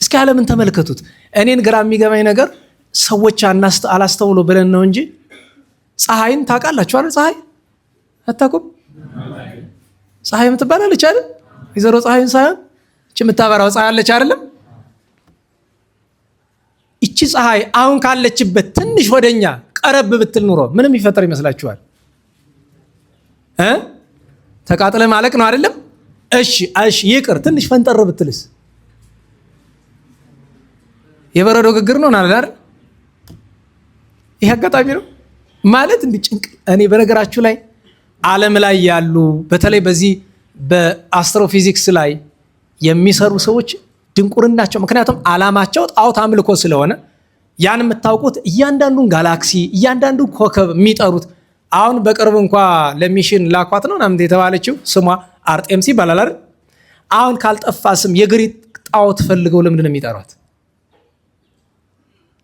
እስኪ ዓለምን ተመልከቱት። እኔን ግራ የሚገባኝ ነገር ሰዎች አላስተውሎ ብለን ነው እንጂ ፀሐይን ታውቃላችሁ አይደል? ፀሐይ አታውቁም? ፀሐይ የምትባላለች አይደል? ወይዘሮ ፀሐይን ሳይሆን እቺ የምታበራው ፀሐይ አለች አይደለም? እቺ ፀሐይ አሁን ካለችበት ትንሽ ወደኛ ቀረብ ብትል ኑሮ ምንም ይፈጠር ይመስላችኋል? ተቃጥለ ማለቅ ነው አይደለም? እሺ ይቅር ትንሽ ፈንጠር ብትልስ? የበረዶ ግግር ነው አይደል? ይሄ አጋጣሚ ነው ማለት እንዲጭንቅ። እኔ በነገራችሁ ላይ ዓለም ላይ ያሉ በተለይ በዚህ በአስትሮፊዚክስ ላይ የሚሰሩ ሰዎች ድንቁርናቸው፣ ምክንያቱም ዓላማቸው ጣዖት አምልኮ ስለሆነ ያን የምታውቁት እያንዳንዱን ጋላክሲ እያንዳንዱን ኮከብ የሚጠሩት አሁን በቅርብ እንኳ ለሚሽን ላኳት ነው ምናምን የተባለችው ስሟ አርጤምስ ይባላል አይደል? አሁን ካልጠፋ ስም የግሪክ ጣዖት ፈልገው ለምንድን ነው የሚጠሯት?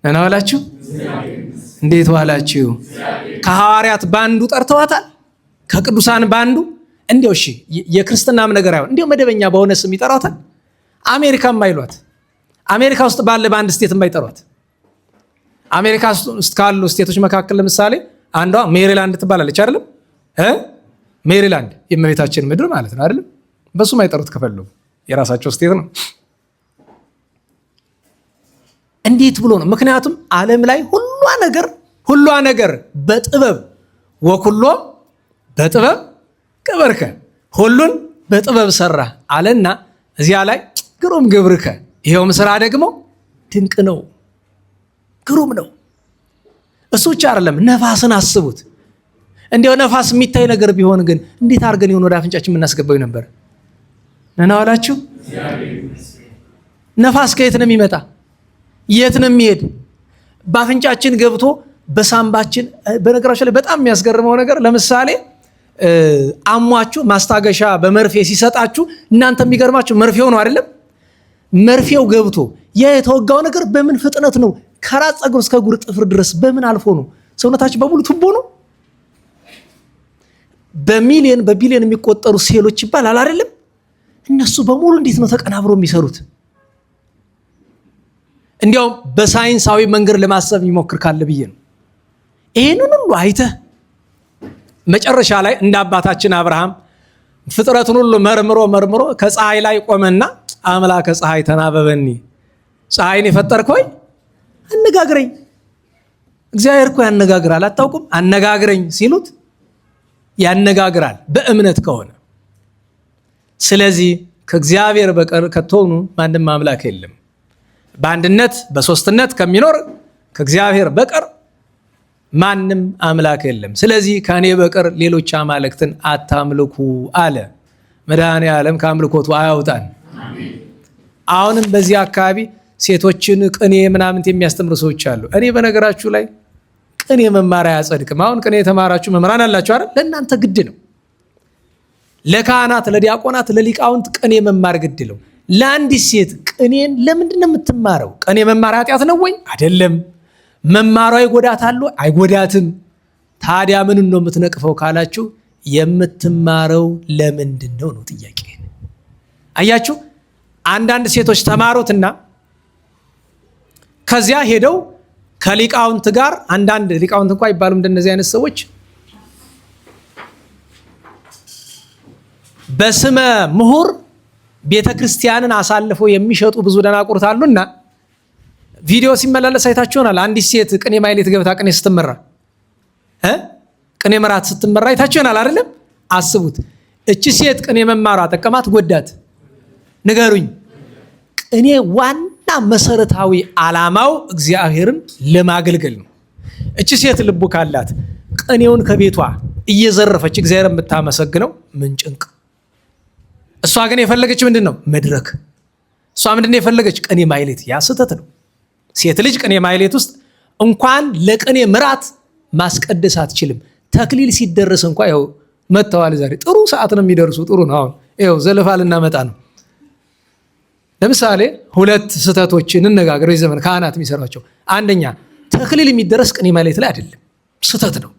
እና ዋላችሁ እንዴት ዋላችሁ? ከሐዋርያት ባንዱ ጠርተዋታል፣ ከቅዱሳን ባንዱ። እንዲያው እሺ የክርስትናም ነገር አይሆን እንዲያው መደበኛ በሆነ ስም ይጠሯታል። አሜሪካም አይሏት፣ አሜሪካ ውስጥ ባለ በአንድ ስቴትም አይጠሯት። አሜሪካ ውስጥ ካሉ ስቴቶች መካከል ለምሳሌ አንዷ ሜሪላንድ ትባላለች አይደለም? ሜሪላንድ የእመቤታችን ምድር ማለት ነው አይደለም? በሱም አይጠሩት ከፈለጉ የራሳቸው ስቴት ነው። እንዴት ብሎ ነው? ምክንያቱም ዓለም ላይ ሁሏ ነገር በጥበብ ወኩሎ በጥበብ ቅበርከ ሁሉን በጥበብ ሰራ አለና እዚያ ላይ ግሩም ግብርከ ይሄውም ስራ ደግሞ ድንቅ ነው፣ ግሩም ነው። እሱ ብቻ አይደለም፣ ነፋስን አስቡት። እንዲያው ነፋስ የሚታይ ነገር ቢሆን ግን እንዴት አድርገን ይሆን ወደ አፍንጫችን የምናስገባው ነበር? ነና ዋላችሁ። ነፋስ ከየት ነው የሚመጣ? የት ነው የሚሄድ? በአፍንጫችን ገብቶ በሳምባችን። በነገራችን ላይ በጣም የሚያስገርመው ነገር ለምሳሌ አሟችሁ ማስታገሻ በመርፌ ሲሰጣችሁ እናንተ የሚገርማችሁ መርፌው ነው አይደለም? መርፌው ገብቶ የተወጋው ነገር በምን ፍጥነት ነው? ከራስ ፀጉር እስከ እግር ጥፍር ድረስ በምን አልፎ ነው? ሰውነታችን በሙሉ ቱቦ ነው። በቢሊየን የሚቆጠሩ ሴሎች ይባላል አይደለም? እነሱ በሙሉ እንዴት ነው ተቀናብረው የሚሰሩት? እንዲያውም በሳይንሳዊ መንገድ ለማሰብ የሚሞክር ካለ ብዬ ነው። ይሄንን ሁሉ አይተህ መጨረሻ ላይ እንደ አባታችን አብርሃም ፍጥረቱን ሁሉ መርምሮ ከፀሐይ ላይ ቆመና አምላከ ፀሐይ ተናበበኒ፣ ፀሐይን የፈጠርክ ሆይ አነጋግረኝ። እግዚአብሔር እኮ ያነጋግራል፣ አታውቁም? አነጋግረኝ ሲሉት ያነጋግራል በእምነት ከሆነ። ስለዚህ ከእግዚአብሔር በቀር ከቶኑ ማንም አምላክ የለም። በአንድነት በሶስትነት ከሚኖር ከእግዚአብሔር በቀር ማንም አምላክ የለም። ስለዚህ ከእኔ በቀር ሌሎች አማልክትን አታምልኩ አለ። መድኃኔ ዓለም ከአምልኮቱ አያውጣን። አሁንም በዚህ አካባቢ ሴቶችን ቅኔ ምናምን የሚያስተምሩ ሰዎች አሉ። እኔ በነገራችሁ ላይ ቅኔ መማር አያጸድቅም። አሁን ቅኔ የተማራችሁ መምህራን አላችሁ አይደል? ለእናንተ ግድ ነው። ለካህናት፣ ለዲያቆናት፣ ለሊቃውንት ቅኔ መማር ግድ ነው። ለአንዲት ሴት ቅኔን ለምንድን ነው የምትማረው? ቅኔ መማር ኃጢአት ነው ወይ? አይደለም። መማሯ ይጎዳታል? አይጎዳትም። ታዲያ ምን ነው የምትነቅፈው ካላችሁ የምትማረው ለምንድን ነው ነው ጥያቄ። አያችሁ፣ አንዳንድ ሴቶች ተማሩትና ከዚያ ሄደው ከሊቃውንት ጋር፣ አንዳንድ ሊቃውንት እንኳን አይባሉም እንደነዚህ አይነት ሰዎች፣ በስመ ምሁር ቤተክርስቲያንን አሳልፈው የሚሸጡ ብዙ ደናቁርት አሉና ቪዲዮ ሲመላለስ አይታችሁናል። አንዲት ሴት ቅኔ ማይሌት ገብታ ቅኔ ስትመራ ቅኔ መራት ስትመራ አይታችሁናል አይደለም? አስቡት፣ እቺ ሴት ቅኔ መማሯ ጠቀማት ጎዳት? ንገሩኝ። ቅኔ ዋና መሰረታዊ ዓላማው እግዚአብሔርን ለማገልገል ነው። እቺ ሴት ልቡ ካላት ቅኔውን ከቤቷ እየዘረፈች እግዚአብሔርን የምታመሰግነው ምን ጭንቅ። እሷ ግን የፈለገች ምንድን ነው? መድረክ። እሷ ምንድን ነው የፈለገች? ቅኔ ማይሌት። ያ ስህተት ነው። ሴት ልጅ ቅኔ ማይሌት ውስጥ እንኳን ለቅኔ ምራት ማስቀደስ አትችልም። ተክሊል ሲደረስ እንኳ ያው መጥተዋል። ዛሬ ጥሩ ሰዓት ነው የሚደርሱ። ጥሩ ነው። አሁን ይኸው ዘለፋ ልናመጣ ነው። ለምሳሌ ሁለት ስህተቶችን እንነጋገር። በዚህ ዘመን ካህናት የሚሰሯቸው፣ አንደኛ ተክሊል የሚደረስ ቅኔ ማይሌት ላይ አይደለም። ስህተት ነው።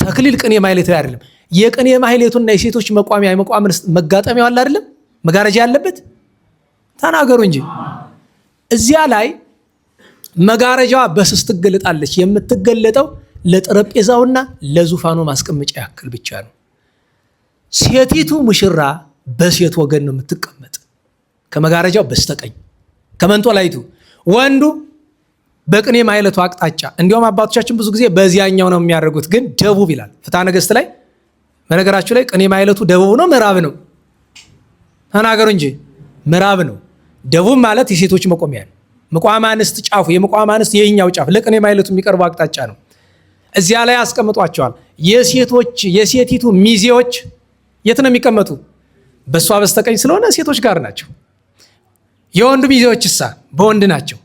ተክሊል ቅኔ ማይሌት ላይ አይደለም። የቅኔ ማይሌቱና የሴቶች መቋሚያ መጋጠሚያው አለ አይደለም? መጋረጃ ያለበት ተናገሩ እንጂ እዚያ ላይ መጋረጃዋ በስስ ትገለጣለች። የምትገለጠው ለጠረጴዛውና ለዙፋኑ ማስቀመጫ ያክል ብቻ ነው። ሴቲቱ ሙሽራ በሴት ወገን ነው የምትቀመጥ፣ ከመጋረጃው በስተቀኝ ከመንጦላይቱ። ወንዱ በቅኔ ማይለቱ አቅጣጫ። እንዲሁም አባቶቻችን ብዙ ጊዜ በዚያኛው ነው የሚያደርጉት፣ ግን ደቡብ ይላል ፍትሐ ነገሥት ላይ። በነገራችሁ ላይ ቅኔ ማይለቱ ደቡብ ነው ምዕራብ ነው? ተናገሩ እንጂ ምዕራብ ነው። ደቡብ ማለት የሴቶች መቆሚያ ነው። ምቋም አንስት ጫፉ፣ የምቋም አንስት የኛው ጫፍ ለቅኔ ማይለቱ የሚቀርበው አቅጣጫ ነው። እዚያ ላይ አስቀምጧቸዋል። የሴቲቱ ሚዜዎች የት ነው የሚቀመጡ? በእሷ በስተቀኝ ስለሆነ ሴቶች ጋር ናቸው። የወንዱ ሚዜዎች እሳ በወንድ ናቸው።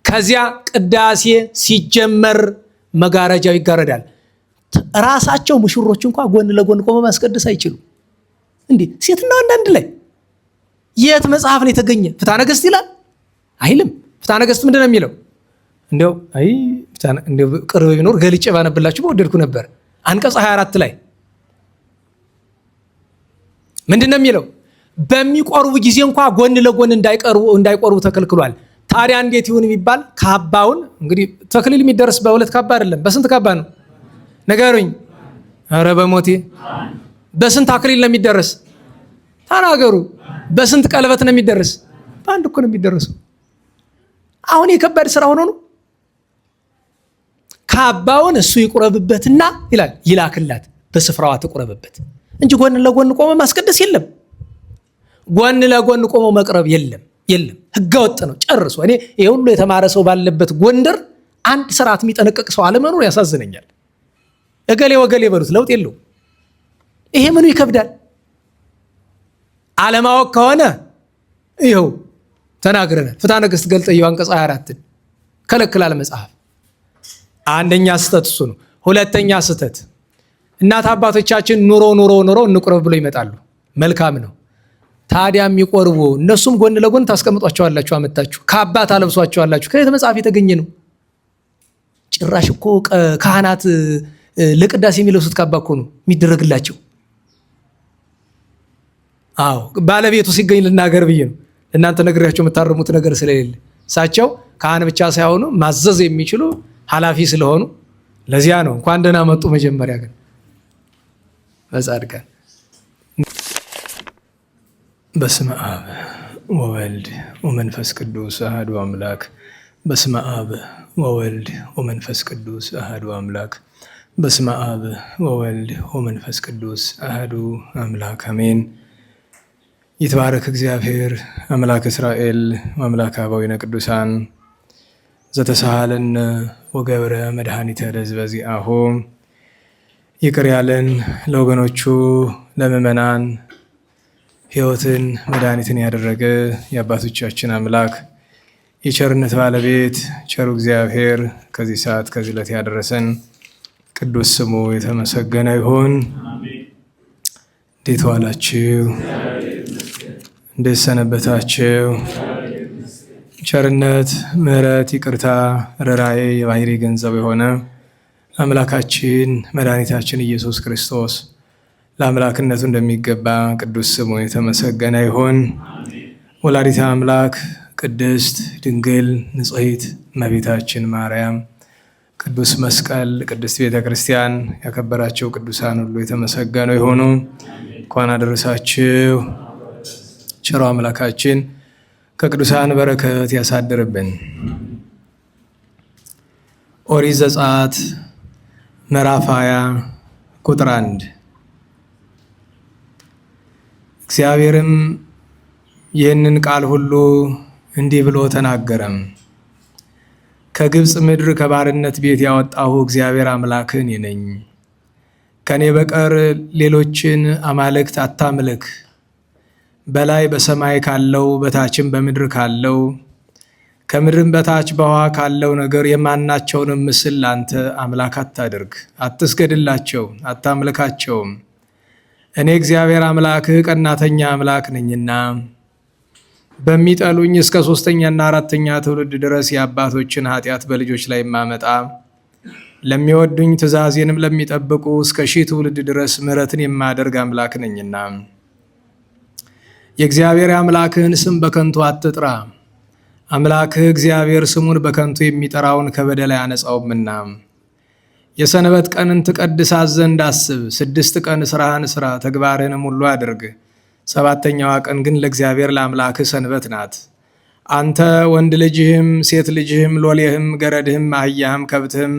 ከዚያ ቅዳሴ ሲጀመር መጋረጃው ይጋረዳል። ራሳቸው ሙሽሮች እንኳ ጎን ለጎን ቆመው ማስቀደስ አይችሉም። እንዲህ ሴትና ወንድ አንድ ላይ የት መጽሐፍ ላይ የተገኘ? ፍትሐ ነገሥት ይላል አይልም? ፍትሐ ነገሥት ምንድን ነው የሚለው? እንደው ቅርብ ቢኖር ገልጬ ባነብላችሁ በወደድኩ ነበር። አንቀጽ 24 ላይ ምንድን ነው የሚለው? በሚቆርቡ ጊዜ እንኳ ጎን ለጎን እንዳይቆርቡ ተከልክሏል። ታዲያ እንዴት ይሁን የሚባል ካባውን እንግዲህ ተክሊል የሚደረስ በሁለት ካባ አይደለም። በስንት ካባ ነው ነገሩኝ? ኧረ በሞቴ በስንት አክሊል ነው የሚደረስ? ተናገሩ። በስንት ቀለበት ነው የሚደረስ? በአንድ እኮ ነው የሚደረሰው። አሁን የከባድ ስራ ሆኖ ነው። ካባውን እሱ ይቁረብበትና ይላል ይላክላት፣ በስፍራዋ ትቁረብበት እንጂ ጎን ለጎን ቆመ ማስቀደስ የለም። ጎን ለጎን ቆመ መቅረብ የለም። ህገወጥ ነው ጨርሶ። እኔ ይሄ ሁሉ የተማረ ሰው ባለበት ጎንደር አንድ ስርዓት የሚጠነቀቅ ሰው አለመኖር ያሳዝነኛል። እገሌ ወገሌ በሉት ለውጥ የለው። ይሄ ምኑ ይከብዳል? አለማወቅ ከሆነ ይኸው ተናግረናል። ፍትሐ ነገሥት ገልጠየው አንቀጽ 24ን ከለክላል መጽሐፍ። አንደኛ ስህተት እሱ ነው። ሁለተኛ ስህተት እናት አባቶቻችን ኑሮ እንቁረብ ብሎ ይመጣሉ። መልካም ነው። ታዲያ የሚቆርቡ እነሱም ጎን ለጎን ታስቀምጧቸዋላችሁ፣ አመጣችሁ ካባ ታለብሷቸዋላችሁ። ከየት መጽሐፍ የተገኘ ነው? ጭራሽ እኮ ካህናት ለቅዳሴ የሚለብሱት ካባ እኮ ነው የሚደረግላቸው። አዎ ባለቤቱ ሲገኝ ልናገር ብዬ ነው። እናንተ ነግሬያቸው የምታረሙት ነገር ስለሌለ እሳቸው ካህን ብቻ ሳይሆኑ ማዘዝ የሚችሉ ኃላፊ ስለሆኑ ለዚያ ነው። እንኳን ደህና መጡ። መጀመሪያ ግን በጻድቃን በስመ አብ ወወልድ ወመንፈስ ቅዱስ አሐዱ አምላክ። በስመ አብ ወወልድ ወመንፈስ ቅዱስ አሐዱ አምላክ። በስመ አብ ወወልድ ወመንፈስ ቅዱስ አሐዱ አምላክ አሜን። ይትባረክ እግዚአብሔር አምላክ እስራኤል አምላክ አበዊነ ቅዱሳን ዘተሳሃለነ ወገብረ መድኃኒተ ለሕዝበ ዚአሁ። ይቅር ያለን ለወገኖቹ ለምእመናን ሕይወትን መድኃኒትን ያደረገ የአባቶቻችን አምላክ የቸርነት ባለቤት ቸሩ እግዚአብሔር ከዚህ ሰዓት ከዚህ ዕለት ያደረሰን ቅዱስ ስሙ የተመሰገነ ይሁን። እንዴት ዋላችሁ? እንዴት ሰነበታችሁ? ቸርነት፣ ምሕረት፣ ይቅርታ፣ ርኅራኄ የባሕሪ ገንዘብ የሆነ አምላካችን መድኃኒታችን ኢየሱስ ክርስቶስ ለአምላክነቱ እንደሚገባ ቅዱስ ስሙ የተመሰገነ ይሁን። ወላዲተ አምላክ ቅድስት ድንግል ንጽሕት እመቤታችን ማርያም፣ ቅዱስ መስቀል፣ ቅድስት ቤተ ክርስቲያን ያከበራቸው ቅዱሳን ሁሉ የተመሰገኑ ይሆኑ። እንኳን አደረሳችሁ። ቸሮ አምላካችን ከቅዱሳን በረከት ያሳድርብን። ኦሪት ዘጸአት ምዕራፍ 20 ቁጥር 1 እግዚአብሔርም ይህንን ቃል ሁሉ እንዲህ ብሎ ተናገረም። ከግብፅ ምድር ከባርነት ቤት ያወጣሁ እግዚአብሔር አምላክህ እኔ ነኝ። ከእኔ በቀር ሌሎችን አማልክት አታምልክ። በላይ በሰማይ ካለው በታችም በምድር ካለው ከምድርም በታች በውሃ ካለው ነገር የማናቸውንም ምስል ላንተ አምላክ አታድርግ። አትስገድላቸው፣ አታምልካቸውም። እኔ እግዚአብሔር አምላክህ ቀናተኛ አምላክ ነኝና በሚጠሉኝ እስከ 3ኛና 4ኛ ትውልድ ድረስ የአባቶችን ኃጢአት በልጆች ላይ የማመጣ ለሚወዱኝ ትእዛዜንም ለሚጠብቁ እስከ 1000 ትውልድ ድረስ ምሕረትን የማደርግ አምላክ ነኝና የእግዚአብሔር አምላክህን ስም በከንቱ አትጥራ። አምላክህ እግዚአብሔር ስሙን በከንቱ የሚጠራውን ከበደል አያነጻውምና። የሰንበት ቀንን ትቀድሳት ዘንድ አስብ። 6 ቀን ስራህን ስራ፣ ተግባርህንም ሁሉ አድርግ። 7ኛዋ ቀን ግን ለእግዚአብሔር ለአምላክህ ሰንበት ናት። አንተ ወንድ ልጅህም ሴት ልጅህም ሎሌህም ገረድህም አህያህም ከብትህም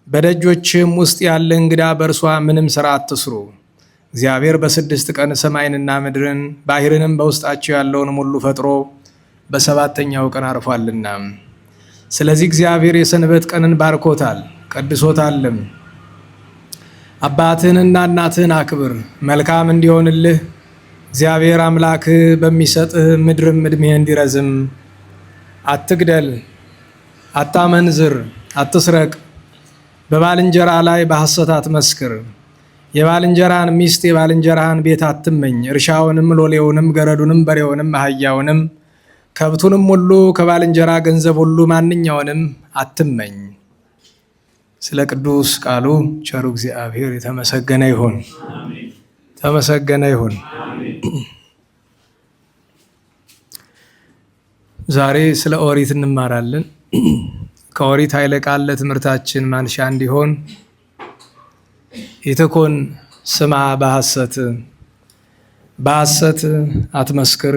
በደጆችህም ውስጥ ያለ እንግዳ በእርሷ ምንም ሥራ አትስሩ። እግዚአብሔር በ6 ቀን ሰማይንና ምድርን ባሕርንም በውስጣቸው ያለውንም ሁሉ ፈጥሮ በ7ኛው ቀን አርፏልና። ስለዚህ እግዚአብሔር የሰንበት ቀንን ባርኮታል ቀድሶታልም። አባትህንና እናትህን አክብር፣ መልካም እንዲሆንልህ እግዚአብሔር አምላክህ በሚሰጥህ ምድርም ዕድሜህ እንዲረዝም። አትግደል፣ አታመንዝር፣ አትስረቅ፣ በባልንጀራ ላይ በሐሰት አትመስክር። የባልንጀራህን ሚስት የባልንጀራህን ቤት አትመኝ። እርሻውንም ሎሌውንም ገረዱንም በሬውንም አህያውንም ከብቱንም ሁሉ ከባልንጀራ ገንዘብ ሁሉ ማንኛውንም አትመኝ። ስለ ቅዱስ ቃሉ ቸሩ እግዚአብሔር የተመሰገነ ይሁን። ተመሰገነ ይሁን። ዛሬ ስለ ኦሪት እንማራለን። ከኦሪት ኃይለ ቃል ለትምህርታችን ማንሻ እንዲሆን ኢትኩን ስማ በሐሰት አትመስክር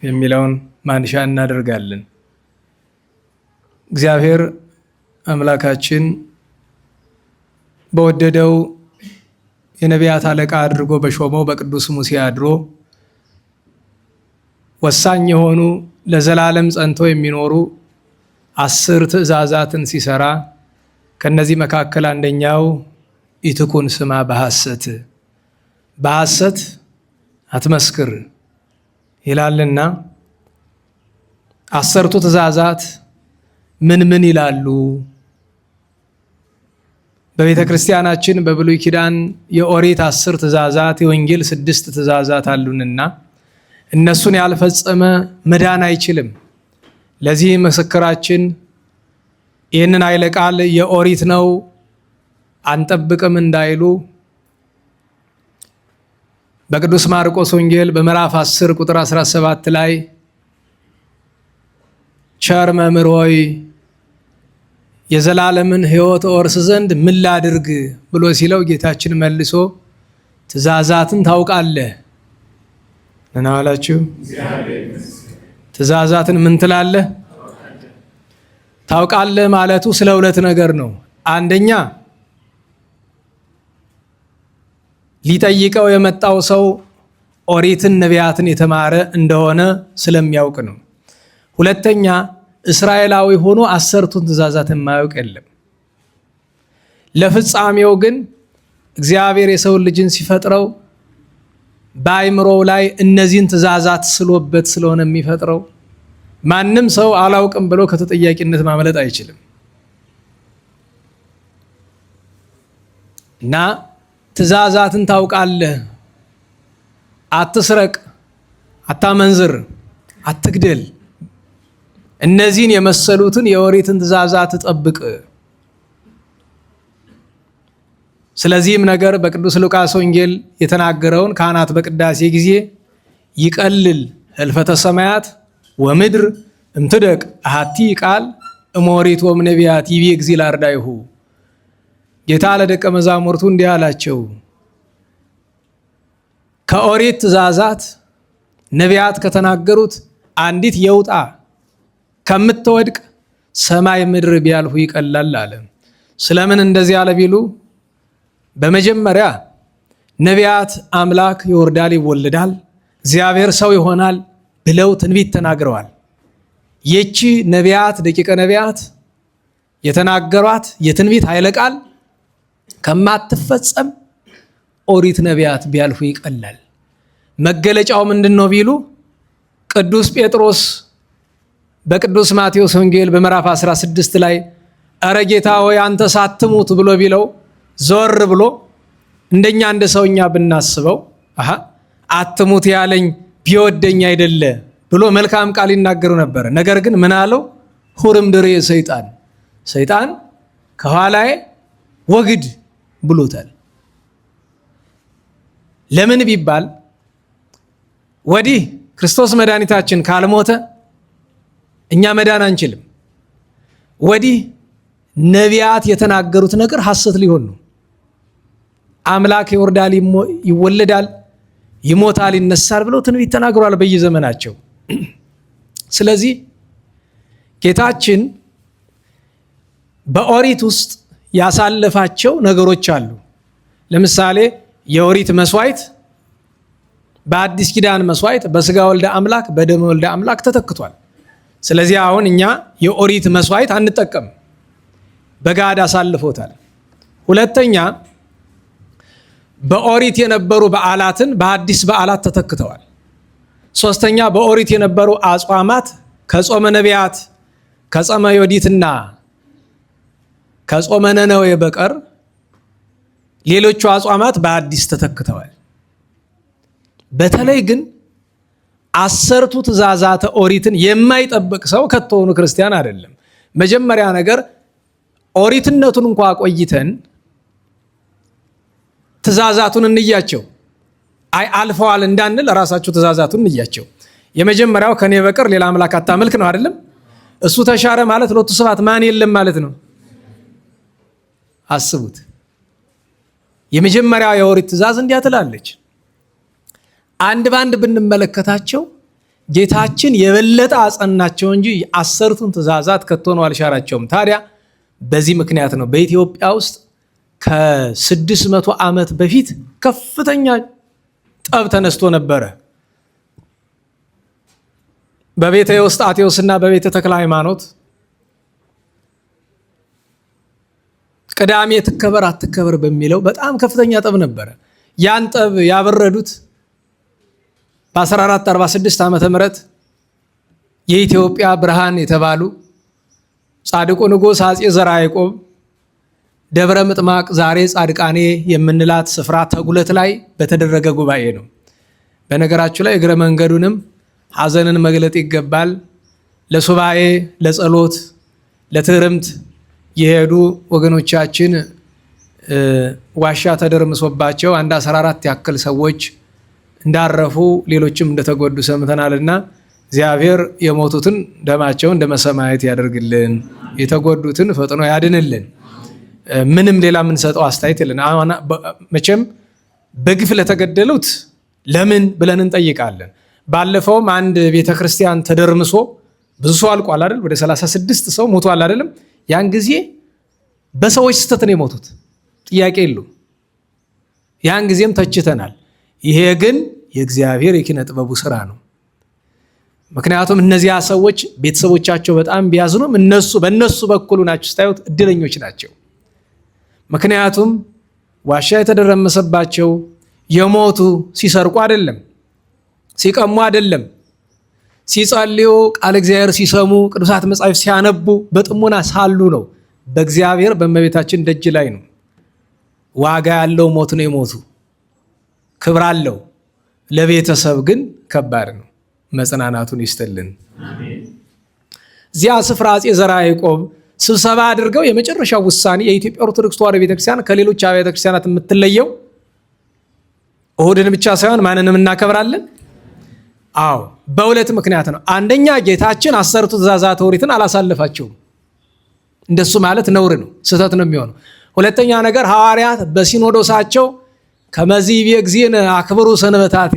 የሚለውን ማንሻ እናደርጋለን። እግዚአብሔር አምላካችን በወደደው የነቢያት አለቃ አድርጎ በሾመው በቅዱስ ሙሴ አድሮ ወሳኝ የሆኑ ለዘላለም ጸንተው የሚኖሩ 10 ትእዛዛትን ሲሰራ ከነዚህ መካከል አንደኛው ኢትኩን ስማ በሐሰት አትመስክር ይላልና 10ቱ ትእዛዛት ምን ምን ይላሉ? በቤተ ክርስቲያናችን በብሉይ ኪዳን የኦሪት 10 ትእዛዛት የወንጌል 6 ትእዛዛት አሉንና እነሱን ያልፈጸመ መዳን አይችልም። ለዚህ ምስክራችን ይህንን ኃይለ ቃል የኦሪት ነው አንጠብቅም እንዳይሉ በቅዱስ ማርቆስ ወንጌል በምዕራፍ 10 ቁጥር 17 ላይ ቸር መምህር ሆይ የዘላለምን ሕይወት እወርስ ዘንድ ምን ላድርግ ብሎ ሲለው ጌታችን መልሶ ትእዛዛትን ታውቃለህ እና አላችሁ። ትእዛዛትን ምን ትላለህ? ታውቃለህ ማለቱ ስለ 2 ነገር ነው። አንደኛ ሊጠይቀው የመጣው ሰው ኦሪትን ነቢያትን የተማረ እንደሆነ ስለሚያውቅ ነው። ሁለተኛ እስራኤላዊ ሆኖ 10ቱን ትእዛዛት የማያውቅ የለም። ለፍጻሜው ግን እግዚአብሔር የሰው ልጅን ሲፈጥረው በአእምሮው ላይ እነዚህን ትእዛዛት ስሎበት ስለሆነ የሚፈጥረው ማንም ሰው አላውቅም ብሎ ከተጠያቂነት ማምለጥ አይችልም እና ትእዛዛትን ታውቃለህ። አትስረቅ፣ አታመንዝር፣ አትግደል፣ እነዚህን የመሰሉትን የኦሪትን ትእዛዛት ጠብቅ። ስለዚህም ነገር በቅዱስ ሉቃስ ወንጌል የተናገረውን ካህናት በቅዳሴ ጊዜ ይቀልል ህልፈተ ሰማያት ወምድር እምትደቅ አሐቲ ቃል እሞሪት ወእምነቢያት ይቤ እግዚእ ለአርዳኢሁ። ጌታ ለደቀ መዛሙርቱ እንዲህ አላቸው፣ ከኦሪት ትእዛዛት ነቢያት ከተናገሩት አንዲት የውጣ ከምትወድቅ ሰማይ ምድር ቢያልፉ ይቀላል አለ። ስለምን እንደዚህ አለ ቢሉ በመጀመሪያ ነቢያት አምላክ ይወርዳል ይወለዳል፣ እግዚአብሔር ሰው ይሆናል ብለው ትንቢት ተናግረዋል። ይቺ ነቢያት ደቂቀ ነቢያት የተናገሯት የትንቢት ኃይለ ቃል ከማትፈጸም ኦሪት ነቢያት ቢያልፉ ይቀላል። መገለጫው ምንድነው ቢሉ ቅዱስ ጴጥሮስ በቅዱስ ማቴዎስ ወንጌል በምዕራፍ 16 ላይ እረ ጌታ ሆይ አንተ ሳትሙት ብሎ ቢለው ዞር ብሎ እንደኛ እንደ ሰውኛ ብናስበው አትሙት ያለኝ ቢወደኝ አይደለ ብሎ መልካም ቃል ይናገሩ ነበር። ነገር ግን ምን አለው? ሁርም ድሬ ሰይጣን ከኋላዬ ወግድ ብሎታል። ለምን ቢባል ወዲህ ክርስቶስ መድኃኒታችን ካልሞተ እኛ መዳን አንችልም። ወዲህ ነቢያት የተናገሩት ነገር ሐሰት ሊሆን ነው። አምላክ ይወርዳል፣ ይወለዳል፣ ይሞታል፣ ይነሳል ብለው ትንቢት ተናግሯል በየዘመናቸው። ስለዚህ ጌታችን በኦሪት ውስጥ ያሳለፋቸው ነገሮች አሉ። ለምሳሌ የኦሪት መስዋዕት በአዲስ ኪዳን መስዋዕት በስጋ ወልደ አምላክ በደም ወልደ አምላክ ተተክቷል። ስለዚህ አሁን እኛ የኦሪት መስዋዕት አንጠቀም፣ በጋድ አሳልፎታል። ሁለተኛ በኦሪት የነበሩ በዓላትን በአዲስ በዓላት ተተክተዋል። ሶስተኛ በኦሪት የነበሩ አጽዋማት ከጾመ ነቢያት ከጾመ ዮዲትና ከጾመ ነነዌ በቀር ሌሎቹ አጽዋማት በአዲስ ተተክተዋል። በተለይ ግን 10ቱ ትእዛዛተ ኦሪትን የማይጠብቅ ሰው ከቶውኑ ክርስቲያን አይደለም። መጀመሪያ ነገር ኦሪትነቱን እንኳ ቆይተን ትእዛዛቱን እንያቸው። አይ አልፈዋል እንዳንል ራሳቸው ትእዛዛቱን እንያቸው። የመጀመሪያው ከኔ በቀር ሌላ አምላክ አታመልክ ነው አይደለም? እሱ ተሻረ ማለት ሎቱ ስብሐት ማን የለም ማለት ነው። አስቡት። የመጀመሪያው የኦሪት ትእዛዝ እንዲያ ትላለች። አንድ ባንድ ብንመለከታቸው ጌታችን የበለጠ አጸናቸው እንጂ 10ቱን ትእዛዛት ከቶ ነው አልሻራቸውም። ታዲያ በዚህ ምክንያት ነው በኢትዮጵያ ውስጥ ከ600 ዓመት በፊት ከፍተኛ ጠብ ተነስቶ ነበረ። በቤተ ዮስጣቴዎስና በቤተ ተክለ ሃይማኖት ቅዳሜ ትከበር አትከበር በሚለው በጣም ከፍተኛ ጠብ ነበረ። ያን ጠብ ያበረዱት በ1446 ዓመተ ምህረት የኢትዮጵያ ብርሃን የተባሉ ጻድቁ ንጉሥ አጼ ዘርዓ ያዕቆብ ደብረ ምጥማቅ ዛሬ ጻድቃኔ የምንላት ስፍራ ተጉለት ላይ በተደረገ ጉባኤ ነው። በነገራችሁ ላይ እግረ መንገዱንም ሐዘንን መግለጥ ይገባል። ለሱባኤ፣ ለጸሎት፣ ለትርምት የሄዱ ወገኖቻችን ዋሻ ተደርምሶባቸው አንድ 14 ያክል ሰዎች እንዳረፉ ሌሎችም እንደተጎዱ ሰምተናልና እግዚአብሔር የሞቱትን ደማቸውን ደመ ሰማያት ያደርግልን፣ የተጎዱትን ፈጥኖ ያድንልን። ምንም ሌላ የምንሰጠው አስተያየት የለን። መቼም በግፍ ለተገደሉት ለምን ብለን እንጠይቃለን። ባለፈውም አንድ ቤተክርስቲያን ተደርምሶ ብዙ ሰው አልቋል አይደል? ወደ 36 ሰው ሞቷል አይደለም? ያን ጊዜ በሰዎች ስህተት ነው የሞቱት፣ ጥያቄ የለውም። ያን ጊዜም ተችተናል። ይሄ ግን የእግዚአብሔር የኪነ ጥበቡ ስራ ነው። ምክንያቱም እነዚያ ሰዎች ቤተሰቦቻቸው በጣም ቢያዝኑም በእነሱ በኩሉ ናቸው ስታዩት እድለኞች ናቸው። ምክንያቱም ዋሻ የተደረመሰባቸው የሞቱ ሲሰርቁ አይደለም፣ ሲቀሙ አይደለም፣ ሲጸልዩ ቃል እግዚአብሔር ሲሰሙ ቅዱሳት መጻሕፍት ሲያነቡ በጥሞና ሳሉ ነው። በእግዚአብሔር በእመቤታችን ደጅ ላይ ነው። ዋጋ ያለው ሞት ነው የሞቱ፣ ክብር አለው። ለቤተሰብ ግን ከባድ ነው። መጽናናቱን ይስጥልን። እዚያ ስፍራ አጼ ዘርዓ ያዕቆብ ስብሰባ አድርገው የመጨረሻው ውሳኔ የኢትዮጵያ ኦርቶዶክስ ተዋሕዶ ቤተክርስቲያን ከሌሎች አብያተ ክርስቲያናት የምትለየው እሁድን ብቻ ሳይሆን ማንንም እናከብራለን። አዎ በሁለት ምክንያት ነው። አንደኛ ጌታችን 10ቱ ትእዛዛተ ኦሪትን አላሳለፋቸውም። እንደሱ ማለት ነውር ነው፣ ስህተት ነው የሚሆነው። ሁለተኛ ነገር ሐዋርያት በሲኖዶሳቸው ከመዚህ ቢግዚእነ አክብሩ ሰንበታቴ፣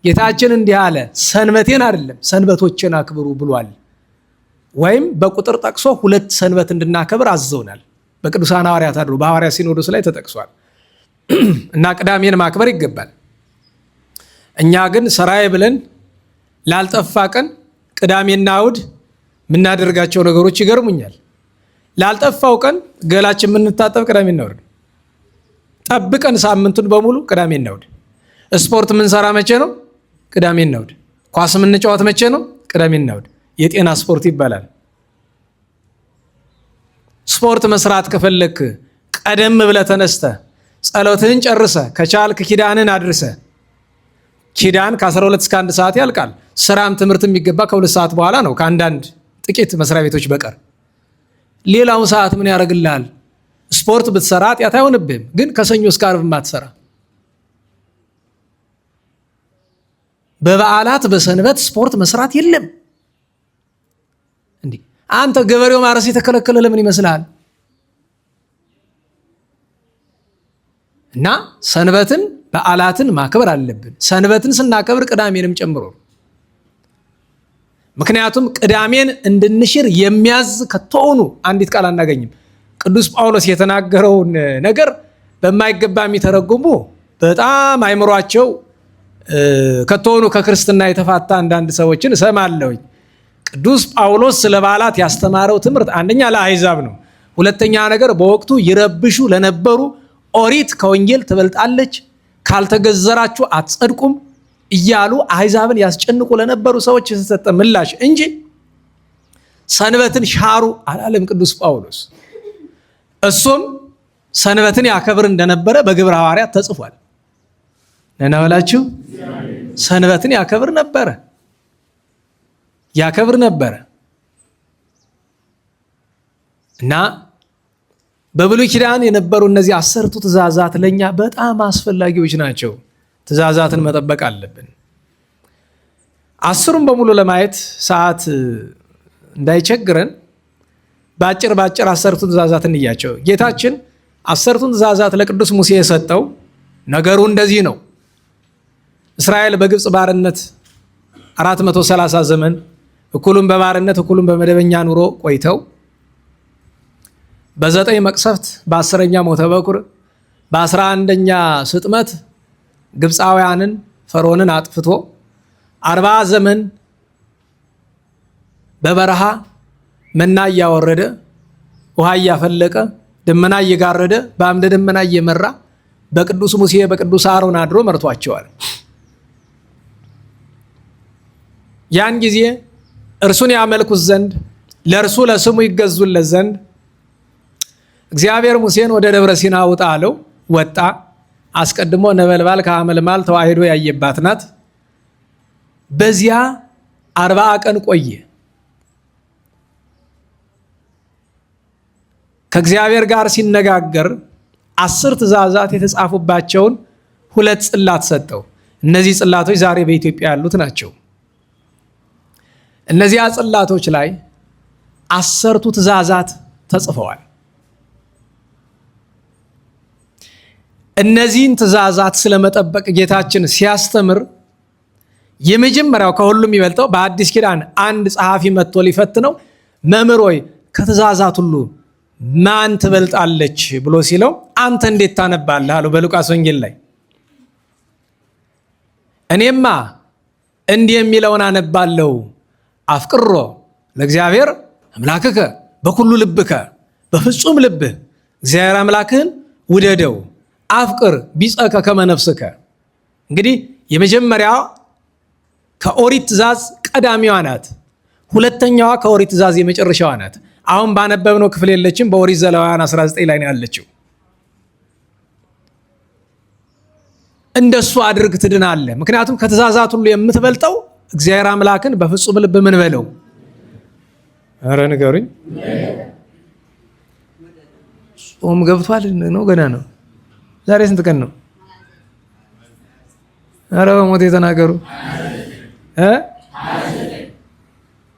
ጌታችን እንዲህ አለ፣ ሰንበቴን አይደለም ሰንበቶችን አክብሩ ብሏል። ወይም በቁጥር ጠቅሶ 2 ሰንበት እንድናከብር አዘውናል። በቅዱሳን ሐዋርያት አድሮ በሐዋርያ ሲኖዶስ ላይ ተጠቅሷል። እና ቅዳሜን ማክበር ይገባል። እኛ ግን ሰራዬ ብለን ላልጠፋ ቀን ቅዳሜና እሑድ የምናደርጋቸው ነገሮች ይገርሙኛል። ላልጠፋው ቀን ገላችን የምንታጠብ ቅዳሜና እሑድ፣ ጠብቀን ሳምንቱን በሙሉ ቅዳሜና እሑድ። ስፖርት የምንሰራ መቼ ነው? ቅዳሜና እሑድ። ኳስ የምንጫወት መቼ ነው? ቅዳሜና እሑድ። የጤና ስፖርት ይባላል። ስፖርት መስራት ከፈለክ ቀደም ብለህ ተነስተህ ጸሎትህን ጨርሰ ከቻልክ ኪዳንን አድርሰ። ኪዳን ከ12 እስከ 1 ሰዓት ያልቃል። ስራም ትምህርት የሚገባ ከ2 ሰዓት በኋላ ነው፣ ከአንዳንድ ጥቂት መስሪያ ቤቶች በቀር። ሌላውን ሰዓት ምን ያደርግልሃል? ስፖርት ብትሰራ ኃጢአት አይሆንብህም። ግን ከሰኞ እስከ ዓርብ ማትሰራ በበዓላት በሰንበት ስፖርት መስራት የለም። አንተ ገበሬው ማረስ የተከለከለ ለምን ይመስልሃል? እና ሰንበትን በዓላትን ማክበር አለብን። ሰንበትን ስናከብር ቅዳሜንም ጨምሮ። ምክንያቱም ቅዳሜን እንድንሽር የሚያዝ ከተሆኑ አንዲት ቃል አናገኝም። ቅዱስ ጳውሎስ የተናገረውን ነገር በማይገባ የሚተረጉሙ በጣም አይምሯቸው ከተሆኑ ከክርስትና የተፋታ አንዳንድ ሰዎችን እሰማለሁኝ። ቅዱስ ጳውሎስ ስለ በዓላት ያስተማረው ትምህርት አንደኛ ለአሕዛብ ነው። ሁለተኛ ነገር በወቅቱ ይረብሹ ለነበሩ ኦሪት ከወንጌል ትበልጣለች፣ ካልተገዘራችሁ አትጸድቁም እያሉ አሕዛብን ያስጨንቁ ለነበሩ ሰዎች የተሰጠ ምላሽ እንጂ ሰንበትን ሻሩ አላለም ቅዱስ ጳውሎስ። እሱም ሰንበትን ያከብር እንደነበረ በግብረ ሐዋርያት ተጽፏል። ነናወላችሁ ሰንበትን ያከብር ነበረ እና በብሉይ ኪዳን የነበሩ እነዚህ 10ቱ ትእዛዛት ለኛ በጣም አስፈላጊዎች ናቸው። ትእዛዛትን መጠበቅ አለብን። 10ሩን በሙሉ ለማየት ሰዓት እንዳይቸግረን ባጭር 10ቱ ትእዛዛት እንያቸው። ጌታችን 10ቱን ትእዛዛት ለቅዱስ ሙሴ የሰጠው ነገሩ እንደዚህ ነው። እስራኤል በግብፅ ባርነት 430 ዘመን እኩሉም በባርነት እኩሉም በመደበኛ ኑሮ ቆይተው በ9 መቅሰፍት በ10ኛ ሞተ በኩር በ11ኛ ስጥመት ግብፃውያንን ፈርዖንን አጥፍቶ 40 ዘመን በበረሃ መና እያወረደ ውሃ እያፈለቀ ደመና እየጋረደ በአምደ ደመና እየመራ በቅዱስ ሙሴ በቅዱስ አሮን አድሮ መርቷቸዋል። ያን ጊዜ እርሱን ያመልኩት ዘንድ ለእርሱ ለስሙ ይገዙለት ዘንድ እግዚአብሔር ሙሴን ወደ ደብረ ሲና ውጣ አለው። ወጣ። አስቀድሞ ነበልባል ከሐመልማል ተዋህዶ ያየባት ናት። በዚያ 40 ቀን ቆየ። ከእግዚአብሔር ጋር ሲነጋገር 10 ትእዛዛት የተጻፉባቸውን 2 ጽላት ሰጠው። እነዚህ ጽላቶች ዛሬ በኢትዮጵያ ያሉት ናቸው። እነዚያ ጽላቶች ላይ 10ቱ ትእዛዛት ተጽፈዋል። እነዚህን ትእዛዛት ስለመጠበቅ ጌታችን ሲያስተምር የመጀመሪያው ከሁሉም የሚበልጠው በአዲስ ኪዳን አንድ ጸሐፊ መጥቶ ሊፈትነው መምህር ሆይ ከትእዛዛት ሁሉ ማን ትበልጣለች ብሎ ሲለው አንተ እንዴት ታነባለህ አለው። በሉቃስ ወንጌል ላይ እኔማ እንዲህ የሚለውን አነባለሁ፣ አፍቅሮ ለእግዚአብሔር አምላክከ በኩሉ ልብከ፣ በፍጹም ልብህ እግዚአብሔር አምላክህን ውደደው፣ አፍቅር ቢጸከ ከመ ነፍስከ። እንግዲህ የመጀመሪያ ከኦሪት ትእዛዝ ቀዳሚዋ ናት። ሁለተኛዋ ከኦሪት ትእዛዝ የመጨረሻዋ ናት። አሁን ባነበብነው ክፍል የለችም። በኦሪት ዘሌዋውያን 19 ላይ ነው ያለችው። እንደሱ አድርግ ትድናለህ። ምክንያቱም ከትእዛዛት ሁሉ የምትበልጠው እግዚአብሔር አምላክን በፍጹም ልብ ምን በለው። ኧረ ንገሩኝ። ጾም ገብቷል ነው ገና ነው? ዛሬ ስንት ቀን ነው? ኧረ በሞት የተናገሩ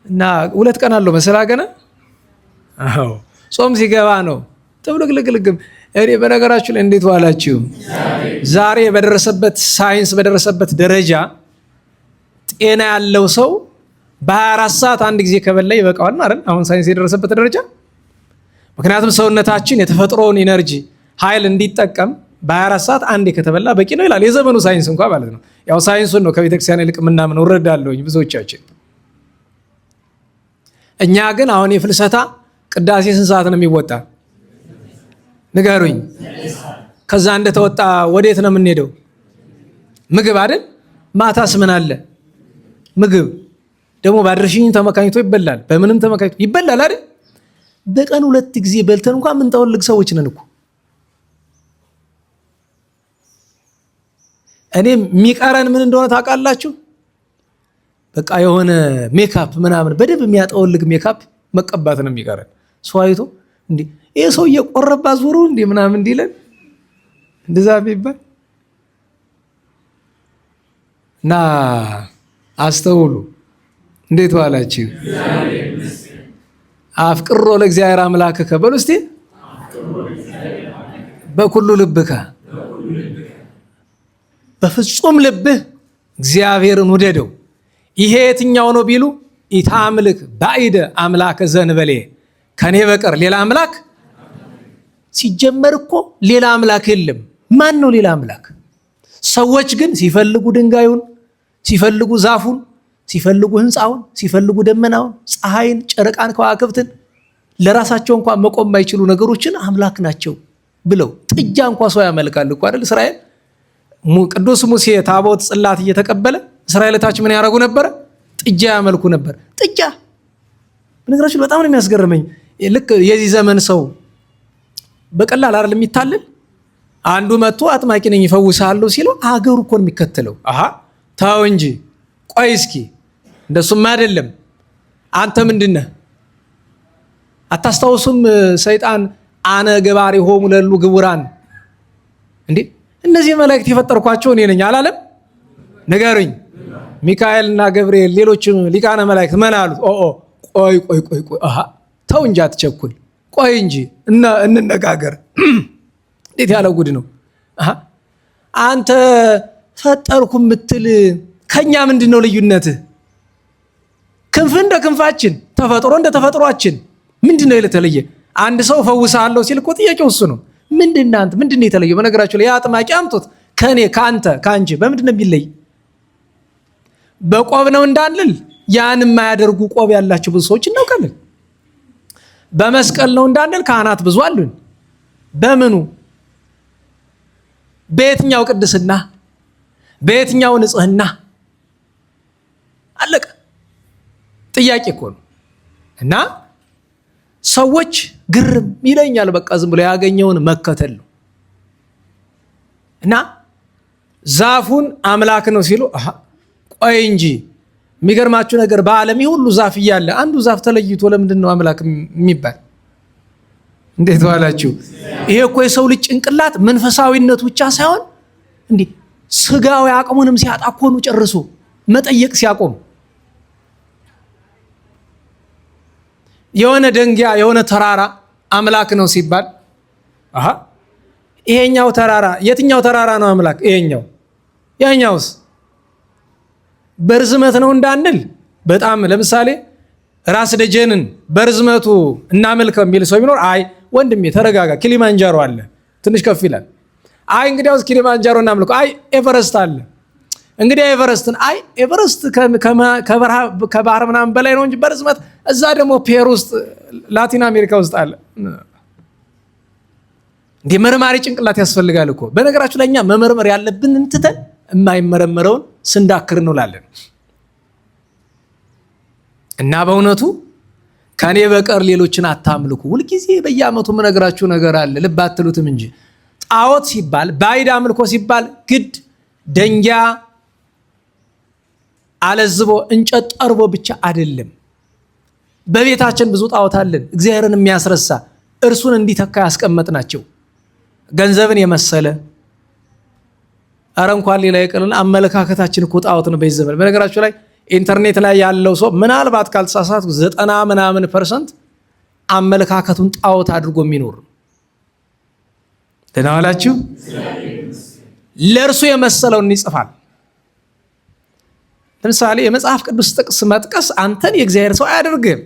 እና 2 ቀን አለው መሰላ ገና። አዎ ጾም ሲገባ ነው ጥብልቅልቅልቅም። እኔ በነገራችሁ ላይ እንዴት ዋላችሁ? ዛሬ በደረሰበት ሳይንስ በደረሰበት ደረጃ ጤና ያለው ሰው በ24 ሰዓት አንድ ጊዜ ከበላ ይበቃዋል አይደል? አሁን ሳይንስ የደረሰበት ደረጃ። ምክንያቱም ሰውነታችን የተፈጥሮውን ኢነርጂ ኃይል እንዲጠቀም በ24 ሰዓት አንዴ ከተበላ በቂ ነው ይላል የዘመኑ ሳይንስ እንኳን ማለት ነው። ያው ሳይንሱን ነው ከቤተክርስቲያን ይልቅ ምናምን እረዳለሁኝ ብዙዎቻችን። እኛ ግን አሁን የፍልሰታ ቅዳሴ ስንት ሰዓት ነው የሚወጣ? ንገሩኝ። ከዛ እንደተወጣ ወዴት ነው የምንሄደው? ምግብ አይደል? ማታስ ምን አለ? ምግብ ደግሞ ባድርሽኝ ተመካኝቶ ይበላል። በምንም ተመካኝቶ ይበላል አይደል? በቀን 2 ጊዜ በልተን እንኳን የምንጠወልግ ሰዎች ነን እኮ። እኔ የሚቀረን ምን እንደሆነ ታውቃላችሁ? በቃ የሆነ ሜካፕ ምናምን በደንብ የሚያጠወልግ ሜካፕ መቀባት ነው የሚቀረን። ሰው አይቶ እንዴ ይሄ ሰው እየቆረባ ዞሮ እንዴ ምናምን እንዲለን እንደዛ ቢባል እና አስተውሉ። እንዴት ዋላችሁ? አፍቅሮ ለእግዚአብሔር አምላክከ በሉ እስቲ በኩሉ ልብከ በፍጹም ልብህ እግዚአብሔርን ውደደው። ይሄ የትኛው ነው ቢሉ ኢታምልክ ባዕደ አምላከ ዘእንበሌ ከኔ በቀር ሌላ አምላክ። ሲጀመር እኮ ሌላ አምላክ የለም። ማን ነው ሌላ አምላክ? ሰዎች ግን ሲፈልጉ ድንጋዩን፣ ሲፈልጉ ዛፉን፣ ሲፈልጉ ህንፃውን፣ ሲፈልጉ ደመናውን፣ ፀሐይን፣ ጨረቃን፣ ከዋክብትን ለራሳቸው እንኳን መቆም የማይችሉ ነገሮችን አምላክ ናቸው ብለው ጥጃ እንኳ ሰው ያመልካል እኮ አይደል? እስራኤል ቅዱስ ሙሴ ታቦት ጽላት እየተቀበለ እስራኤልታች ምን ያደርጉ ነበረ? ጥጃ ያመልኩ ነበር። ጥጃ በነገራችን በጣም ነው የሚያስገርመኝ። ልክ የዚህ ዘመን ሰው በቀላል አይደል የሚታለል። አንዱ መጥቶ አጥማቂ ነኝ ይፈውሳለሁ ሲለው አገሩ እኮ ነው የሚከተለው። አሃ ታው እንጂ ቆይ እስኪ እንደሱም አይደለም። አንተ ምንድነህ? አታስታውሱም? ሰይጣን አነ ገባሪ ሆሙ ለሉ ግቡራን እንዴ እነዚህ መላእክት የፈጠርኳቸው እኔ ነኝ አላለም? ንገሩኝ። ሚካኤልና ገብርኤል ሌሎችም ሊቃነ መላእክት ምን አሉት? ቆይ አሃ ተው እንጂ አትቸኩል፣ ቆይ እንጂ እንነጋገር። እንዴት ያለ ጉድ ነው! አሃ አንተ ፈጠርኩ የምትል ከኛ ምንድነው ልዩነትህ? ክንፍ እንደ ክንፋችን፣ ተፈጥሮ እንደ ተፈጥሯችን ምንድነው የተለየ? አንድ ሰው ፈውሳለሁ ሲል እኮ ጥያቄው እሱ ነው። ምንድነው የተለየው? በነገራችሁ ላይ አጥማቂ አምጡት ከኔ ከአንተ ከአንቺ በምንድነው የሚለይ? በቆብ ነው እንዳንል ያን የማያደርጉ ቆብ ያላቸው ብዙ ሰዎች እናውቃለን። በመስቀል ነው እንዳንል ካህናት ብዙ አሉን። በምኑ በየትኛው ቅድስና በየትኛው ንጽህና? አለቀ። ጥያቄ እኮ ነው። እና ሰዎች ግርም ይለኛል። በቃ ዝም ብሎ ያገኘውን መከተል ነው። እና ዛፉን አምላክ ነው ሲሉ ቆይ እንጂ የሚገርማችሁ ነገር በዓለም ሁሉ ዛፍ እያለ አንዱ ዛፍ ተለይቶ ለምንድን ነው አምላክ የሚባል? እንዴት ዋላችሁ? ይሄ እኮ የሰው ልጅ ጭንቅላት መንፈሳዊነቱ ብቻ ሳይሆን እንዲህ ስጋዊ አቅሙንም ሲያጣ እኮ ነው ጨርሶ መጠየቅ ሲያቆም። የሆነ ደንጊያ የሆነ ተራራ አምላክ ነው ሲባል ይሄኛው ተራራ የትኛው ተራራ ነው አምላክ? ይሄኛው። ያኛውስ በርዝመት ነው እንዳንል በጣም ለምሳሌ ራስ ደጀንን በርዝመቱ እናመልከው የሚል ሰው ቢኖር አይ ወንድሜ ተረጋጋ፣ ኪሊማንጃሮ አለ ትንሽ ከፍ ይላል። አይ እንግዲያውስ ኪሊማንጃሮ እናመልከው። አይ ኤቨረስት አለ እንግዲህ ኤቨረስትን አይ ኤቨረስት ከባህር ምናምን በላይ ነው እንጂ በርዝመት እዛ ደግሞ ፔሩ ውስጥ ላቲን አሜሪካ ውስጥ አለ። እንዴ መርማሪ ጭንቅላት ያስፈልጋል እኮ። በነገራችሁ ላይ እኛ መመርመር ያለብንን ትተን የማይመረመረውን ስንዳክር እንውላለን። እና በእውነቱ ከኔ በቀር ሌሎችን አታምልኩ። ሁልጊዜ በየዓመቱ የምነግራችሁ ነገር አለ፣ ልብ አትሉትም እንጂ ጣዖት ሲባል ባዕድ አምልኮ ሲባል ግድ ደንጊያ አለዝቦ እንጨት ጠርቦ ብቻ አይደለም። በቤታችን ብዙ ጣዖት አለን፣ እግዚአብሔርን የሚያስረሳ እርሱን እንዲተካ ያስቀመጥናቸው ገንዘብን የመሰለ አረ እንኳን ሌላ ይቀርና አመለካከታችን እኮ ጣዖት ነው በዚህ ዘመን። በነገራችሁ ላይ ኢንተርኔት ላይ ያለው ሰው ምናልባት ካልተሳሳትኩ 90% አመለካከቱን ጣዖት አድርጎ የሚኖር ደህና ዋላችሁ። ለእርሱ የመሰለውን ይጽፋል። ለምሳሌ የመጽሐፍ ቅዱስ ጥቅስ መጥቀስ አንተን የእግዚአብሔር ሰው አያደርግም።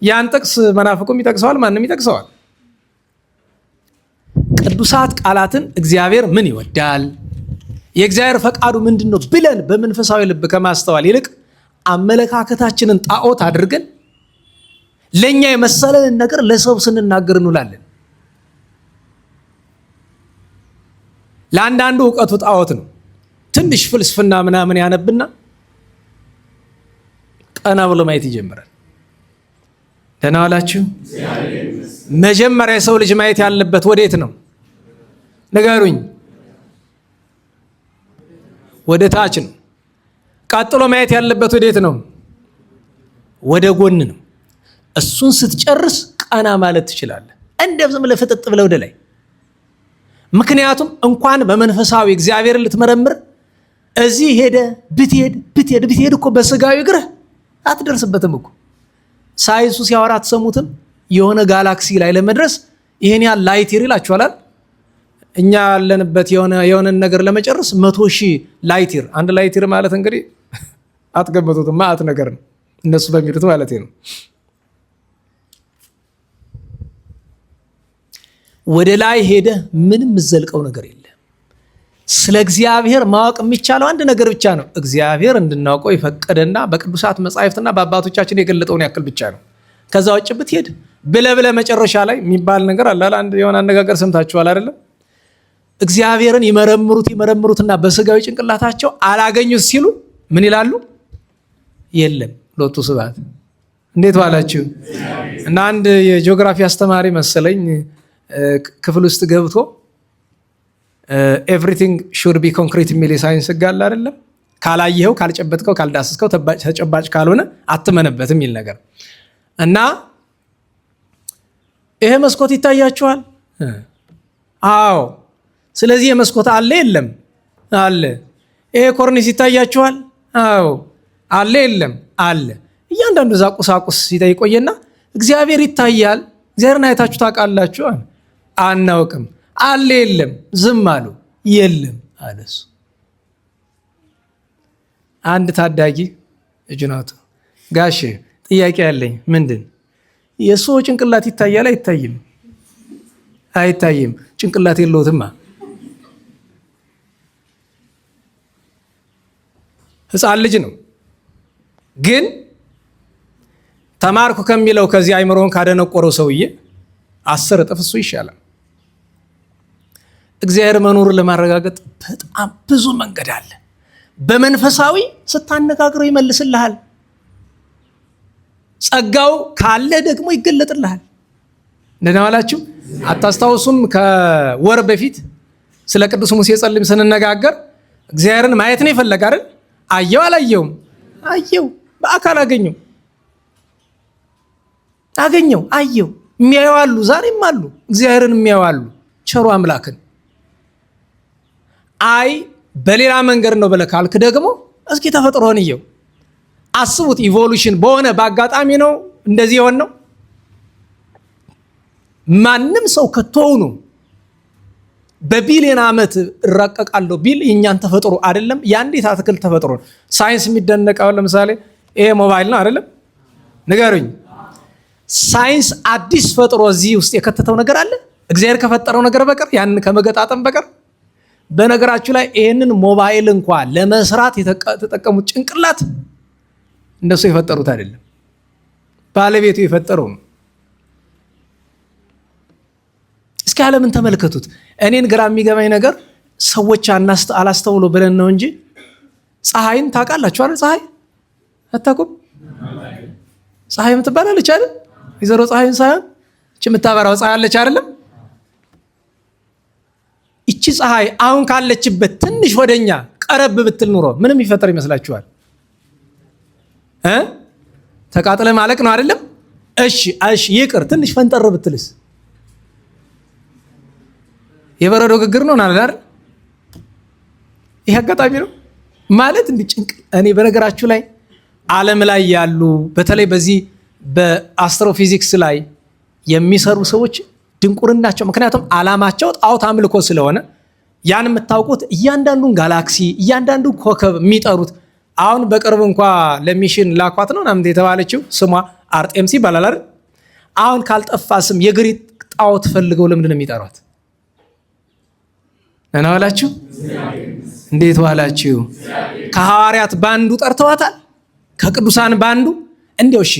ያን ጥቅስ መናፍቁም ይጠቅሰዋል፣ ማንም ይጠቅሰዋል። ቅዱሳት ቃላትን እግዚአብሔር ምን ይወዳል፣ የእግዚአብሔር ፈቃዱ ምንድን ነው ብለን በመንፈሳዊ ልብ ከማስተዋል ይልቅ አመለካከታችንን ጣዖት አድርገን ለኛ የመሰለንን ነገር ለሰው ስንናገር እንውላለን። ለአንዳንዱ እውቀቱ ጣዖት ነው። ትንሽ ፍልስፍና ምናምን ያነብና ቀና ብሎ ማየት ይጀምራል። ደህና ዋላችሁ። መጀመሪያ የሰው ልጅ ማየት ያለበት ወዴት ነው ንገሩኝ? ወደ ታች ነው። ቀጥሎ ማየት ያለበት ወዴት ነው? ወደ ጎን ነው። እሱን ስትጨርስ ቀና ማለት ትችላለህ። እንደም ዝም ብለህ ፍጥጥ ብለህ ወደ ላይ። ምክንያቱም እንኳን በመንፈሳዊ እግዚአብሔርን ልትመረምር እዚህ ሄደ ብትሄድ እኮ በስጋዊ እግርህ አትደርስበትም እኮ። ሳይንሱ ሲያወራ አትሰሙትም? የሆነ ጋላክሲ ላይ ለመድረስ ይሄን ያህል ላይት ይር ይላችኋል። እኛ ያለንበት የሆነ ነገር ለመጨረስ 100,000 ላይት ይር። አንድ ላይት ይር ማለት እንግዲህ አትገምቱትም፣ ማአት ነገር ነው እነሱ በሚሉት ማለት ነው። ወደ ላይ ሄደ ምንም የምትዘልቀው ነገር የለም። ስለ እግዚአብሔር ማወቅ የሚቻለው አንድ ነገር ብቻ ነው። እግዚአብሔር እንድናውቀው የፈቀደና በቅዱሳት መጻሕፍትና በአባቶቻችን የገለጠውን ያክል ብቻ ነው። ከዛ ውጭ ብትሄድ ብለብለ መጨረሻ ላይ የሚባል ነገር አለ። አንድ የሆነ አነጋገር ሰምታችኋል አይደለም? እግዚአብሔርን ይመረምሩትና በስጋዊ ጭንቅላታቸው አላገኙት ሲሉ ምን ይላሉ? የለም። ሎቱ ስብሐት። እንዴት ዋላችሁ? እና አንድ የጂኦግራፊ አስተማሪ መሰለኝ ክፍል ውስጥ ገብቶ ኤቭሪቲንግ ሹድ ቢ ኮንክሪት የሚል የሳይንስ ህግ አለ አይደለም? ካላየኸው፣ ካልጨበጥከው፣ ካልዳስስከው ተጨባጭ ካልሆነ አትመንበት የሚል ነገር እና ይሄ መስኮት ይታያችኋል? አዎ። ስለዚህ የመስኮት አለ የለም? አለ። ይሄ ኮርኒስ ይታያችኋል? አዎ። አለ የለም? አለ። እያንዳንዱ እዛ ቁሳቁስ ሲጠይቆየና እግዚአብሔር ይታያል፣ እግዚአብሔርን አይታችሁ ታውቃላችሁ? አናውቅም። አለ የለም? ዝም አሉ። የለም አለ እሱ። አንድ ታዳጊ እጅናቱ ጋሼ ጥያቄ ያለኝ ምንድን የሰው ጭንቅላት ይታያል አይታይም? አይታይም። ጭንቅላት የለውትማ። ህፃን ልጅ ነው። ግን ተማርኩ ከሚለው ከዚህ አይምሮን ካደነቆረው ሰውዬ 10 እጥፍ እሱ ይሻላል። እግዚአብሔር መኖሩን ለማረጋገጥ በጣም ብዙ መንገድ አለ። በመንፈሳዊ ስታነጋግረው ይመልስልሃል። ጸጋው ካለ ደግሞ ይገለጥልሃል። እንደና ዋላችሁ። አታስታውሱም? ከወር በፊት ስለ ቅዱስ ሙሴ ጸልም ስንነጋገር እግዚአብሔርን ማየት ነው የፈለገ አይደል? አየው አላየውም? አየው። በአካል አገኘው። አየው። የሚያዩ አሉ፣ ዛሬም አሉ። እግዚአብሔርን የሚያዩ አሉ፣ ቸሩ አምላክን። አይ በሌላ መንገድ ነው ብለህ ካልክ ደግሞ እስኪ ተፈጥሮን እየው። አስቡት። ኢቮሉሽን በሆነ በአጋጣሚ ነው እንደዚህ የሆን ነው። ማንም ሰው ከቶውኑ በቢሊዮን ዓመት እራቀቃለሁ ቢል የእኛን ተፈጥሮ አይደለም የአንዲት አትክልት ተፈጥሮ ነው። ሳይንስ የሚደነቀው ለምሳሌ ይሄ ሞባይል ነው አይደለም? ንገሩኝ። ሳይንስ አዲስ ፈጥሮ እዚህ ውስጥ የከተተው ነገር አለ እግዚአብሔር ከፈጠረው ነገር በቀር ያን ከመገጣጠም በቀር? በነገራችሁ ላይ ይሄንን ሞባይል እንኳን ለመስራት የተጠቀሙት ጭንቅላት እንደሱ የፈጠሩት አይደለም፣ ባለቤቱ የፈጠረው ነው። እስኪ ዓለምን ተመልከቱት። እኔን ግራ የሚገባኝ ነገር ሰዎች አላስተውሎ ብለን ነው እንጂ ፀሐይን ታውቃላችሁ አይደል? ፀሐይ አታውቁም? ፀሐይ የምትባላለች አይደል? ይዘሮ ፀሐይን ሳይሆን እቺ የምታበራው ፀሐይ አለች አይደለም? እቺ ፀሐይ አሁን ካለችበት ትንሽ ወደኛ ቀረብ ብትል ኑሮ ምንም ይፈጠር ይመስላችኋል? ተቃጥለ ማለቅ ነው አይደለም? እሺ ይቅር፣ ትንሽ ፈንጠር ብትልስ? የበረዶ ግግር ነው አይደል? ይሄ አጋጣሚ ነው ማለት እንዲጭንቅ። እኔ በነገራችሁ ላይ ዓለም ላይ ያሉ በተለይ በዚህ በአስትሮፊዚክስ ላይ የሚሰሩ ሰዎች ድንቁርናቸው፣ ምክንያቱም ዓላማቸው ጣዖት አምልኮ ስለሆነ ያን የምታውቁት እያንዳንዱን ጋላክሲ እያንዳንዱን ኮከብ የሚጠሩት አሁን በቅርብ እንኳ ለሚሽን ላኳት ነው ምናምን የተባለችው ስሟ አርጤምስ ይባላል አይደል? አሁን ካልጠፋ ስም የግሪክ ጣዖት ፈልገው ለምንድን ነው የሚጠሯት? እና ዋላችሁ? እንዴት ዋላችሁ? ከሐዋርያት ባንዱ ጠርተዋታል፣ ከቅዱሳን ባንዱ። እንዲያው እሺ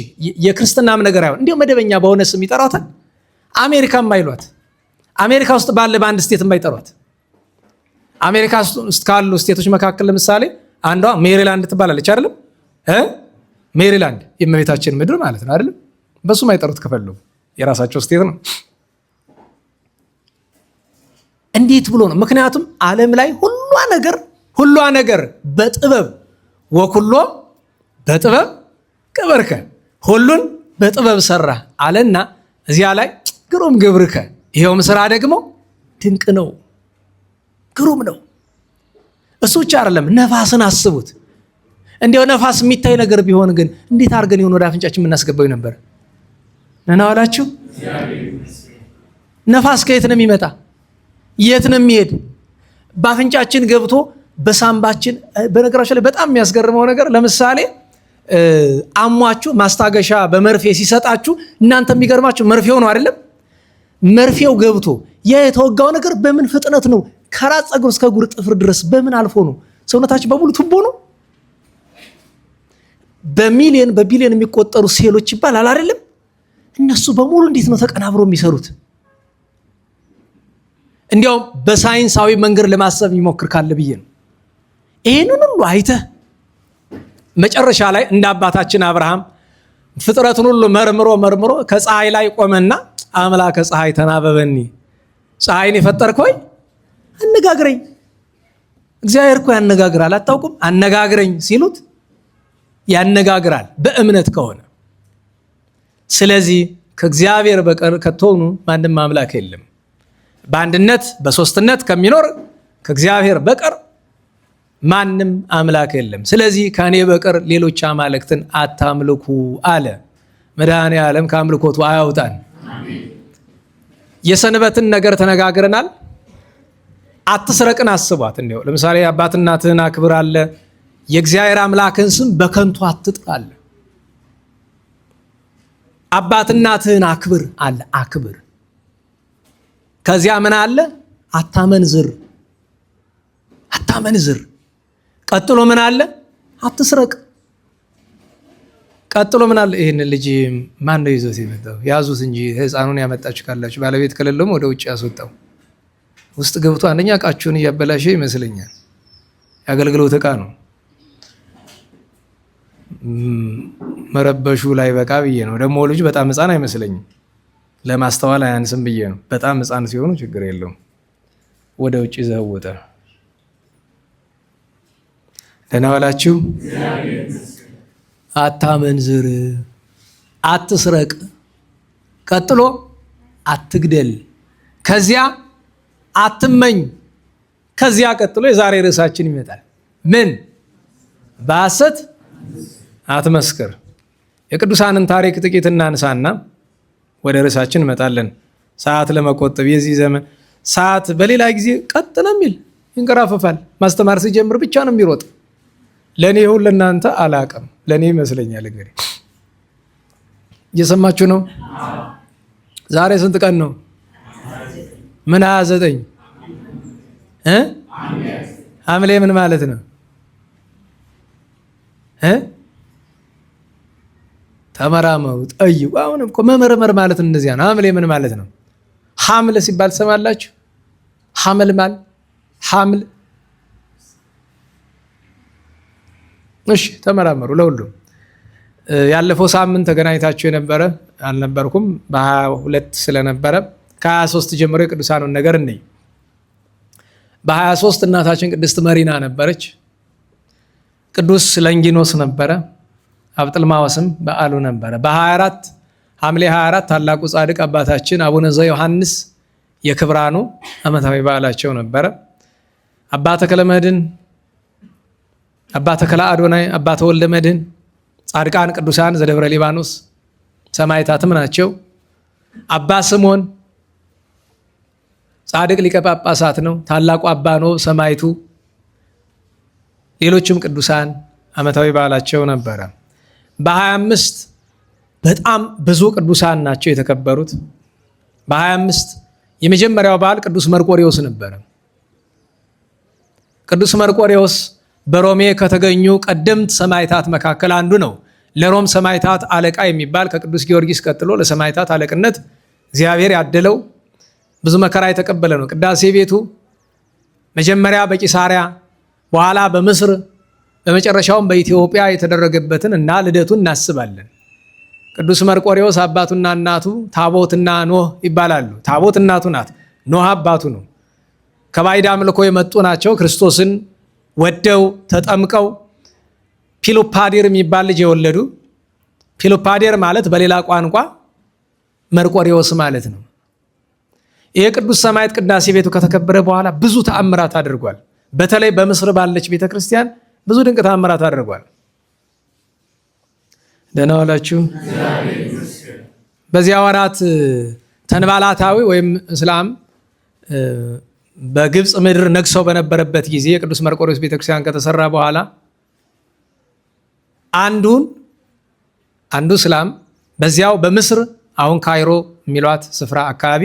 የክርስትናም ነገር አይሆን እንዲያው መደበኛ በሆነ ስም ይጠሯታል። አሜሪካም አይሏት፣ አሜሪካ ውስጥ ባለ በአንድ ስቴት የማይጠሯት። አሜሪካ ውስጥ ካሉ ስቴቶች መካከል ለምሳሌ አንዷ ሜሪላንድ ትባላለች አይደለም? ሜሪላንድ የእመቤታችን ምድር ማለት ነው አይደለም? በሱም አይጠሩት ከፈለጉ የራሳቸው ስቴት ነው። እንዴት ብሎ ነው? ምክንያቱም ዓለም ላይ ሁሏ ነገር በጥበብ ወኩሎ በጥበብ ቅበርከ ሁሉን በጥበብ ሰራ አለና እዚያ ላይ ግሩም ግብርከ ይሄውም ስራ ደግሞ ድንቅ ነው፣ ግሩም ነው። እሱ ብቻ አይደለም፣ ነፋስን አስቡት። እንዲያው ነፋስ የሚታይ ነገር ቢሆን ግን እንዴት አድርገን ይሆን ወደ አፍንጫችን የምናስገባው ነበር? ደህና ዋላችሁ? ነፋስ ከየት ነው የሚመጣ? የት ነው የሚሄድ? በአፍንጫችን ገብቶ በሳምባችን። በነገራችን ላይ በጣም የሚያስገርመው ነገር ለምሳሌ አሟችሁ ማስታገሻ በመርፌ ሲሰጣችሁ እናንተ የሚገርማችሁ መርፌው ነው አይደለም? መርፌው ገብቶ ያ የተወጋው ነገር በምን ፍጥነት ነው ከራስ ፀጉር እስከ እግር ጥፍር ድረስ በምን አልፎ ነው? ሰውነታችን በሙሉ ቱቦ ነው። በሚሊዮን በቢሊዮን የሚቆጠሩ ሴሎች ይባላል አይደለም? እነሱ በሙሉ እንዴት ነው ተቀናብሮ የሚሰሩት? እንዲያውም በሳይንሳዊ መንገድ ለማሰብ ይሞክር ካለ ብዬ ነው። ይሄንን ሁሉ አይተህ መጨረሻ ላይ እንደ አባታችን አብርሃም ፍጥረቱን ሁሉ መርምሮ ከፀሐይ ላይ ቆመና አምላከ ፀሐይ ተናበበኒ፣ ፀሐይን የፈጠርክ ሆይ አነጋግረኝ። እግዚአብሔር እኮ ያነጋግራል፣ አታውቁም? አነጋግረኝ ሲሉት ያነጋግራል በእምነት ከሆነ። ስለዚህ ከእግዚአብሔር በቀር ከቶኑ ማንም አምላክ የለም። በአንድነት በሶስትነት ከሚኖር ከእግዚአብሔር በቀር ማንም አምላክ የለም። ስለዚህ ከእኔ በቀር ሌሎች አማልክትን አታምልኩ አለ። መድኃኔ ዓለም ከአምልኮቱ አያውጣን። የሰንበትን ነገር ተነጋግረናል። አትስረቅን አስቧት። እንዲያው ለምሳሌ አባት እናትህን አክብር አለ። የእግዚአብሔር አምላክን ስም በከንቱ አትጥራ አለ። አባት እናትህን አክብር አለ። አክብር። ከዚያ ምን አለ? አታመንዝር። አታመንዝር። ቀጥሎ ምን አለ? አትስረቅ። ቀጥሎ ምን አለ? ይህን ልጅ ማን ነው ይዞት የመጣው? ያዙት እንጂ ህፃኑን ያመጣችሁ ካላችሁ፣ ባለቤት ከሌለም ወደ ውጭ ያስወጣው። ውስጥ ገብቶ አንደኛ እቃችሁን እያበላሸ ይመስለኛል። የአገልግሎት እቃ ነው። መረበሹ ላይ በቃ ብዬ ነው። ደግሞ ልጁ በጣም ህፃን አይመስለኝም። ለማስተዋል አያንስም ብዬ ነው። በጣም ህፃን ሲሆኑ ችግር የለውም። ወደ ውጭ ዘውጠ። ደህና ዋላችሁ? አታመንዝር፣ አትስረቅ፣ ቀጥሎ አትግደል፣ ከዚያ አትመኝ፣ ከዚያ ቀጥሎ የዛሬ ርዕሳችን ይመጣል። ምን? በሐሰት አትመስክር። የቅዱሳንን ታሪክ ጥቂት እናንሳና ወደ ርዕሳችን እንመጣለን። ሰዓት ለመቆጠብ የዚህ ዘመን ሰዓት በሌላ ጊዜ ቀጥ ነው የሚል ይንቀራፈፋል። ማስተማር ሲጀምር ብቻ ነው የሚሮጥ። ለእኔ ይሁን ለእናንተ አላቅም። ለእኔ ይመስለኛል። እንግዲህ እየሰማችሁ ነው። ዛሬ ስንት ቀን ነው? ምን 29 ሐምሌ ምን ማለት ነው? ተመራመሩ፣ ጠይቁ። አሁንም እኮ መመርመር ማለት እንደዚያ ነው። ሐምሌ ምን ማለት ነው? ሐምል ሲባል ሰማላችሁ? ሐመልማል፣ ሐምል። እሺ ተመራመሩ። ለሁሉም ያለፈው ሳምንት ተገናኝታችሁ የነበረ አልነበርኩም፣ በ22 ስለነበረ ከ23 ጀምሮ የቅዱሳኑን ነገር እንይ። በ23 እናታችን ቅድስት መሪና ነበረች። ቅዱስ ለንጊኖስ ነበረ። አብጥልማዎስም በዓሉ ነበረ። በ24 ሐምሌ 24 ታላቁ ጻድቅ አባታችን አቡነ ዘዮሐንስ የክብራኑ ዓመታዊ በዓላቸው ነበረ። አባ ተክለ መድኅን፣ አባ ተክለ አዶናይ፣ አባ ተወልደ መድኅን ጻድቃን ቅዱሳን ዘደብረ ሊባኖስ ሰማዕታትም ናቸው። አባ ስምዖን ጻድቅ ሊቀ ጳጳሳት ነው። ታላቁ አባ ኖብ ሰማዕቱ፣ ሌሎችም ቅዱሳን ዓመታዊ በዓላቸው ነበረ። በ25 በጣም ብዙ ቅዱሳን ናቸው የተከበሩት። በ25 የመጀመሪያው በዓል ቅዱስ መርቆሬዎስ ነበረ። ቅዱስ መርቆሬዎስ በሮሜ ከተገኙ ቀደምት ሰማዕታት መካከል አንዱ ነው። ለሮም ሰማዕታት አለቃ የሚባል ከቅዱስ ጊዮርጊስ ቀጥሎ ለሰማዕታት አለቅነት እግዚአብሔር ያደለው ብዙ መከራ የተቀበለ ነው። ቅዳሴ ቤቱ መጀመሪያ በቂሳሪያ በኋላ በምስር በመጨረሻውም በኢትዮጵያ የተደረገበትን እና ልደቱን እናስባለን። ቅዱስ መርቆሬዎስ አባቱና እናቱ ታቦትና ኖህ ይባላሉ። ታቦት እናቱ ናት፣ ኖህ አባቱ ነው። ከባዕድ አምልኮ የመጡ ናቸው። ክርስቶስን ወደው ተጠምቀው ፒሉፓዴር የሚባል ልጅ የወለዱ። ፒሉፓዴር ማለት በሌላ ቋንቋ መርቆሬዎስ ማለት ነው። ይህ ቅዱስ ሰማዕት ቅዳሴ ቤቱ ከተከበረ በኋላ ብዙ ተአምራት አድርጓል። በተለይ በምስር ባለች ቤተክርስቲያን ብዙ ድንቅ ተአምራት አድርጓል። ደህና ዋላችሁ። በዚያ ወራት ተንባላታዊ ወይም እስላም በግብፅ ምድር ነግሰው በነበረበት ጊዜ የቅዱስ መርቆሬዎስ ቤተክርስቲያን ከተሰራ በኋላ አንዱ እስላም በዚያው በምስር አሁን ካይሮ የሚሏት ስፍራ አካባቢ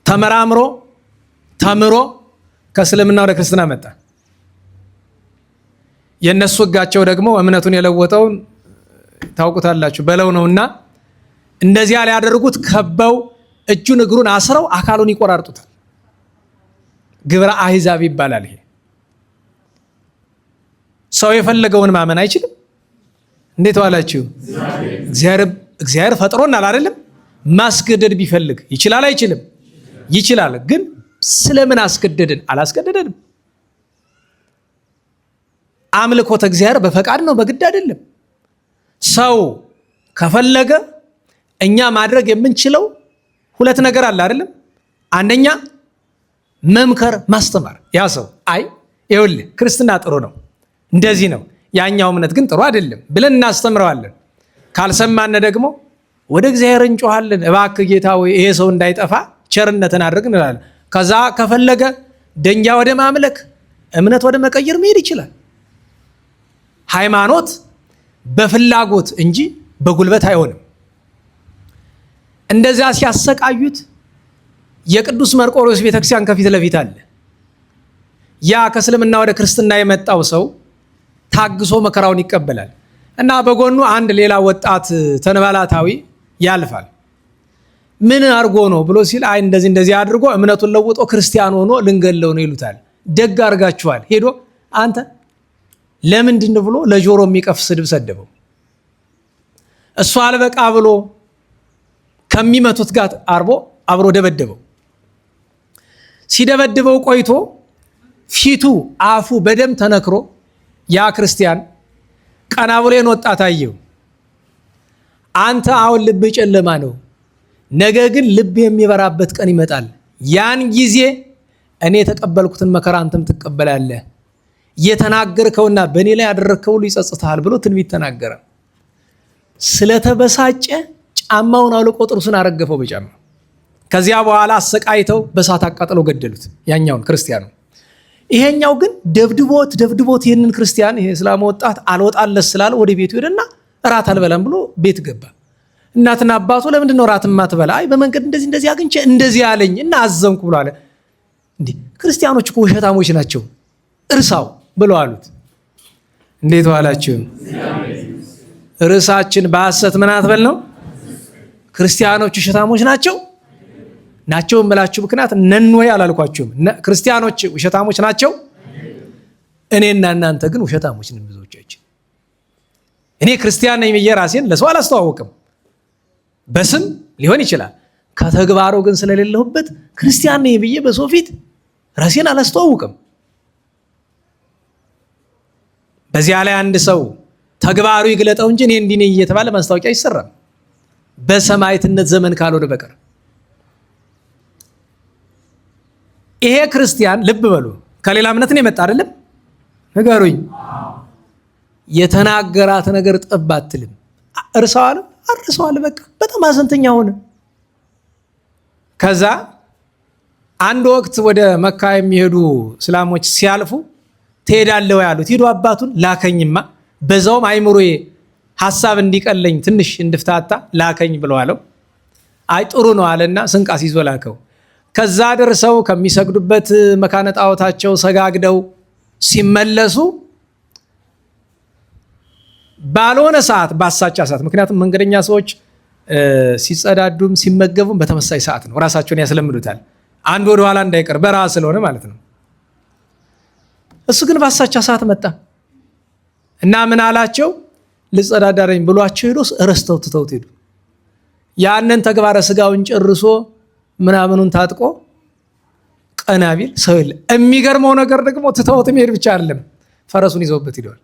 ተመራምሮ ተምሮ ከእስልምና ወደ ክርስትና መጣ። የነሱ ሕጋቸው ደግሞ እምነቱን የለወጠውን ታውቁታላችሁ በለው ነውና እንደዚያ ሊያደርጉት ከበው እጁን እግሩን አስረው አካሉን ይቆራርጡታል። ግብረ አሕዛብ ይባላል። ይሄ ሰው የፈለገውን ማመን አይችልም። እንዴት ዋላችሁ? እግዚአብሔር ፈጥሮናል አይደለም? ማስገደድ ቢፈልግ ይችላል አይችልም? ይችላል። ግን ስለምን አስገደድን? አላስገደደንም። አምልኮተ እግዚአብሔር በፈቃድ ነው፣ በግድ አይደለም። ሰው ከፈለገ እኛ ማድረግ የምንችለው ሁለት ነገር አለ አይደለም? አንደኛ መምከር፣ ማስተማር። ያ ሰው አይ ይኸውልህ ክርስትና ጥሩ ነው፣ እንደዚህ ነው፣ ያኛው እምነት ግን ጥሩ አይደለም ብለን እናስተምረዋለን። ካልሰማን ደግሞ ወደ እግዚአብሔር እንጮሃለን። እባክህ ጌታ ወይ ይሄ ሰው እንዳይጠፋ ቸርነትን አድርግ እንላለን። ከዛ ከፈለገ ደንጊያ ወደ ማምለክ እምነት ወደ መቀየር መሄድ ይችላል። ሃይማኖት በፍላጎት እንጂ በጉልበት አይሆንም። እንደዚያ ሲያሰቃዩት የቅዱስ መርቆሬዎስ ቤተክርስቲያን ከፊት ለፊት አለ። ያ ከእስልምና ወደ ክርስትና የመጣው ሰው ታግሶ መከራውን ይቀበላል እና በጎኑ አንድ ሌላ ወጣት ተንባላታዊ ያልፋል። ምን አድርጎ ነው ብሎ ሲል አይ እንደዚህ አድርጎ እምነቱን ለውጦ ክርስቲያን ሆኖ ልንገለው ነው ይሉታል። ደግ አድርጋችኋል። ሄዶ አንተ ለምንድን ብሎ ለጆሮ የሚቀፍ ስድብ ሰደበው። እሱ አልበቃ ብሎ ከሚመቱት ጋር አብሮ ደበደበው። ሲደበድበው ቆይቶ ፊቱ አፉ በደም ተነክሮ ያ ክርስቲያን ቀና ብሎ ወጣት አየው። አንተ አሁን ልብ ጨለማ ነው፣ ነገ ግን ልብ የሚበራበት ቀን ይመጣል። ያን ጊዜ እኔ የተቀበልኩትን መከራ አንተም ትቀበላለህ። የተናገርከውና በእኔ ላይ ያደረግከው ሁሉ ይጸጽታል ብሎ ትንቢት ተናገረ። ስለተበሳጨ ጫማውን አውልቆ ጥርሱን አረገፈው በጫማ። ከዚያ በኋላ አሰቃይተው በሳት አቃጥለው ገደሉት ያኛውን ክርስቲያኑ። ይሄኛው ግን ደብድቦት ይህንን ክርስቲያን ይሄ እስላም ወጣት አልወጣለት ስላለ ወደ ቤቱ ሄደና እራት አልበላም ብሎ ቤት ገባ። እናትና አባቱ ለምንድን ነው እራት የማትበላ? አይ በመንገድ እንደዚህ አግኝቼ እንደዚህ አለኝ እና አዘንኩ ብሎ አለ። እንዴ ክርስቲያኖች እኮ ውሸታሞች ናቸው እርሳው ብለው አሉት። እንዴት ዋላችሁ? ርዕሳችን በሐሰት ምን አትበል ነው። ክርስቲያኖች ውሸታሞች ናቸው እምላችሁ ምክንያት ነን ወይ አላልኳችሁም? ክርስቲያኖች ውሸታሞች ናቸው። እኔና እናንተ ግን ውሸታሞች ነን ብዙዎቻችን። እኔ ክርስቲያን ነኝ ብዬ ራሴን ለሰው አላስተዋወቅም። በስም ሊሆን ይችላል፣ ከተግባሩ ግን ስለሌለሁበት ክርስቲያን ነኝ ብዬ በሰው ፊት ራሴን አላስተዋውቅም። በዚያ ላይ አንድ ሰው ተግባሩ ይግለጠው እንጂ እኔ እንዲህ ነኝ እየተባለ ማስታወቂያ አይሰራም፣ በሰማዕትነት ዘመን ካልሆነ በቀር። ይሄ ክርስቲያን ልብ በሉ ከሌላ እምነት ነው የመጣ አይደለም? ንገሩኝ። የተናገራት ነገር ጠብ አትልም። እርሰዋል አርሰዋል። በቃ በጣም አዘንተኛ ሆነ። ከዛ አንድ ወቅት ወደ መካ የሚሄዱ እስላሞች ሲያልፉ ትሄዳለህ ያሉት። ሂዱ አባቱን ላከኝማ በዛውም አይምሮዬ ሐሳብ እንዲቀለኝ ትንሽ እንድፍታታ ላከኝ ብለዋለው። አይ ጥሩ ነው አለና ስንቃስ ይዞ ላከው። ከዛ ደርሰው ከሚሰግዱበት መካነ ጣዖታቸው ሰጋግደው ሲመለሱ ባልሆነ ሰዓት ባሳቻ ሰዓት፣ ምክንያቱም መንገደኛ ሰዎች ሲጸዳዱም ሲመገቡም በተመሳሳይ ሰዓት ነው፣ ራሳቸውን ያስለምዱታል። አንድ ወደ ኋላ እንዳይቀር በረሃ ስለሆነ ማለት ነው። እሱ ግን ባሳቻ ሰዓት መጣ እና ምን አላቸው? ልጸዳዳረኝ ብሏቸው ሄዶ ረስተው ትተውት ሄዱ። ያንን ተግባረ ስጋውን ጨርሶ ምናምኑን ታጥቆ ቀና ቢል ሰው የለ። የሚገርመው ነገር ደግሞ ትተውት መሄድ ብቻ አይደለም፣ ፈረሱን ይዘውበት ሄደዋል።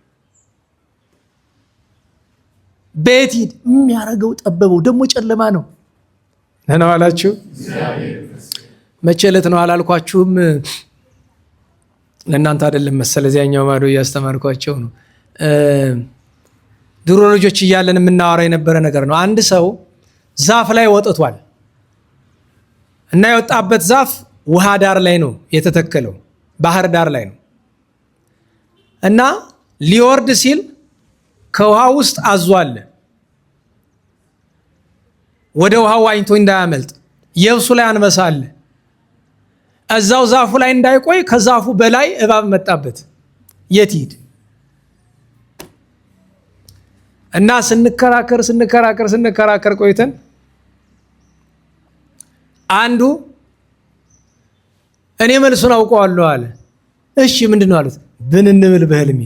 ቤት ሂድ የሚያደርገው ጠበበው፣ ደግሞ ጨለማ ነው። ነነው አላችሁ። መቼ ዕለት ነው አላልኳችሁም? ለእናንተ አይደለም መሰለ እዚያኛው ማዶ እያስተማርኳቸው ነው። ድሮ ልጆች እያለን የምናወራው የነበረ ነገር ነው። አንድ ሰው ዛፍ ላይ ወጥቷል እና የወጣበት ዛፍ ውሃ ዳር ላይ ነው የተተከለው፣ ባህር ዳር ላይ ነው እና ሊወርድ ሲል ከውሃ ውስጥ አዞ አለ። ወደ ውሃው ዋኝቶ እንዳያመልጥ የብሱ ላይ አንበሳ አለ። እዛው ዛፉ ላይ እንዳይቆይ ከዛፉ በላይ እባብ መጣበት። የት ሂድ እና ስንከራከር ቆይተን አንዱ እኔ መልሱን አውቀዋለሁ አለ። እሺ ምንድነው አሉት። ብንንብል በህልሜ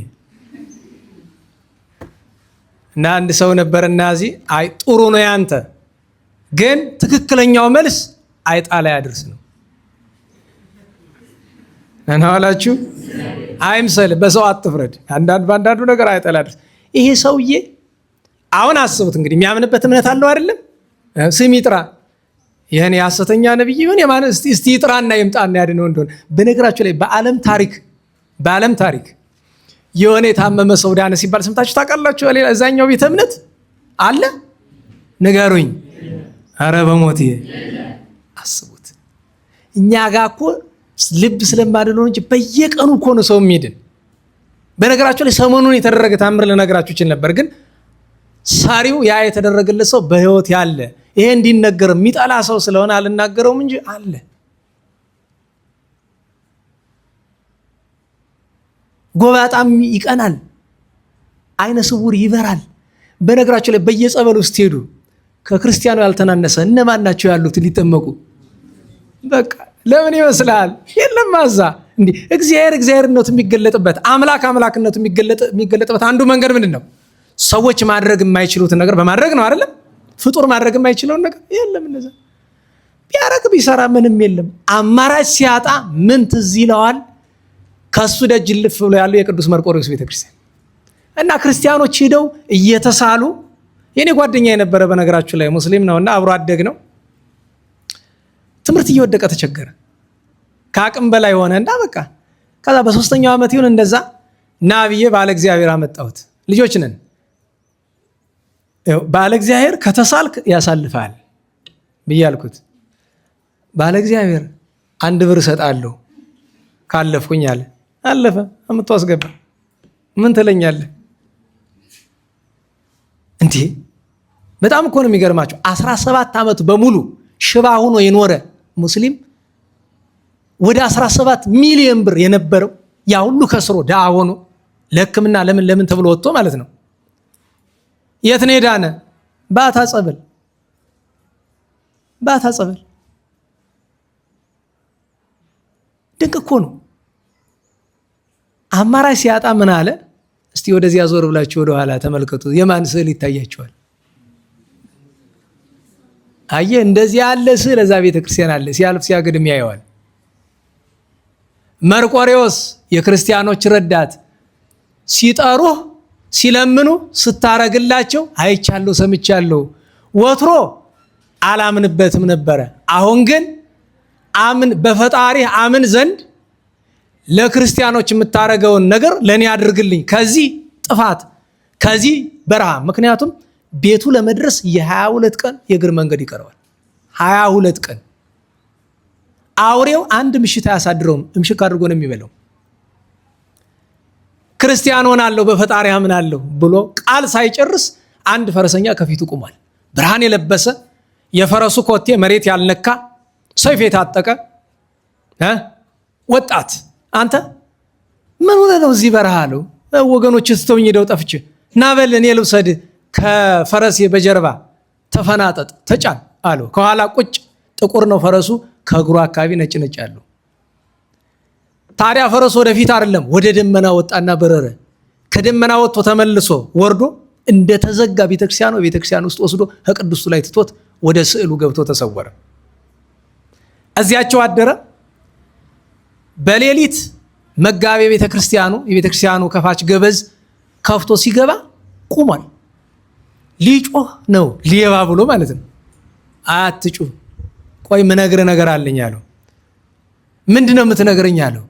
እና አንድ ሰው ነበርና እዚህ አይ ጥሩ ነው ያንተ፣ ግን ትክክለኛው መልስ አይጣ ላይ አድርስ ነው እና አላችሁ። አይምሰል፣ በሰው አትፍረድ። በአንዳንዱ ነገር አይጣ ላይ አድርስ። ይሄ ሰውዬ አሁን አስቡት እንግዲህ የሚያምንበት እምነት አለው አይደለም? ስም ይጥራ፣ ይህን የሐሰተኛ ነብይ ይሁን የማን እስቲ ይጥራና ይምጣና ያድነው እንደሆነ። በነገራችሁ ላይ በዓለም ታሪክ የሆነ የታመመ ሰው ዳነ ሲባል ሰምታችሁ ታውቃላችሁ? እዛኛው ቤተ እምነት አለ? ንገሩኝ። ኧረ በሞት አስቡት። እኛ ጋር እኮ ልብ ስለማድነው እንጂ በየቀኑ እኮ ነው ሰው የሚድን። በነገራችሁ ላይ ሰሞኑን የተደረገ ታምር ልነግራችሁ ይችል ነበር፣ ግን ሳሪው ያ የተደረገለት ሰው በህይወት ያለ ይሄ እንዲነገር የሚጠላ ሰው ስለሆነ አልናገረውም እንጂ አለ። ጎባጣም ይቀናል፣ አይነ ስውር ይበራል። በነገራችሁ ላይ በየጸበል ውስጥ ሄዱ ከክርስቲያኑ ያልተናነሰ እነማን ናቸው ያሉት ሊጠመቁ? በቃ ለምን ይመስላል? የለም ማዛ እንዴ እግዚአብሔርነቱ የሚገለጥበት አምላክነቱ የሚገለጥበት አንዱ መንገድ ምንድን ነው? ሰዎች ማድረግ የማይችሉትን ነገር በማድረግ ነው አይደለም? ፍጡር ማድረግ የማይችለውን ነገር የለም። እነዛ ቢያረግ ቢሰራ ምንም የለም። አማራጭ ሲያጣ ምን ትዝ ይለዋል? ከሱ ደጅ ልፍ ብሎ ያለው የቅዱስ መርቆሬዎስ ቤተክርስቲያን እና ክርስቲያኖች ሄደው እየተሳሉ የኔ ጓደኛ የነበረ በነገራችሁ ላይ ሙስሊም ነውና አብሮ አደግ ነው። ትምህርት እየወደቀ ተቸገረ፣ ከአቅም በላይ ሆነ እና በቃ ከዛ በሶስተኛው ዓመት ይሁን እንደዛ ና ብዬ ባለ እግዚአብሔር አመጣሁት። ልጆች ነን። ባለ እግዚአብሔር ከተሳልክ ያሳልፋል ብዬ አልኩት። ባለ እግዚአብሔር 1 ብር እሰጣለሁ ካለፍኩኝ አለ። አለፈ። አምጥቶ አስገባ። ምን ትለኛለህ እንዴ? በጣም እኮ ነው የሚገርማቸው። 17 ዓመት በሙሉ ሽባ ሆኖ የኖረ ሙስሊም ወደ 17 ሚሊዮን ብር የነበረው ያ ሁሉ ከስሮ ድሃ ሆኖ ለሕክምና ለምን ተብሎ ወጥቶ ማለት ነው። የት ነው ሄዳነ? ባታ ጸበል። ድንቅ እኮ ነው። አማራጭ ሲያጣ ምን አለ? እስቲ ወደዚያ ዞር ብላችሁ ወደ ኋላ ተመልከቱ። የማን ስዕል ይታያችኋል? አየ እንደዚህ ያለ ስዕል እዛ ቤተክርስቲያን አለ። ሲያልፍ ሲያገድም ያየዋል። መርቆሬዎስ የክርስቲያኖች ረዳት ሲጠሩህ ሲለምኑ ስታረግላቸው አይቻለሁ፣ ሰምቻለሁ። ወትሮ አላምንበትም ነበረ። አሁን ግን በፈጣሪ አምን ዘንድ ለክርስቲያኖች የምታረገውን ነገር ለኔ አድርግልኝ፣ ከዚህ ጥፋት ከዚህ በረሃ። ምክንያቱም ቤቱ ለመድረስ የ22 ቀን የእግር መንገድ ይቀረዋል። 22 ቀን አውሬው አንድ ምሽት አያሳድረውም። እምሽክ አድርጎ ነው የሚበላው። ክርስቲያን ሆናለሁ በፈጣሪ አምናለሁ ብሎ ቃል ሳይጨርስ አንድ ፈረሰኛ ከፊቱ ቆሟል። ብርሃን የለበሰ የፈረሱ ኮቴ መሬት ያልነካ ሰይፍ የታጠቀ ወጣት። አንተ ምን ሆነ ነው እዚህ በረሃ አለው። ወገኖች ስተውኝ ሄደው ጠፍቼ ና በል እኔ ልውሰድ፣ ከፈረሴ በጀርባ ተፈናጠጥ ተጫን አለው። ከኋላ ቁጭ ጥቁር ነው ፈረሱ፣ ከእግሩ አካባቢ ነጭ ያለው። ታዲያ ፈረሱ ወደፊት አይደለም ወደ ደመና ወጣና በረረ። ከደመና ወጥቶ ተመልሶ ወርዶ እንደተዘጋ ቤተክርስቲያን ውስጥ ወስዶ ከቅዱሱ ላይ ትቶት ወደ ስዕሉ ገብቶ ተሰወረ። እዚያቸው አደረ። በሌሊት መጋቤ የቤተክርስቲያኑ ከፋች ገበዝ ከፍቶ ሲገባ ቁሟል። ሊጮህ ነው ሌባ ብሎ ማለት ነው። አትጩህ፣ ቆይ ምነግርህ ነገር አለኝ አለው። ምንድነው የምትነግረኝ አለው።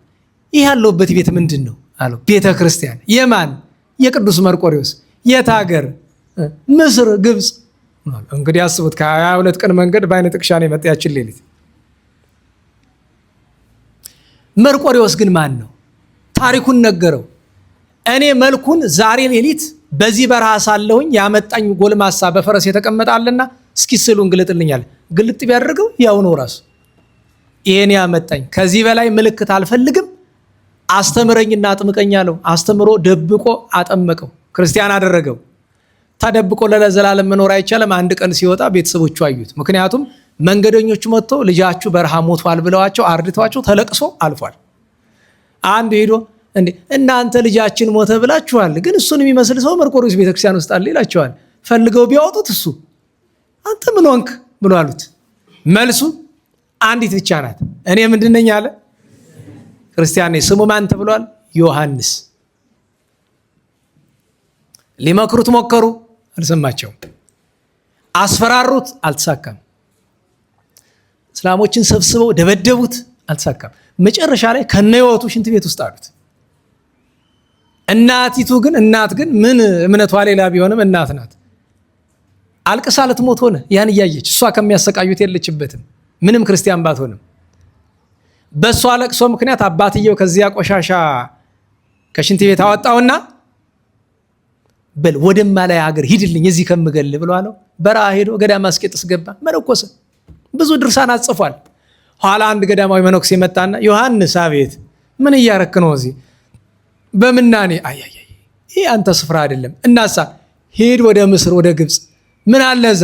ይህ ያለሁበት ቤት ምንድን ነው አለው። ቤተ ክርስቲያን። የማን? የቅዱስ መርቆሬዎስ። የት ሀገር? ምስር፣ ግብፅ። እንግዲህ አስቡት፣ ከ22 ቀን መንገድ በአይነ ጥቅሻ ነው የመጣያችን ሌሊት። መርቆሬዎስ ግን ማን ነው? ታሪኩን ነገረው። እኔ መልኩን ዛሬ ሌሊት በዚህ በረሃ ሳለሁኝ ያመጣኝ ጎልማሳ በፈረስ የተቀመጣልና እስኪ ስዕሉን ግለጥልኛል። ግልጥ ቢያደርገው ያው ነው ራሱ። ይሄን ያመጣኝ፣ ከዚህ በላይ ምልክት አልፈልግም፣ አስተምረኝና አጥምቀኝ አለው። አስተምሮ ደብቆ አጠመቀው፣ ክርስቲያን አደረገው። ተደብቆ ለዘላለም መኖር አይቻልም። አንድ ቀን ሲወጣ ቤተሰቦቹ አዩት። ምክንያቱም መንገደኞቹ መጥተው ልጃችሁ በረሃ ሞቷል ብለዋቸው አርድተዋቸው ተለቅሶ አልፏል። አንዱ ሄዶ እንዴ እናንተ ልጃችን ሞተ ብላችኋል፣ ግን እሱን የሚመስል ሰው መርቆሬዎስ ቤተክርስቲያን ውስጥ አለ ይላቸዋል። ፈልገው ቢያወጡት እሱ አንተ ምን ሆንክ ብሎ አሉት። መልሱ አንዲት ብቻ ናት። እኔ ምንድን ነኝ አለ? ክርስቲያን ነኝ። ስሙ ማን ተብሏል? ዮሐንስ። ሊመክሩት ሞከሩ፣ አልሰማቸውም። አስፈራሩት፣ አልተሳካም። እስላሞችን ሰብስበው ደበደቡት፣ አልተሳካም። መጨረሻ ላይ ከነህይወቱ ሽንት ቤት ውስጥ አሉት። እናቲቱ ግን እናት ግን ምን እምነቷ ሌላ ቢሆንም እናት ናት። አልቅሳ ልትሞት ሆነ። ያን እያየች እሷ ከሚያሰቃዩት የለችበትም፣ ምንም ክርስቲያን ባትሆንም። በእሷ ለቅሶ ምክንያት አባትየው ከዚያ ቆሻሻ ከሽንት ቤት አወጣውና በል ወደማላይ ሀገር ሂድልኝ እዚህ ከምገል ብሎ አለው። በረሃ ሄዶ ገዳመ አስቄጥስ ገባ፣ መነኮሰ። ብዙ ድርሳን አጽፏል። ኋላ አንድ ገዳማዊ መነኩሴ መጣና ዮሐንስ አቤት፣ ምን እያረክ ነው እዚህ? በምናኔ አያያይ ይሄ አንተ ስፍራ አይደለም። እናሳ ሄድ ወደ ምስር ወደ ግብፅ። ምን አለ እዛ?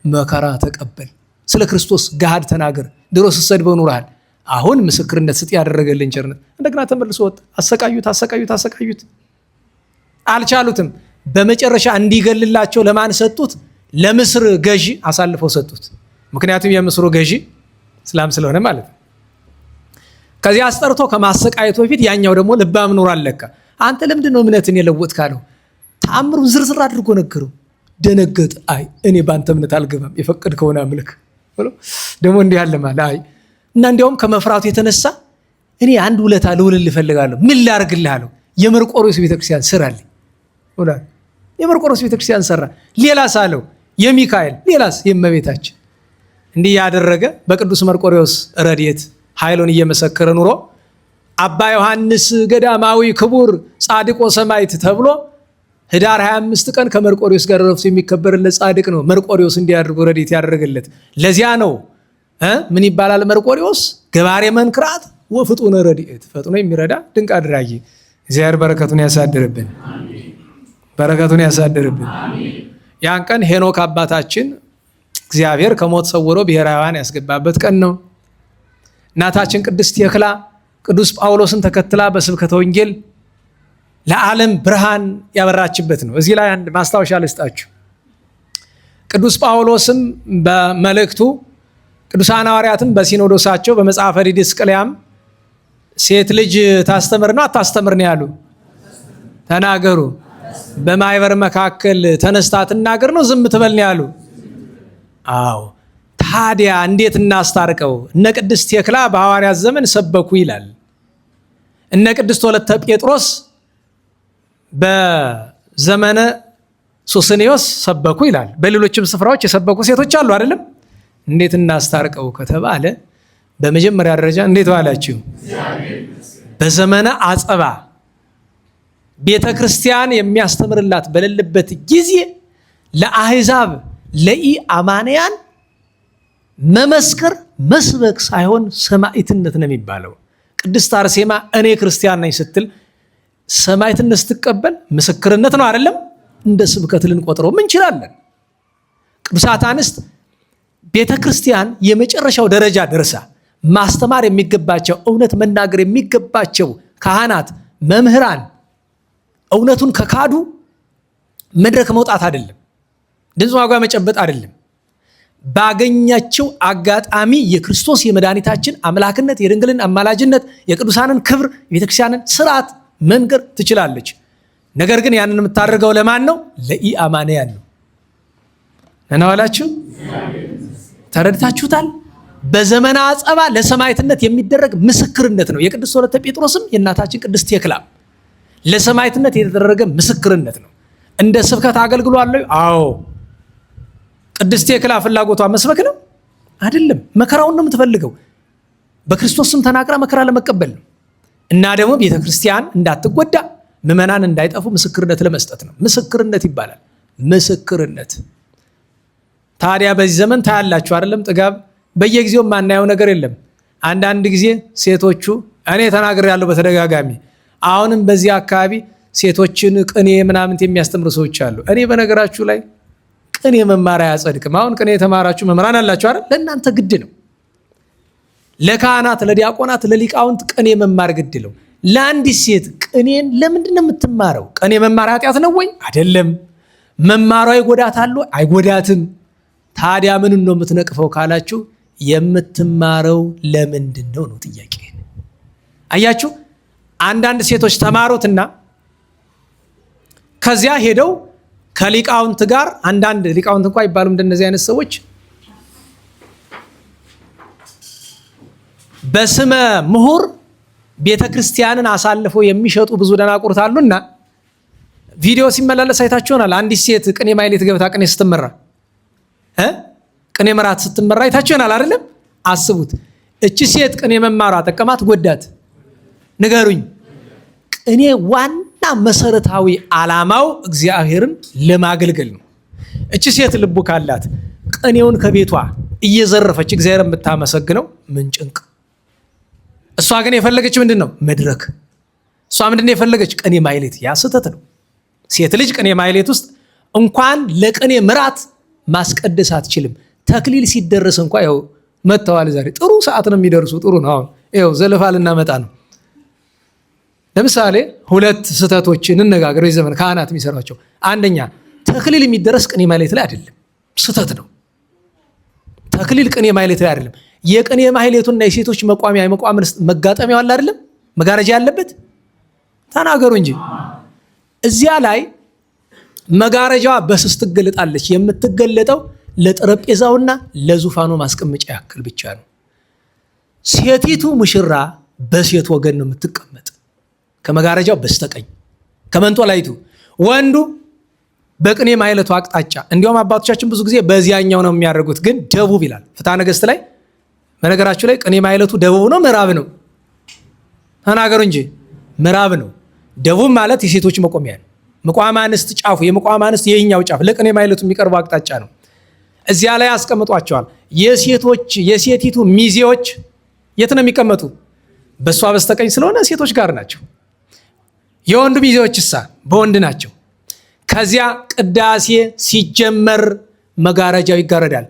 መከራ ተቀበል፣ ስለ ክርስቶስ ገሃድ ተናገር። ድሮ ስትሰድበው ኑረሃል፣ አሁን ምስክርነት ስጥ ያደረገልን ቸርነት። እንደገና ተመልሶ ወጣ። አሰቃዩት አሰቃዩት አሰቃዩት፣ አልቻሉትም። በመጨረሻ እንዲገልላቸው ለማን ሰጡት? ለምስር ገዢ አሳልፈው ሰጡት። ምክንያቱም የምስሩ ገዢ እስላም ስለሆነ ማለት ነው። ከዚህ አስጠርቶ ከማሰቃየቱ በፊት ያኛው ደግሞ ልባም ኑር አለካ። አንተ ለምንድን ነው እምነትን የለወጥ ካለው ተአምሩን ዝርዝር አድርጎ ነገረው። ደነገጥ። አይ እኔ በአንተ እምነት አልገባም፣ የፈቀድ ከሆነ አምልክ ብሎ ደግሞ እንዲህ አለ ማለት አይ እና እንዲያውም ከመፍራቱ የተነሳ እኔ አንድ ውለታ ልውልልህ እፈልጋለሁ። ምን ላድርግልህ አለው። የመርቆሬዎስ ቤተክርስቲያን ስራልኝ። የመርቆሬዎስ ቤተክርስቲያን ሰራ። ሌላስ አለው የሚካኤል፣ ሌላስ የእመቤታችን። እንዲህ ያደረገ በቅዱስ መርቆሬዎስ ረድኤት ኃይሉን እየመሰከረ ኑሮ አባ ዮሐንስ ገዳማዊ ክቡር ጻድቆ ሰማዕት ተብሎ ህዳር 25 ቀን ከመርቆሬዎስ ጋር ረፍቶ የሚከበርለት ጻድቅ ነው። መርቆሬዎስ እንዲያደርጉ ረድኤት ያደረገለት ለዚያ ነው። ምን ይባላል? መርቆሬዎስ ገባሬ መንክራት ወፍጡነ ረድኤት፣ ፈጥኖ የሚረዳ ድንቅ አድራጊ። እግዚአብሔር በረከቱን ያሳድርብን፣ በረከቱን ያሳድርብን። ያን ቀን ሄኖክ አባታችን እግዚአብሔር ከሞት ሰውሮ ብሔረ ሕያዋን ያስገባበት ቀን ነው። እናታችን ቅድስት ቴክላ ቅዱስ ጳውሎስን ተከትላ በስብከተ ወንጌል ለዓለም ብርሃን ያበራችበት ነው። እዚህ ላይ አንድ ማስታወሻ ልስጣችሁ። ቅዱስ ጳውሎስም በመልእክቱ ቅዱሳን ሐዋርያትም በሲኖዶሳቸው በመጽሐፈ ዲድስቅልያም ሴት ልጅ ታስተምር ነው አታስተምር ነው ያሉ? ተናገሩ። በማህበር መካከል ተነስታ ትናገር ነው ዝም ትበል ነው ያሉ? አዎ። ታዲያ እንዴት እናስታርቀው? እነ ቅድስት ቴክላ በሐዋርያት ዘመን ሰበኩ ይላል። እነ ቅድስት ወለተ ጴጥሮስ በዘመነ ሱስንዮስ ሰበኩ ይላል። በሌሎችም ስፍራዎች የሰበኩ ሴቶች አሉ አይደለም? እንዴት እናስታርቀው ከተባለ በመጀመሪያ ደረጃ እንዴት ዋላችሁ? በዘመነ አጸባ ቤተ ክርስቲያን የሚያስተምርላት በሌለበት ጊዜ ለአሕዛብ ለኢአማንያን መመስከር መስበክ ሳይሆን ሰማዕትነት ነው የሚባለው። ቅድስት አርሴማ እኔ ክርስቲያን ነኝ ስትል ሰማዕትነት ስትቀበል ምስክርነት ነው አይደለም? እንደ ስብከት ልንቆጥረው እንችላለን። ቅዱሳት አንስት ቤተ ክርስቲያን የመጨረሻው ደረጃ ደርሳ ማስተማር የሚገባቸው እውነት መናገር የሚገባቸው ካህናት፣ መምህራን እውነቱን ከካዱ መድረክ መውጣት አይደለም፣ ድምፅ ዋጋ መጨበጥ አይደለም። ባገኛቸው አጋጣሚ የክርስቶስ የመድኃኒታችን አምላክነት፣ የድንግልን አማላጅነት፣ የቅዱሳንን ክብር፣ የቤተክርስቲያንን ስርዓት መንገር ትችላለች። ነገር ግን ያንን የምታደርገው ለማን ነው? ለኢአማንያን ነው። እናዋላችሁ ተረድታችሁታል? በዘመነ አጸባ ለሰማዕትነት የሚደረግ ምስክርነት ነው። የቅድስት ወለተ ጴጥሮስም የእናታችን ቅድስት ቴክላ ለሰማዕትነት የተደረገ ምስክርነት ነው። እንደ ስብከት አገልግሏል? አዎ። ቅድስት የክላ ፍላጎቷ መስበክ ነው አይደለም። መከራውን ነው የምትፈልገው። በክርስቶስ ስም ተናግራ መከራ ለመቀበል ነው። እና ደግሞ ቤተክርስቲያን እንዳትጎዳ ምዕመናን እንዳይጠፉ ምስክርነት ለመስጠት ነው። ምስክርነት ይባላል። ምስክርነት ታዲያ በዚህ ዘመን ታያላችሁ አይደለም? ጥጋብ በየጊዜው ማናየው ነገር የለም። አንዳንድ ጊዜ ሴቶቹ እኔ ተናግሬያለሁ በተደጋጋሚ። አሁንም በዚህ አካባቢ ሴቶችን ቅኔ ምናምን የሚያስተምሩ ሰዎች አሉ። እኔ በነገራችሁ ላይ ቅኔ መማር አያጸድቅም። አሁን ቅኔ የተማራችሁ መምህራን አላችሁ አይደል? ለእናንተ ግድ ነው። ለካህናት፣ ለዲያቆናት፣ ለሊቃውንት ቅኔ መማር ግድ ነው። ለአንዲት ሴት ቅኔን ለምንድን ነው የምትማረው? ቅኔ መማር ኃጢአት ነው ወይ? አይደለም። መማሯ ይጎዳታል? አይጎዳትም። ታዲያ ምን ነው የምትነቅፈው ካላችሁ የምትማረው ለምንድን ነው ነው ጥያቄ። አያችሁ፣ አንዳንድ ሴቶች ተማሩትና ከዚያ ሄደው ከሊቃውንት ጋር አንዳንድ ሊቃውንት እንኳን አይባሉም እንደነዚህ አይነት ሰዎች በስመ ምሁር ቤተክርስቲያንን አሳልፈው የሚሸጡ ብዙ ደናቁርት አሉና ቪዲዮ ሲመላለስ አይታችኋል። አንዲት ሴት ቅኔ ማይሌት ገብታ ቅኔ ስትመራ ቅኔ መራት ስትመራ አይታችኋል አይደለም? አስቡት። እቺ ሴት ቅኔ መማሯ ጠቀማት ጎዳት? ንገሩኝ። ቅኔ ዋና መሰረታዊ ዓላማው እግዚአብሔርን ለማገልገል ነው። እቺ ሴት ልቡ ካላት ቅኔውን ከቤቷ እየዘረፈች እግዚአብሔርን የምታመሰግነው ምን ጭንቅ። እሷ ግን የፈለገች ምንድን ነው? መድረክ። እሷ ምንድን ነው የፈለገች? ቅኔ ማይሌት። ያ ስህተት ነው። ሴት ልጅ ቅኔ ማይሌት ውስጥ እንኳን ለቅኔ ምራት ማስቀደስ አትችልም። ተክሊል ሲደረስ እንኳ ያው መጥተዋል። ዛሬ ጥሩ ሰዓት ነው የሚደርሱ። ጥሩ ነው። አሁን ያው ዘለፋ ልናመጣ ነው። ለምሳሌ ሁለት ስህተቶች እንነጋገር። በዚህ ዘመን ካህናት የሚሰሯቸው፣ አንደኛ ተክሊል የሚደረስ ቅኔ ማይሌት ላይ አይደለም። ስህተት ነው። ተክሊል ቅኔ ማይሌት ላይ አይደለም። የቅኔ ማይሌቱና የሴቶች መቋሚያ መጋጠሚያው አለ አይደለም? መጋረጃ ያለበት ተናገሩ እንጂ እዚያ ላይ መጋረጃዋ በስስ ትገለጣለች። የምትገለጠው ለጠረጴዛውና ለዙፋኑ ማስቀመጫ ያክል ብቻ ነው። ሴቲቱ ሙሽራ በሴት ወገን ነው የምትቀመጥ፣ ከመጋረጃው በስተቀኝ ከመንጦላይቱ። ወንዱ በቅኔ ማይለቱ አቅጣጫ። እንዲሁም አባቶቻችን ብዙ ጊዜ በዚያኛው ነው የሚያደርጉት፣ ግን ደቡብ ይላል ፍትሐ ነገሥት ላይ። በነገራችሁ ላይ ቅኔ ማይለቱ ደቡብ ነው ምዕራብ ነው? ተናገሩ እንጂ ምዕራብ ነው። ደቡብ ማለት የሴቶች መቆሚያ ነው። መቋማ አንስት ጫፉ፣ የመቋማ አንስት የኛው ጫፍ ለቅኔ ማይለቱ የሚቀርበው አቅጣጫ ነው። እዚያ ላይ አስቀምጧቸዋል። የሴቲቱ ሚዜዎች የት ነው የሚቀመጡ? በእሷ በስተቀኝ ስለሆነ ሴቶች ጋር ናቸው። የወንዱ ሚዜዎች እሳ በወንድ ናቸው። ከዚያ ቅዳሴ ሲጀመር መጋረጃው ይጋረዳል።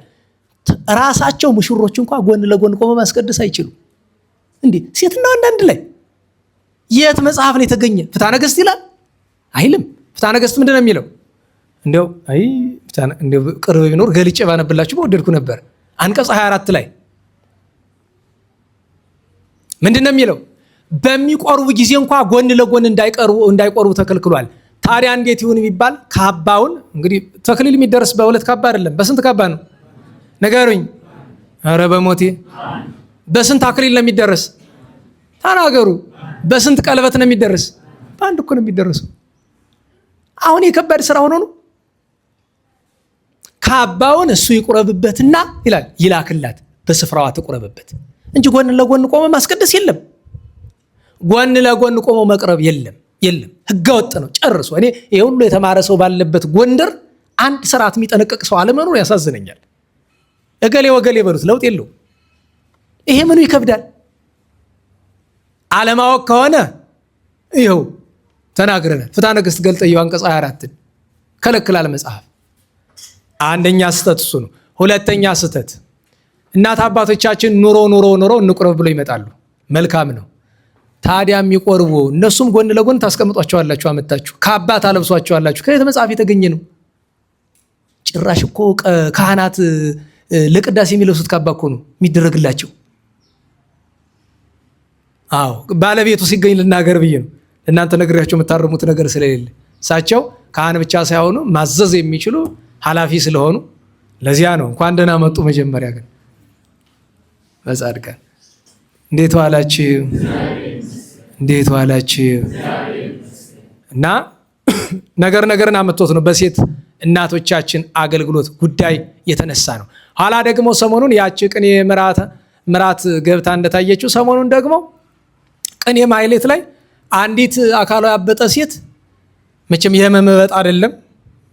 ራሳቸው ሙሽሮች እንኳ ጎን ለጎን ቆመ ማስቀደስ አይችሉም። እንዲህ ሴትና ወንድ አንድ ላይ የት መጽሐፍ ነው የተገኘ? ፍትሐ ነገሥት ይላል አይልም? ፍትሐ ነገሥት ምንድን ነው የሚለው? እንዲያው ቅርብ ቢኖር ገልጬ ባነብላችሁ በወደድኩ ነበር። አንቀጽ 24 ላይ ምንድን ነው የሚለው? በሚቆርቡ ጊዜ እንኳ ጎን ለጎን እንዳይቆርቡ ተከልክሏል። ታዲያ እንዴት ይሁን የሚባል ካባውን እንግዲህ ተክሊል የሚደረስ በሁለት ካባ አይደለም። በስንት ካባ ነው ነገሩኝ? ኧረ በሞቴ በስንት አክሊል ነው የሚደረስ? ተናገሩ። በስንት ቀለበት ነው የሚደረስ? በአንድ እኮ ነው የሚደረሰው። አሁን የከባድ ስራ ሆኖ ነው። ካባውን እሱ ይቁረብበትና ይላል ይላክላት፣ በስፍራዋ ትቁረብበት እንጂ ጎን ለጎን ቆመ ማስቀደስ የለም። ጎን ለጎን ቆመ መቅረብ የለም። ህገ ወጥ ነው ጨርሶ። እኔ ይሄ ሁሉ የተማረ ሰው ባለበት ጎንደር አንድ ስርዓት የሚጠነቀቅ ሰው አለመኖር ያሳዝነኛል። እገሌ ወገሌ በሉት ለውጥ የለው። ይሄ ምኑ ይከብዳል? አለማወቅ ከሆነ ይኸው ተናግረናል። ፍትሐ ነገሥት ገልጠየው አንቀጽ 24ን ከለክላል መጽሐፍ። አንደኛ ስህተት እሱ ነው። ሁለተኛ ስህተት እናት አባቶቻችን ኑሮ እንቁረብ ብሎ ይመጣሉ። መልካም ነው። ታዲያ የሚቆርቡ እነሱም ጎን ለጎን ታስቀምጧቸዋላችሁ፣ አመጣችሁ ካባ ታለብሷቸዋላችሁ። ከየት መጽሐፍ የተገኘ ነው? ጭራሽ እኮ ካህናት ለቅዳሴ የሚለብሱት ካባ እኮ ነው የሚደረግላቸው። አዎ ባለቤቱ ሲገኝ ልናገር ብዬ ነው። እናንተ ነግሬያቸው የምታረሙት ነገር ስለሌለ እሳቸው ካህን ብቻ ሳይሆኑ ማዘዝ የሚችሉ ኃላፊ ስለሆኑ ለዚያ ነው። እንኳን ደህና መጡ። መጀመሪያ ግን በጻድቃን እንዴት ዋላችሁ? እንዴት ዋላችሁ? እና ነገርን አመጥቶት ነው በሴት እናቶቻችን አገልግሎት ጉዳይ የተነሳ ነው። ኋላ ደግሞ ሰሞኑን ያቺ ቅኔ ምራት ገብታ እንደታየችው ሰሞኑን ደግሞ ቅኔ ማህሌት ላይ አንዲት አካሏ ያበጠ ሴት መቼም የመመበጥ አይደለም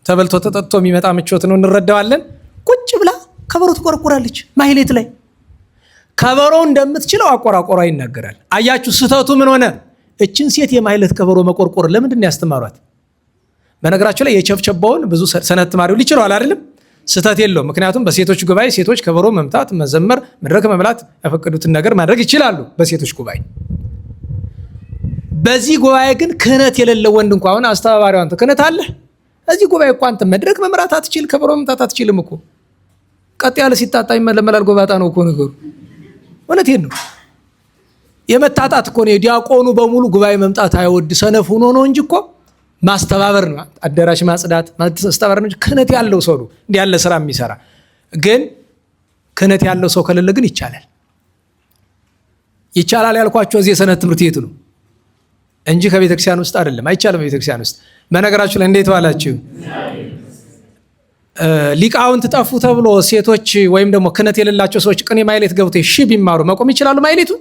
ተበልቶ ተጠጥቶ የሚመጣ ምቾት ነው እንረዳዋለን። ቁጭ ብላ ከበሮ ትቆረቆራለች ማህሌት ላይ። ከበሮ እንደምትችለው አቆራቆሯ ይናገራል። አያችሁ ስህተቱ ምን ሆነ? እችን ሴት የማህሌት ከበሮ መቆርቆር ለምንድን ነው ያስተማሯት? በነገራችሁ ላይ የቸብቸባውን ብዙ ሰንበት ተማሪው ሊችለዋል አይደለም? ስህተት የለውም። ምክንያቱም በሴቶች ጉባኤ ሴቶች ከበሮ መምታት፣ መዘመር፣ መድረክ መምላት ያፈቀዱትን ነገር ማድረግ ይችላሉ በሴቶች ጉባኤ። በዚህ ጉባኤ ግን ክህነት የሌለው ወንድ እንኳን አሁን አስተባባሪው አንተ ክህነት አለ እዚህ ጉባኤ እንኳን አንተ መድረክ መምራት አትችል፣ ከበሮ መምታት አትችልም እኮ። ቀጥ ያለ ሲታጣ ይመለመላል ጎባጣ ነው እኮ ነገሩ። እውነቴን ነው። የመታጣት እኮ ነው። ዲያቆኑ በሙሉ ጉባኤ መምጣት አይወድ ሰነፍ ሆኖ ነው እንጂ እኮ ማስተባበር ነው። አዳራሽ ማጽዳት ማስተባበር ነው። ክህነት ያለው ሰው ነው እንዲህ ያለ ስራ የሚሰራ። ግን ክህነት ያለው ሰው ከሌለ ግን ይቻላል። ይቻላል ያልኳቸው እዚህ የሰንበት ትምህርት ቤት ነው እንጂ ከቤተክርስቲያን ውስጥ አይደለም። አይቻልም ቤተክርስቲያን ውስጥ። በነገራችሁ ላይ እንዴት ዋላችሁ? ሊቃውንት ጠፉ ተብሎ ሴቶች ወይም ደግሞ ክህነት የሌላቸው ሰዎች ቅኔ ማህሌት ገብተው ቢማሩ መቆም ይችላሉ? ማህሌቱን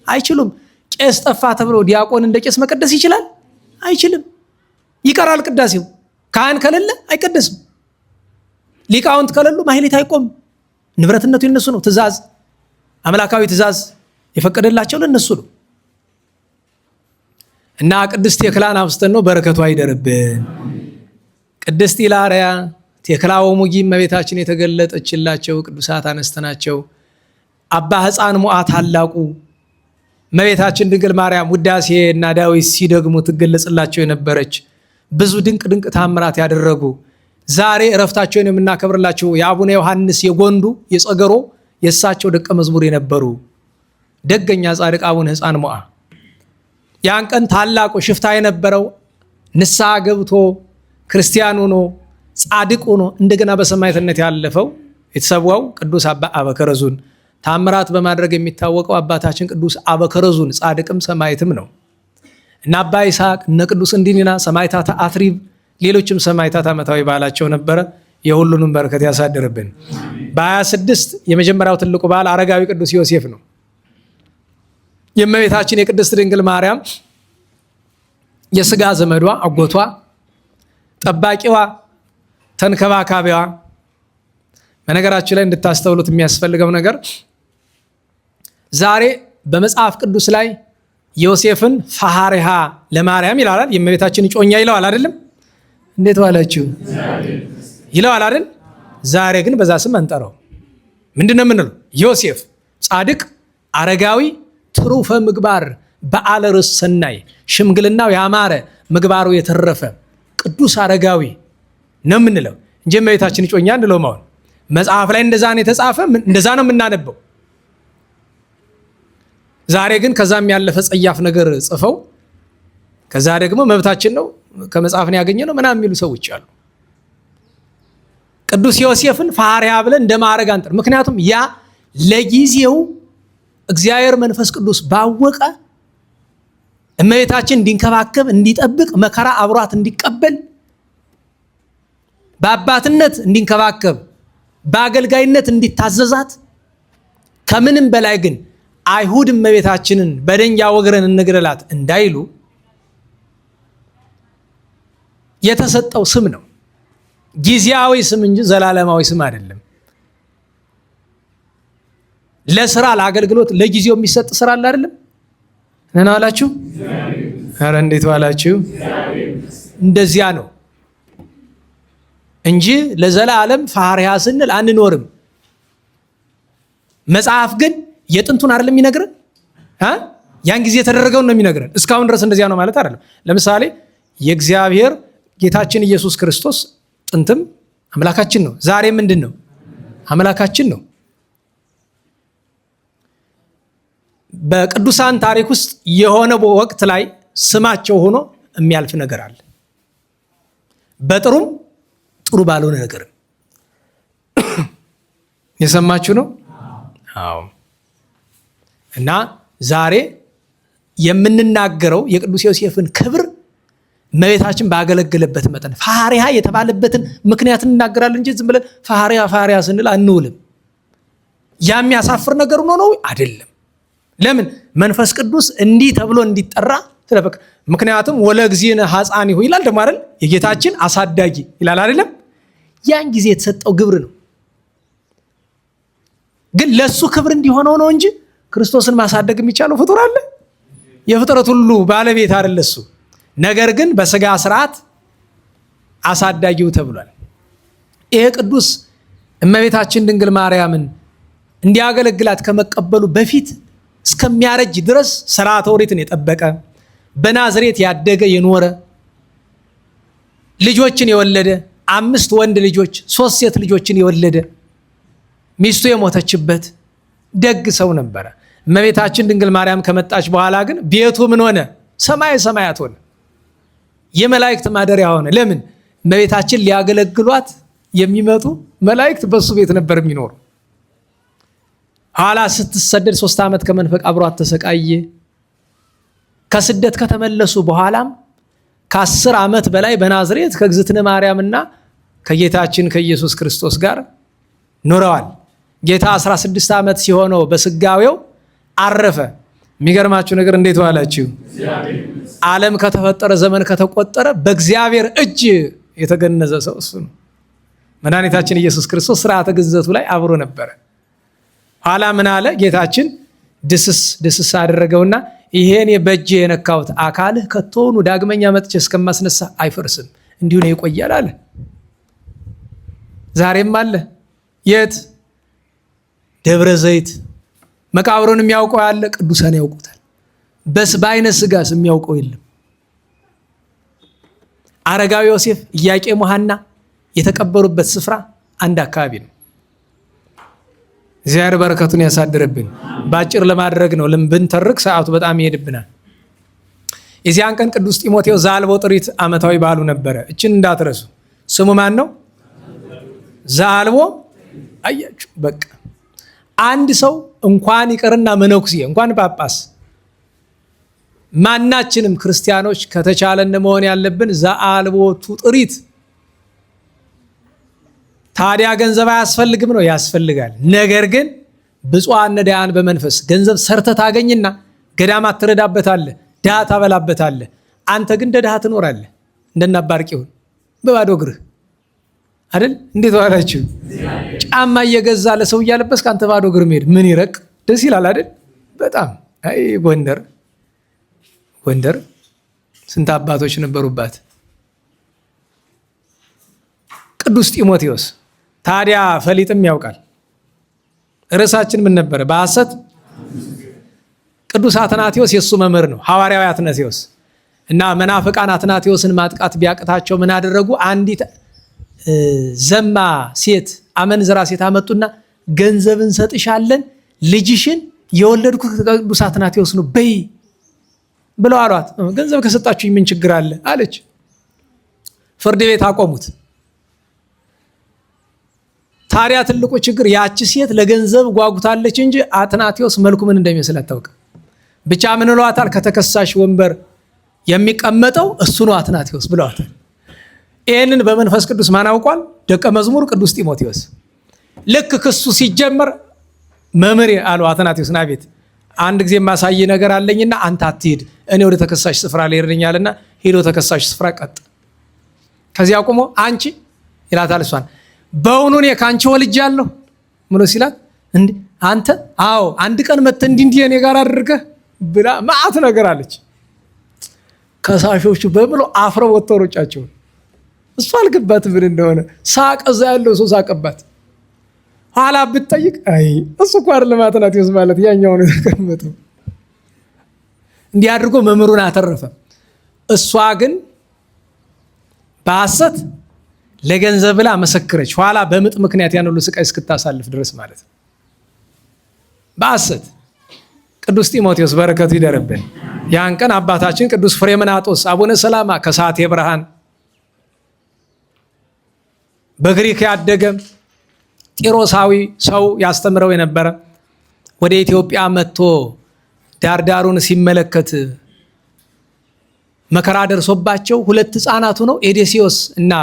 አይችሉም። ቄስ ጠፋ ተብሎ ዲያቆን እንደ ቄስ መቀደስ ይችላል? አይችልም። ይቀራል ቅዳሴው። ካህን ከሌለ አይቀደስም። ሊቃውንት ከሌሉ ማህሌት አይቆም። ንብረትነቱ የነሱ ነው። ትእዛዝ፣ አምላካዊ ትእዛዝ የፈቀደላቸው ለነሱ ነው። እና ቅድስት ቴክላን አብስተን ነው በረከቷ አይደርብን። ቅድስት ኢላርያ ቴክላ ወሙጊ እመቤታችን የተገለጠችላቸው ቅዱሳት አንስት ናቸው። አባ ሕፃን ሞዓ ታላቁ እመቤታችን ድንግል ማርያም ውዳሴ እና ዳዊት ሲደግሙ ትገለጽላቸው የነበረች ብዙ ድንቅ ድንቅ ታምራት ያደረጉ ዛሬ እረፍታቸውን የምናከብርላቸው የአቡነ ዮሐንስ የጎንዱ የጸገሮ የእሳቸው ደቀ መዝሙር የነበሩ ደገኛ ጻድቅ አቡነ ሕፃን ሞዓ ያን ቀን ታላቁ ሽፍታ የነበረው ንስሐ ገብቶ ክርስቲያን ሆኖ ጻድቅ ሆኖ እንደገና በሰማዕትነት ያለፈው የተሰዋው ቅዱስ አባ አበከረዙን ታምራት በማድረግ የሚታወቀው አባታችን ቅዱስ አበከረዙን ጻድቅም ሰማዕትም ነው። እና አባ ይስሐቅ እነ ቅዱስ እንዲኒና ሰማዕታት አትሪብ ሌሎችም ሰማዕታት ዓመታዊ በዓላቸው ነበረ። የሁሉንም በረከት ያሳድርብን። በ26 የመጀመሪያው ትልቁ በዓል አረጋዊ ቅዱስ ዮሴፍ ነው። የእመቤታችን የቅድስት ድንግል ማርያም የስጋ ዘመዷ አጎቷ፣ ጠባቂዋ፣ ተንከባካቢዋ። በነገራችን ላይ እንድታስተውሉት የሚያስፈልገው ነገር ዛሬ በመጽሐፍ ቅዱስ ላይ ዮሴፍን ፈሃሪሃ ለማርያም ይላል። የእመቤታችን ጮኛ ይለዋል አይደለም? እንዴት ዋላችሁ ይለዋል አይደል? ዛሬ ግን በዛ ስም አንጠራው። ምንድነው የምንለው? ዮሴፍ ጻድቅ፣ አረጋዊ፣ ትሩፈ ምግባር፣ በዓለ ርዕስ ሰናይ፣ ሽምግልናው ያማረ፣ ምግባሩ የተረፈ ቅዱስ አረጋዊ ነው የምንለው እንጂ እመቤታችን ጮኛ እንለው ማለት መጽሐፍ ላይ እንደዛ ነው የተጻፈ፣ እንደዛ ነው የምናነበው። ዛሬ ግን ከዛም ያለፈ ጸያፍ ነገር ጽፈው ከዛ ደግሞ መብታችን ነው ከመጽሐፍ ነው ያገኘነው ምናምን የሚሉ ሰዎች አሉ። ቅዱስ ዮሴፍን ፈሃሪያ ብለን እንደማረግ አንጠር። ምክንያቱም ያ ለጊዜው እግዚአብሔር መንፈስ ቅዱስ ባወቀ እመቤታችን እንዲንከባከብ እንዲጠብቅ መከራ አብሯት እንዲቀበል በአባትነት እንዲንከባከብ በአገልጋይነት እንዲታዘዛት ከምንም በላይ ግን አይሁድ እመቤታችንን በደንጃ ወግረን እንግደላት እንዳይሉ የተሰጠው ስም ነው። ጊዜያዊ ስም እንጂ ዘላለማዊ ስም አይደለም። ለስራ ለአገልግሎት ለጊዜው የሚሰጥ ስራ አለ አይደለም? ነና ዋላችሁ? ኧረ እንዴት ዋላችሁ? እንደዚያ ነው እንጂ ለዘላለም ፈሃሪያ ስንል አንኖርም። መጽሐፍ ግን የጥንቱን አይደለም የሚነግረን፣ ያን ጊዜ የተደረገውን ነው የሚነግረን። እስካሁን ድረስ እንደዚያ ነው ማለት አይደለም። ለምሳሌ የእግዚአብሔር ጌታችን ኢየሱስ ክርስቶስ ጥንትም አምላካችን ነው፣ ዛሬ ምንድን ነው? አምላካችን ነው። በቅዱሳን ታሪክ ውስጥ የሆነ ወቅት ላይ ስማቸው ሆኖ የሚያልፍ ነገር አለ። በጥሩም ጥሩ ባልሆነ ነገር የሰማችሁ ነው። አዎ። እና ዛሬ የምንናገረው የቅዱስ ዮሴፍን ክብር እመቤታችን ባገለገለበት መጠን ፋሪያ የተባለበትን ምክንያት እናገራለን እንጂ ዝም ብለን ፋሪያ ስንል አንውልም። ያ የሚያሳፍር ነገር ሆኖ ነው አይደለም። ለምን መንፈስ ቅዱስ እንዲህ ተብሎ እንዲጠራ ስለፈቀደ። ምክንያቱም ወለግዚእነ ሐፃኒሁ ይላል ደግሞ አይደል? የጌታችን አሳዳጊ ይላል አይደለም? ያን ጊዜ የተሰጠው ግብር ነው። ግን ለሱ ክብር እንዲሆነው ነው እንጂ ክርስቶስን ማሳደግ የሚቻለው ፍጡር አለ? የፍጥረት ሁሉ ባለቤት አይደል እሱ? ነገር ግን በስጋ ስርዓት አሳዳጊው ተብሏል። ይሄ ቅዱስ እመቤታችን ድንግል ማርያምን እንዲያገለግላት ከመቀበሉ በፊት እስከሚያረጅ ድረስ ስርዓተ ኦሪትን የጠበቀ በናዝሬት ያደገ የኖረ ልጆችን የወለደ 5 ወንድ ልጆች 3 ሴት ልጆችን የወለደ ሚስቱ የሞተችበት ደግ ሰው ነበረ። እመቤታችን ድንግል ማርያም ከመጣች በኋላ ግን ቤቱ ምን ሆነ? ሰማየ ሰማያት ሆነ። የመላእክት ማደሪያ ሆነ። ለምን? እመቤታችን ሊያገለግሏት የሚመጡ መላእክት በሱ ቤት ነበር የሚኖሩ። ኋላ ስትሰደድ 3 ዓመት ከመንፈቅ አብሯት ተሰቃየ። ከስደት ከተመለሱ በኋላም ከ10 ዓመት በላይ በናዝሬት ከእግዝእትነ ማርያምና ከጌታችን ከኢየሱስ ክርስቶስ ጋር ኖረዋል። ጌታ 16 ዓመት ሲሆነው በስጋዌው አረፈ። የሚገርማችሁ ነገር እንዴት ዋላችሁ? ዓለም ከተፈጠረ ዘመን ከተቆጠረ በእግዚአብሔር እጅ የተገነዘ ሰው እሱ ነው። መድኃኒታችን ኢየሱስ ክርስቶስ ስርዓተ ግዝዘቱ ላይ አብሮ ነበረ። ኋላ ምን አለ ጌታችን? ድስስ አደረገውና ይሄን በእጄ የነካሁት አካልህ ከቶውኑ ዳግመኛ መጥቼ እስከማስነሳ አይፈርስም፣ እንዲሁ ነው ይቆያል አለ። ዛሬም አለ። የት? ደብረ ዘይት። መቃብሩን የሚያውቀው ያለ ቅዱሳን ያውቁታል። በአይነ ስጋስ የሚያውቀው የለም። አረጋዊ ዮሴፍ፣ ኢያቄም ወሐና የተቀበሩበት ስፍራ አንድ አካባቢ ነው። እግዚአብሔር በረከቱን ያሳድርብን። ባጭር ለማድረግ ነው ብንተርክ ሰዓቱ በጣም ይሄድብናል። የዚያን ቀን ቅዱስ ጢሞቴዎስ ዘአልቦ ጥሪት ዓመታዊ በዓሉ ነበረ። እችን እንዳትረሱ። ስሙ ማን ነው? ዘአልቦ። አያችሁ፣ በቃ አንድ ሰው እንኳን ይቅርና መነኩሴ እንኳን ጳጳስ፣ ማናችንም ክርስቲያኖች ከተቻለን መሆን ያለብን ዘአልቦቱ ጥሪት። ታዲያ ገንዘብ አያስፈልግም ነው? ያስፈልጋል። ነገር ግን ብፁዓን ነዳያን በመንፈስ ገንዘብ ሰርተህ ታገኝና ገዳማት ትረዳበታለህ፣ ድሃ ታበላበታለህ። አንተ ግን እንደ ድሃ ትኖራለህ። እንደናባርቂውን በባዶ እግርህ አይደል? እንዴት ዋላችሁ? ጫማ እየገዛ ለሰው እያለበስክ አንተ ባዶ እግር መሄድ ምን ይረቅ? ደስ ይላል አይደል? በጣም አይ ጎንደር ስንት አባቶች ነበሩባት። ቅዱስ ጢሞቴዎስ ታዲያ ፈሊጥም ያውቃል። ርዕሳችን ምን ነበረ? በሐሰት ቅዱስ አትናቴዎስ የሱ መምህር ነው። ሐዋርያዊ አትናቴዎስ እና መናፍቃን አትናቴዎስን ማጥቃት ቢያቅታቸው ምን አደረጉ? አንዲት ዘማ ሴት አመንዝራ ሴት አመጡና ገንዘብ እንሰጥሻለን፣ ልጅሽን የወለድኩት ቅዱስ አትናቴዎስ ነው በይ ብለው አሏት። ገንዘብ ከሰጣችሁኝ ምን ችግር አለ አለች። ፍርድ ቤት አቆሙት። ታዲያ ትልቁ ችግር ያቺ ሴት ለገንዘብ ጓጉታለች እንጂ አትናቴዎስ መልኩ ምን እንደሚመስል አታውቅም። ብቻ ምን ብለዋታል? ከተከሳሽ ወንበር የሚቀመጠው እሱ ነው አትናቴዎስ ብለዋታል። ይህንን በመንፈስ ቅዱስ ማን አውቋል? ደቀ መዝሙር ቅዱስ ጢሞቴዎስ። ልክ ክሱ ሲጀመር መምህር አለው አትናቴዎስን፣ አቤት አንድ ጊዜ የማሳይ ነገር አለኝና አንተ አትሂድ፣ እኔ ወደ ተከሳሽ ስፍራ ልሄድልኛልና ሄዶ ተከሳሽ ስፍራ ቀጥ። ከዚያ አቁሞ አንቺ ይላታል እሷን፣ በእውኑ እኔ ከአንቺ ወልጃለሁ ምሎ ሲላት፣ እንዴ አንተ? አዎ አንድ ቀን መተህ እንዲህ እኔ ጋር አድርገህ ብላ ማዕት ነገር አለች። ከሳሾቹ በምሎ አፍረው ወጥተው ሮጫቸውን። እሷ አልገባት ምን እንደሆነ ሳቀ። እዛ ያለው ሰው ሳቀባት። ኋላ ብትጠይቅ አይ እሱ እኮ አይደለም አትናቴዎስ ማለት ያኛው ነው የተቀመጠው። እንዲህ አድርጎ መምህሩን አተረፈ። እሷ ግን በሐሰት ለገንዘብ ብላ መሰክረች። ኋላ በምጥ ምክንያት ያን ሁሉ ስቃይ እስክታሳልፍ ድረስ ማለት ነው። በሐሰት ቅዱስ ጢሞቴዎስ በረከቱ ይደረብን። ያን ቀን አባታችን ቅዱስ ፍሬምናጦስ አቡነ ሰላማ ከሳቴ ብርሃን በግሪክ ያደገ ጢሮሳዊ ሰው ያስተምረው የነበረ ወደ ኢትዮጵያ መጥቶ ዳርዳሩን ሲመለከት መከራ ደርሶባቸው 2 ሕፃናት ሆነው ኤዴሲዮስ እና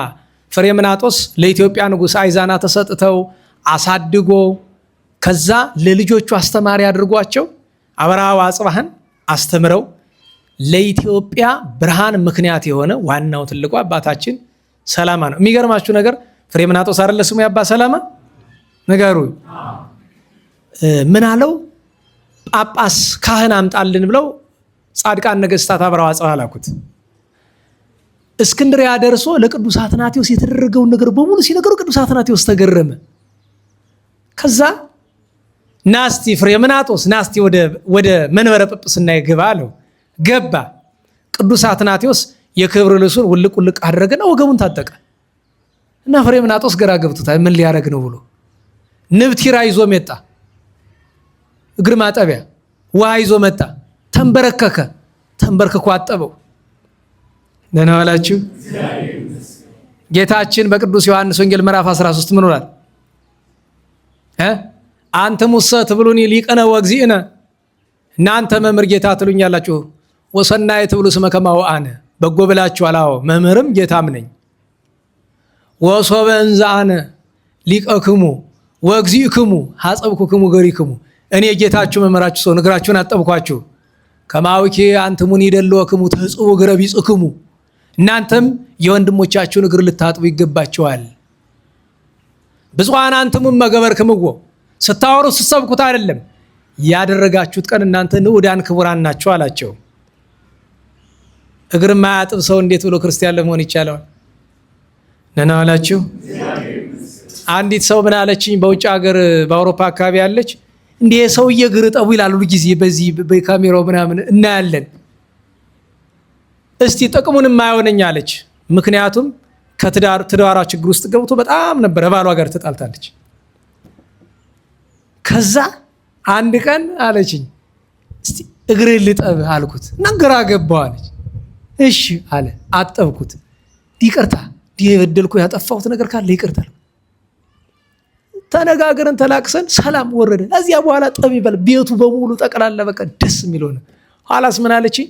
ፍሬምናጦስ ለኢትዮጵያ ንጉሥ አይዛና ተሰጥተው አሳድጎ ከዛ ለልጆቹ አስተማሪ አድርጓቸው አበርሃ ወአጽብሃን አስተምረው ለኢትዮጵያ ብርሃን ምክንያት የሆነ ዋናው ትልቁ አባታችን ሰላማ ነው። የሚገርማችሁ ነገር ፍሬምናጦስ አይደለ ስሙ ያባ ሰላማ? ነገሩ ምን አለው? ጳጳስ ካህን አምጣልን ብለው ጻድቃን ነገስታት አበርሃ ወአጽብሃ ላኩት። እስክንድርያ ደርሶ ለቅዱስ አትናቴዎስ የተደረገውን ነገር በሙሉ ሲነገሩ ቅዱስ አትናቴዎስ ተገረመ። ከዛ ናስቲ ፍሬምናጦስ ናስቲ ወደ መንበረ ጵጵስና ይግባ አለው። ገባ። ቅዱስ አትናቴዎስ የክብር ልብሱን ውልቅ ውልቅ አደረገና ወገቡን ታጠቀ እና ፍሬምናጦስ ግራ ገብቶታል። ምን ሊያደርግ ነው ብሎ ንብቲራ ይዞ መጣ። እግር ማጠቢያ ውሃ ይዞ መጣ። ተንበረከከ። ተንበርክኮ አጠበው። ደህና ዋላችሁ። ጌታችን በቅዱስ ዮሐንስ ወንጌል ምዕራፍ 13 ምን ይላል? አንተ ሙሰ ትብሉኒ ሊቀነ ወእግዚእነ፣ እናንተ መምህር ጌታ ትሉኛላችሁ። ወሰናይ ትብሉ ስመ ከማሁ አነ፣ በጎ ብላችኋል። አዎ መምህርም ጌታም ነኝ። ወሶበ እንዘ አነ ሊቀክሙ ወእግዚእክሙ ሐጸብኩክሙ ገሪክሙ፣ እኔ ጌታችሁ መምህራችሁ ሰው እግራችሁን አጠብኳችሁ። ከማውኪ አንትሙኒ ይደልወክሙ ተሕጽቡ እግረ ቢጽክሙ፣ እናንተም የወንድሞቻችሁን እግር ልታጥቡ ይገባቸዋል። ብፁዓን አንትሙም መገበርክምዎ፣ ስታወሩ ስትሰብኩት አይደለም ያደረጋችሁት ቀን እናንተ ንዑዳን ክቡራን ናቸው አላቸው። እግር ማያጥብ ሰው እንዴት ብሎ ክርስቲያን ለመሆን ይቻላል? ደህና ዋላችሁ። አንዲት ሰው ምን አለችኝ? በውጭ ሀገር በአውሮፓ አካባቢ ያለች እንዴ ሰውዬ እግር ጠቡ ይላሉ ጊዜ በዚህ በካሜራው ምናምን እናያለን። እስቲ ጥቅሙን የማይሆነኝ አለች። ምክንያቱም ከትዳሯ ችግር ውስጥ ገብቶ በጣም ነበር ባሏ ጋር ተጣልታለች። ከዛ አንድ ቀን አለችኝ እስቲ እግር ልጠብ አልኩት እና ግራ ገባው አለች። እሺ አለ። አጠብኩት። ይቅርታ የበደልኩ ያጠፋሁት ነገር ካለ ይቅርታ። ተነጋገርን፣ ተላቅሰን ሰላም ወረደ። ከዚያ በኋላ ጠብ ይበል ቤቱ በሙሉ ጠቅላላ በቃ ደስ የሚለው ነው። ኋላስ ምን አለችኝ?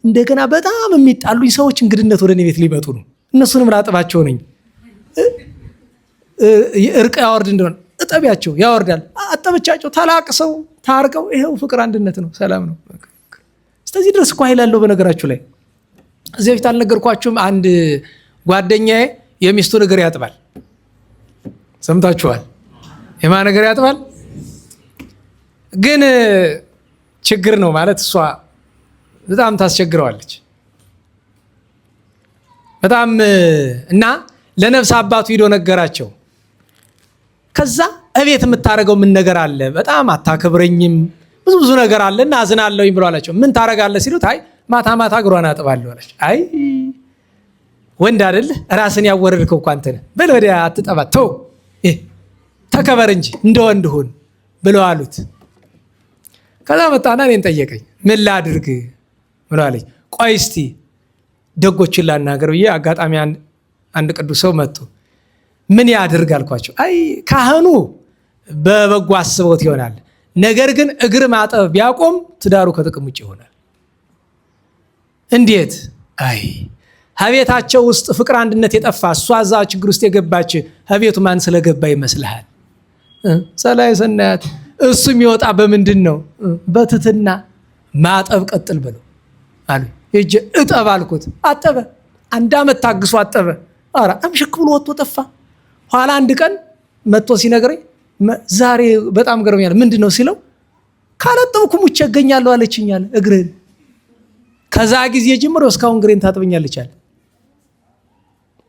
እንደገና በጣም የሚጣሉኝ ሰዎች እንግድነት ወደ እኔ ቤት ሊመጡ ነው። እነሱንም ላጥባቸው ነኝ። እርቅ ያወርድ እንደሆነ እጠቢያቸው ያወርዳል። አጠበቻቸው። ተላቅሰው ታርቀው ይሄው ፍቅር አንድነት ነው፣ ሰላም ነው። እስከዚህ ድረስ እኮ ኃይል አለው። በነገራችሁ ላይ እዚህ በፊት አልነገርኳችሁም? አንድ ጓደኛዬ የሚስቱን እግር ያጥባል። ሰምታችኋል? የማን እግር ያጥባል? ግን ችግር ነው ማለት እሷ በጣም ታስቸግረዋለች በጣም እና ለነፍስ አባቱ ሂዶ ነገራቸው። ከዛ እቤት የምታረገው ምን ነገር አለ? በጣም አታከብረኝም፣ ብዙ ነገር አለ እና አዝናለሁኝ ብሎ አላቸው። ምን ታረጋለህ ሲሉት አይ ማታ ማታ እግሯን አጥባለሁ አላቸው። አይ ወንድ አይደል ራስን ያወረድከው እኮ አንተ ነህ፣ በል ወዲያ አትጠባ፣ ተው ተከበር እንጂ እንደ ወንድ ሁን ብለው አሉት። ከዛ መጣና እኔን ጠየቀኝ። ምን ላድርግ ብሎ አለኝ። ቆይ እስቲ ደጎችን ላናገር ብዬ አጋጣሚ አንድ ቅዱስ ሰው መጡ። ምን ያድርግ አልኳቸው። አይ ካህኑ በበጎ አስበውት ይሆናል፣ ነገር ግን እግር ማጠብ ቢያቆም ትዳሩ ከጥቅም ውጭ ይሆናል። እንዴት? አይ ከቤታቸው ውስጥ ፍቅር አንድነት የጠፋ እሷ እዛ ችግር ውስጥ የገባች ከቤቱ ማን ስለገባ ይመስልሃል? ጸላይ ሰናያት እሱ የሚወጣ በምንድን ነው? በትትና ማጠብ ቀጥል ብለው አሉ። ሄጄ እጠብ አልኩት። አጠበ። 1 ዓመት ታግሶ አጠበ። ኧረ አምሽክ ብሎ ወጥቶ ጠፋ። ኋላ አንድ ቀን መጥቶ ሲነግረኝ ዛሬ በጣም ገርሞኛል። ምንድን ነው ሲለው ካላጠብኩ ሙቼ እገኛለሁ አለችኝ አለ እግርህን። ከዛ ጊዜ ጀምሮ እስካሁን እግሬን ታጥበኛለች አለ።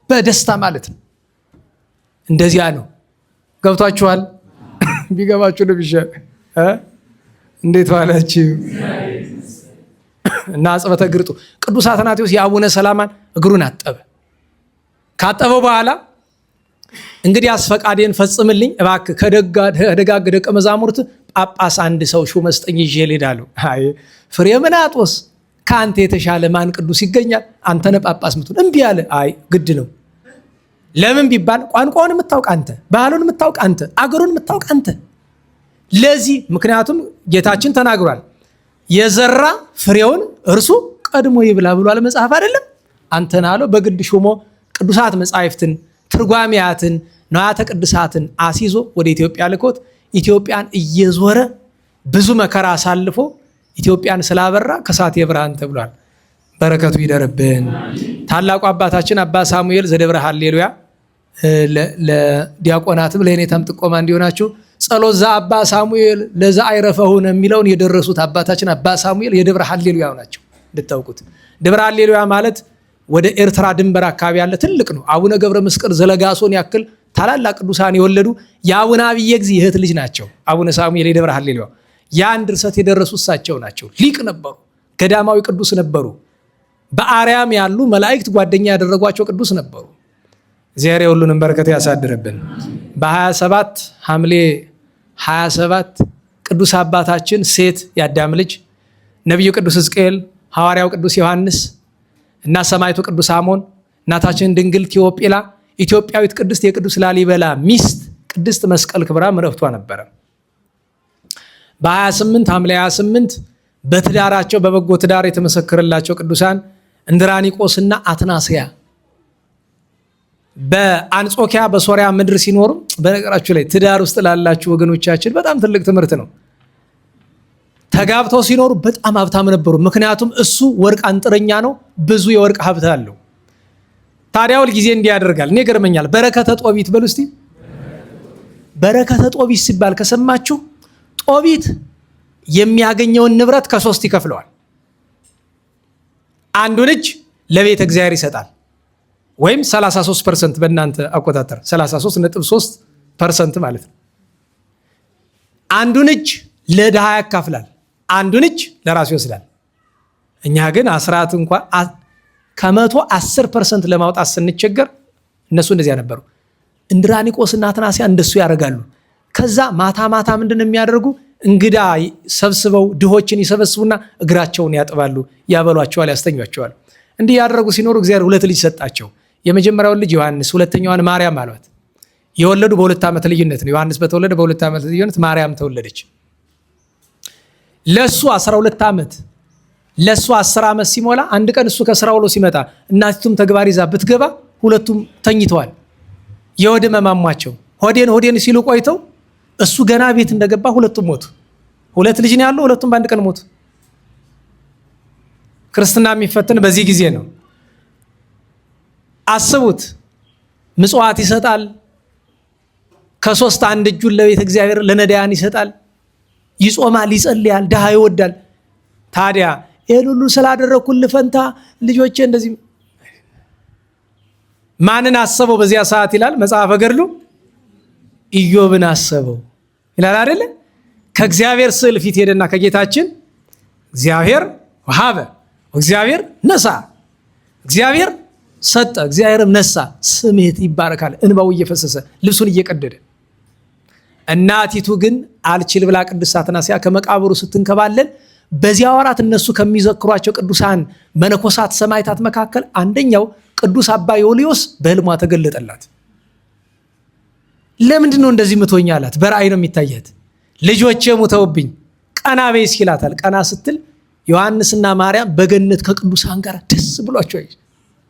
በደስታ ማለት ነው። እንደዚያ ነው። ገብቷችኋል? ቢገባችሁ ነው ቢሻል። እንዴት ዋላችሁ? እና አጽበተ እግርጡ ቅዱስ አትናቴዎስ የአቡነ ሰላማን እግሩን አጠበ። ካጠበው በኋላ እንግዲህ አስፈቃዴን ፈጽምልኝ እባክህ ከደጋግ ደቀ መዛሙርት ጳጳስ አንድ ሰው ሹመ ስጠኝ ይዤ እሄዳለሁ። አይ ፍሬምናጦስ ከአንተ የተሻለ ማን ቅዱስ ይገኛል? አንተ ነህ ጳጳስ ምትሆን። እምቢ አለ። አይ ግድ ነው። ለምን ቢባል ቋንቋውን የምታውቅ አንተ፣ ባህሉን የምታውቅ አንተ፣ አገሩን የምታውቅ አንተ። ለዚህ ምክንያቱም ጌታችን ተናግሯል፣ የዘራ ፍሬውን እርሱ ቀድሞ ይብላ ብሏል መጽሐፍ አይደለም? አንተን አለው በግድ ሾሞ ቅዱሳት መጻሕፍትን ትርጓሜያትን ንዋያተ ቅድሳትን አስይዞ ወደ ኢትዮጵያ ልኮት ኢትዮጵያን እየዞረ ብዙ መከራ አሳልፎ ኢትዮጵያን ስላበራ ከሳቴ ብርሃን ተብሏል። በረከቱ ይደርብን። ታላቁ አባታችን አባ ሳሙኤል ዘደብረ ሃሌሉያ ለዲያቆናትም ለኔታም ጥቆማ እንዲሆናችሁ ጸሎት ዘአባ ሳሙኤል ለዛ አይረፈውን የሚለውን የደረሱት አባታችን አባ ሳሙኤል የደብረ ሃሌሉያ ናቸው። እንድታውቁት ደብረ ሃሌሉያ ማለት ወደ ኤርትራ ድንበር አካባቢ ያለ ትልቅ ነው። አቡነ ገብረ መስቀል ዘለጋሶን ያክል ታላላቅ ቅዱሳን የወለዱ የአቡነ አብየ ጊዜ እህት ልጅ ናቸው። አቡነ ሳሙኤል የደብረ ሃሌሉያ ያን ድርሰት የደረሱ እሳቸው ናቸው። ሊቅ ነበሩ፣ ገዳማዊ ቅዱስ ነበሩ። በአርያም ያሉ መላእክት ጓደኛ ያደረጓቸው ቅዱስ ነበሩ። እግዚአብሔር ሁሉንም በረከት ያሳድርብን። በ27 ሐምሌ 27 ቅዱስ አባታችን ሴት የአዳም ልጅ ነቢዩ ቅዱስ ሕዝቅኤል፣ ሐዋርያው ቅዱስ ዮሐንስ እና ሰማዕቱ ቅዱስ አሞን፣ እናታችን ድንግል ቴዎጲላ፣ ኢትዮጵያዊት ቅድስት የቅዱስ ላሊበላ ሚስት ቅድስት መስቀል ክብራ ዕረፍቷ ነበረ። በ28 ሐምሌ 28 በትዳራቸው በበጎ ትዳር የተመሰከረላቸው ቅዱሳን እንድራኒቆስና አትናስያ በአንጾኪያ በሶሪያ ምድር ሲኖሩ፣ በነገራችሁ ላይ ትዳር ውስጥ ላላችሁ ወገኖቻችን በጣም ትልቅ ትምህርት ነው። ተጋብተው ሲኖሩ በጣም ሀብታም ነበሩ። ምክንያቱም እሱ ወርቅ አንጥረኛ ነው፣ ብዙ የወርቅ ሀብት አለው። ታዲያ ሁል ጊዜ እንዲህ ያደርጋል። እኔ ገርመኛል። በረከተ ጦቢት በሉ እስቲ። በረከተ ጦቢት ሲባል ከሰማችሁ ጦቢት የሚያገኘውን ንብረት ከ3 ይከፍለዋል። አንዱን እጅ ለቤተ እግዚአብሔር ይሰጣል፣ ወይም 33% በእናንተ አቆጣጠር 33.3% ማለት ነው። አንዱን እጅ ለድሃ ያካፍላል፣ አንዱን እጅ ለራሱ ይወስዳል። እኛ ግን አስራት እንኳን ከ110% ለማውጣት ስንቸገር እነሱ እንደዚያ ነበሩ። እንድራኒቆስና አትናስያ እንደሱ ያደርጋሉ። ከዛ ማታ ማታ ምንድን የሚያደርጉ እንግዳ ሰብስበው ድሆችን ይሰበስቡና እግራቸውን ያጥባሉ፣ ያበሏቸዋል፣ ያስተኟቸዋል። እንዲህ ያደረጉ ሲኖሩ እግዚአብሔር 2 ልጅ ሰጣቸው። የመጀመሪያውን ልጅ ዮሐንስ፣ ሁለተኛዋን ማርያም አሏት። የወለዱ በ2 ዓመት ልዩነት ነው። ዮሐንስ በተወለደ በ2 ዓመት ልዩነት ማርያም ተወለደች። ለሱ 12 ዓመት ለሱ 10 ዓመት ሲሞላ አንድ ቀን እሱ ከስራ ውሎ ሲመጣ እናቲቱም ተግባር ይዛ ብትገባ ሁለቱም ተኝተዋል። የሆድ መማሟቸው ሆዴን ሲሉ ቆይተው እሱ ገና ቤት እንደገባ ሁለቱም ሞቱ። 2 ልጅ ነው ያለው፣ ሁለቱም በአንድ ቀን ሞቱ። ክርስትና የሚፈትን በዚህ ጊዜ ነው። አስቡት። ምጽዋት ይሰጣል። ከ3 1 እጁን ለቤተ እግዚአብሔር ለነዳያን ይሰጣል። ይጾማል፣ ይጸልያል፣ ድሃ ይወዳል። ታዲያ ይሄን ሁሉ ስላደረኩልህ ፈንታ ልጆቼ እንደዚህ ማንን አሰበው በዚያ ሰዓት ይላል መጽሐፈ ገድሉ? ኢዮብን አሰበው ይላል አይደለ? ከእግዚአብሔር ስዕል ፊት ሄደና ከጌታችን እግዚአብሔር ወሀበ እግዚአብሔር ነሳ፣ እግዚአብሔር ሰጠ፣ እግዚአብሔርም ነሳ፣ ስምህ ይባረካል። እንባው እየፈሰሰ ልብሱን እየቀደደ እናቲቱ ግን አልችል ብላ ቅድስት አትናስያ ከመቃብሩ ስትንከባለል በዚያ ወራት እነሱ ከሚዘክሯቸው ቅዱሳን መነኮሳት ሰማዕታት መካከል አንደኛው ቅዱስ አባ ዮልዮስ በህልሟ ተገለጠላት። ለምንድን ነው እንደዚህ ምቶኛ አላት። በራእይ ነው የሚታያት። ልጆቼ ሙተውብኝ ቀና በይ ይላታል። ቀና ስትል ዮሐንስና ማርያም በገነት ከቅዱሳን ጋር ደስ ብሏቸው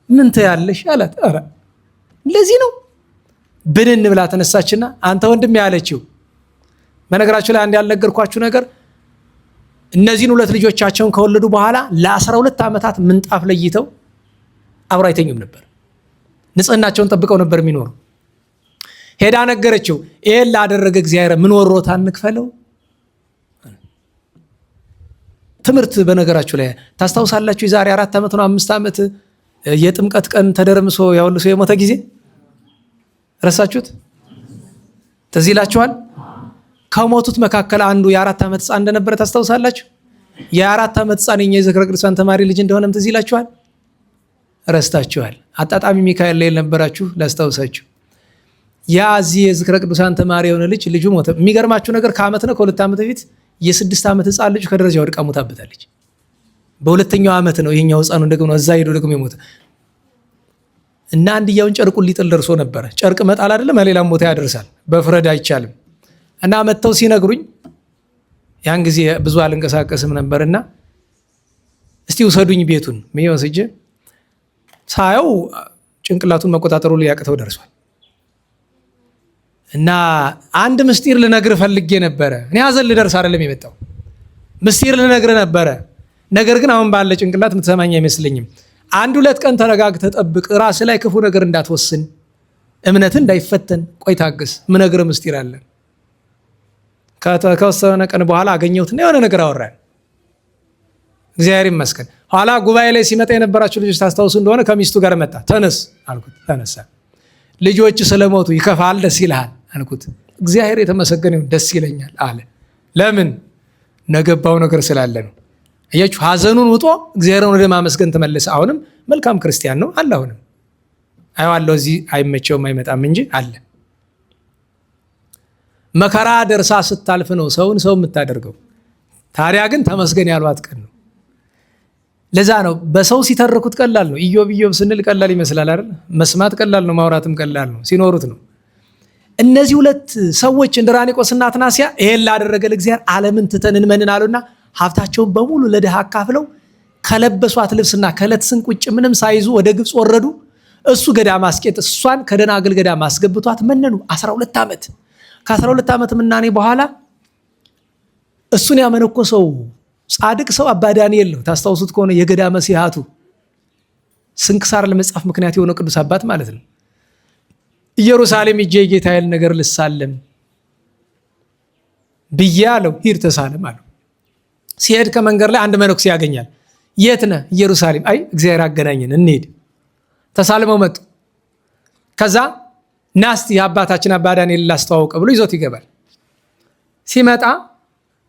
ምን ትያለሽ አላት። ኧረ ለዚህ ነው ብንን ብላ ተነሳችና አንተ ወንድም ያለችው። በነገራችሁ ላይ አንድ ያልነገርኳችሁ ነገር እነዚህን 2 ልጆቻቸውን ከወለዱ በኋላ ለ12 ዓመታት ምንጣፍ ለይተው አብረው አይተኙም ነበር። ንጽህናቸውን ጠብቀው ነበር የሚኖሩ። ሄዳ ነገረችው። ይሄን ላደረገ እግዚአብሔር ምን ወሮታ እንክፈለው? ትምህርት በነገራችሁ ላይ ታስታውሳላችሁ? የዛሬ 4 ዓመት ነው 5 ዓመት የጥምቀት ቀን ተደርምሶ ያውሉ ሰው የሞተ ጊዜ ረሳችሁት? ትዝ ይላችኋል? ከሞቱት መካከል አንዱ የ4 ዓመት ሕፃን እንደነበረ ታስታውሳላችሁ? የ4 ዓመት ሕፃን የኛ የዝክረ ቅዱሳን ተማሪ ልጅ እንደሆነም ትዝ ይላችኋል? ረስታችኋል። አጣጣሚ ሚካኤል ላይ ነበራችሁ፣ ላስታውሳችሁ። ያ እዚህ የዝክረ ቅዱሳን ተማሪ የሆነ ልጁ ሞተ። የሚገርማችሁ ነገር ከዓመት ነው ከ2 ዓመት በፊት የ6 ዓመት ሕፃን ልጅ ከደረጃ ወድቃ ሞታበታለች። በሁለተኛው ዓመት ነው ይሄኛው ሕፃኑ ደግሞ እዛ ሄዶ ደግሞ የሞተ እና አንድያውን ጨርቁን ሊጥል ደርሶ ነበረ። ጨርቅ መጣል አይደለም ሌላም ቦታ ያደርሳል፣ በፍረድ አይቻልም። እና መጥተው ሲነግሩኝ ያን ጊዜ ብዙ አልንቀሳቀስም ነበርና እስቲ ውሰዱኝ ቤቱን ምን ወስጄ ሳየው ጭንቅላቱን መቆጣጠሩ ሊያቅተው ደርሷል። እና አንድ ምስጢር ልነግር ፈልጌ ነበረ። እኔ ሀዘን ልደርስ አይደለም የመጣው ምስጢር ልነግር ነበረ። ነገር ግን አሁን ባለ ጭንቅላት የምትሰማኝ አይመስለኝም። 1-2 ቀን ተረጋግተህ ጠብቅ። ራስህ ላይ ክፉ ነገር እንዳትወስን፣ እምነትን እንዳይፈተን ቆይ ታግስ። ምነግርህ ምስጢር አለ። ከተወሰነ ቀን በኋላ አገኘሁትና የሆነ ነገር አወራን። እግዚአብሔር ይመስገን። ኋላ ጉባኤ ላይ ሲመጣ የነበራችሁ ልጆች ታስታውሱ እንደሆነ ከሚስቱ ጋር መጣ። ተነስ አልኩት። ተነሳ። ልጆች ስለሞቱ ይከፋል ደስ ይልሃል አልኩት። እግዚአብሔር የተመሰገነ ይሁን ደስ ይለኛል አለ። ለምን? ነገባው ነገር ስላለ ነው። እያችሁ ሀዘኑን ውጦ እግዚአብሔርን ወደ ማመስገን ተመለሰ። አሁንም መልካም ክርስቲያን ነው አለ። አሁንም አየዋለሁ እዚህ አይመቸውም አይመጣም እንጂ አለ። መከራ ደርሳ ስታልፍ ነው ሰውን ሰው የምታደርገው። ታዲያ ግን ተመስገን ያሏት ቀን ነው። ለዛ ነው በሰው ሲተርኩት ቀላል ነው። ኢዮብ ስንል ቀላል ይመስላል አይደል? መስማት ቀላል ነው፣ ማውራትም ቀላል ነው። ሲኖሩት ነው። እነዚህ 2 ሰዎች እንድራኒቆስና አትናስያ ይሄን ላደረገ ለእግዚአብሔር ዓለምን ትተን እንመንን አሉና ሀብታቸውን በሙሉ ለድሃ አካፍለው ከለበሷት ልብስና ከዕለት ስንቅ ውጭ ምንም ሳይዙ ወደ ግብፅ ወረዱ። እሱ ገዳም አስቄጥስ እሷን ከደናግል ገዳም አስገብቷት መነኑ 12 ዓመት። ከ12 ዓመት ምናኔ በኋላ እሱን ያመነኮሰው ጻድቅ ሰው አባ ዳንኤል ነው። ታስታውሱት ከሆነ የገዳመ ሲሃቱ ስንክሳር ለመጻፍ ምክንያት የሆነ ቅዱስ አባት ማለት ነው። ኢየሩሳሌም ሂጄ የጌታዬን ነገር ልሳለም ብዬ አለው። ሂድ ተሳለም አለው። ሲሄድ ከመንገድ ላይ አንድ መነኩሴ ያገኛል። የት ነህ? ኢየሩሳሌም። አይ እግዚአብሔር አገናኘን እንሂድ። ተሳልመው መጡ። ከዛ ናስቲ የአባታችን አባ ዳንኤል ላስተዋውቀ ብሎ ይዞት ይገባል። ሲመጣ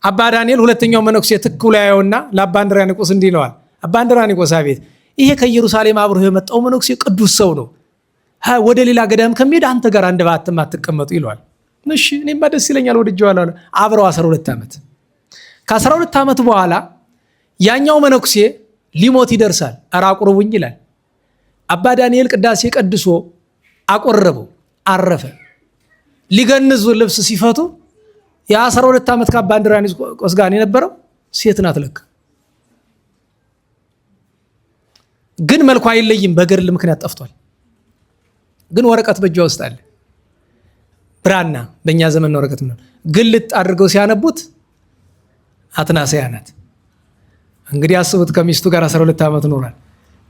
አባ ዳንኤል ሁለተኛው መነኩሴ ትክክሉ ያየውና ለአባ እንድራኒቆስ እንዲህ ይለዋል። አባ እንድራኒቆስ አቤት፣ ይሄ ከኢየሩሳሌም አብሮ የመጣው መነኩሴ ቅዱስ ሰው ነው። ወደ ሌላ ገዳም ከሚሄድ አንተ ጋር አንድ ባትም አትቀመጡ ይለዋል። እሺ እኔማ ደስ ይለኛል ወድጄዋለሁ አለ። አብረው 12 ዓመት። ከ12 ዓመት በኋላ ያኛው መነኩሴ ሊሞት ይደርሳል። ኧረ አቁርቡኝ ይላል። አባ ዳንኤል ቅዳሴ ቀድሶ አቆረበው፣ አረፈ። ሊገንዙ ልብስ ሲፈቱ የ12 ዓመት ከአባ እንድራኒቆስ ጋር የነበረው ሴት ናት ለካ። ግን መልኳ አይለይም፣ በገድል ምክንያት ጠፍቷል። ግን ወረቀት በእጇ ውስጥ አለ። ብራና በእኛ ዘመን ወረቀት ነው። ግልጥ አድርገው ሲያነቡት አትናስያ ናት። እንግዲህ አስቡት፣ ከሚስቱ ጋር 12 ዓመት ኖሯል።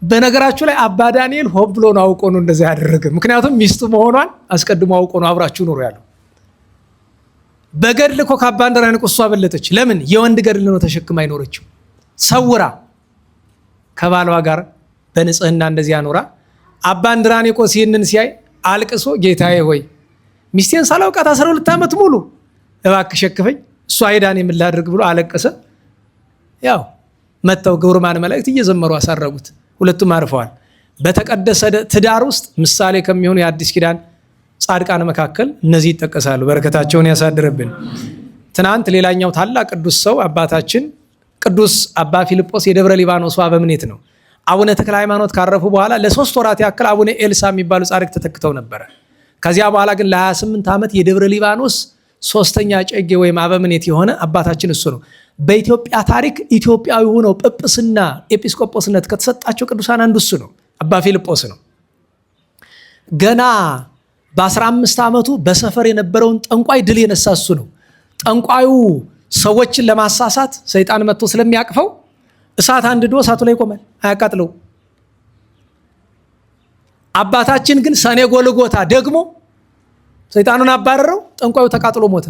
በነገራችሁ ላይ አባ ዳንኤል ሆን ብሎ ነው አውቆ ነው እንደዛ ያደረገ። ምክንያቱም ሚስቱ መሆኗን አስቀድሞ አውቆ ነው አብራችሁ ኖሮ ያለው። በገድል እኮ ከአባ እንድራኒቆስ እሷ በለጠች። ለምን? የወንድ ገድል ነው ተሸክማ አይኖረችው። ሰውራ ከባሏ ጋር በንጽህና እንደዚህ ያኖራ። አባ እንድራኒቆስ ይህንን ሲያይ አልቅሶ ጌታዬ ሆይ ሚስቴን ሳላውቃት 12 ዓመት ሙሉ እባክህ ሸክፈኝ፣ እሷ ሄዳን የምላድርግ ብሎ አለቀሰ። ያው መተው ግብርማን መላእክት እየዘመሩ አሳረጉት። ሁለቱም አርፈዋል። በተቀደሰ ትዳር ውስጥ ምሳሌ ከሚሆኑ የአዲስ ኪዳን ጻድቃን መካከል እነዚህ ይጠቀሳሉ። በረከታቸውን ያሳድርብን። ትናንት ሌላኛው ታላቅ ቅዱስ ሰው አባታችን ቅዱስ አባ ፊልጶስ የደብረ ሊባኖስ አበምኔት ነው። አቡነ ተክለ ሃይማኖት ካረፉ በኋላ ለ3 ወራት ያክል አቡነ ኤልሳ የሚባሉ ጻድቅ ተተክተው ነበረ። ከዚያ በኋላ ግን ለ28 ዓመት የደብረ ሊባኖስ 3ኛ ጨጌ ወይም አበምኔት የሆነ አባታችን እሱ ነው። በኢትዮጵያ ታሪክ ኢትዮጵያዊ ሆነው ጵጵስና ኤጲስቆጶስነት ከተሰጣቸው ቅዱሳን አንዱ እሱ ነው፣ አባ ፊልጶስ ነው። ገና በ15 ዓመቱ በሰፈር የነበረውን ጠንቋይ ድል የነሳ እሱ ነው። ጠንቋዩ ሰዎችን ለማሳሳት ሰይጣን መጥቶ ስለሚያቅፈው እሳት አንድዶ እሳቱ ላይ ይቆማል፣ አያቃጥለው። አባታችን ግን ሰኔ ጎልጎታ ደግሞ ሰይጣኑን አባረረው፣ ጠንቋዩ ተቃጥሎ ሞተ።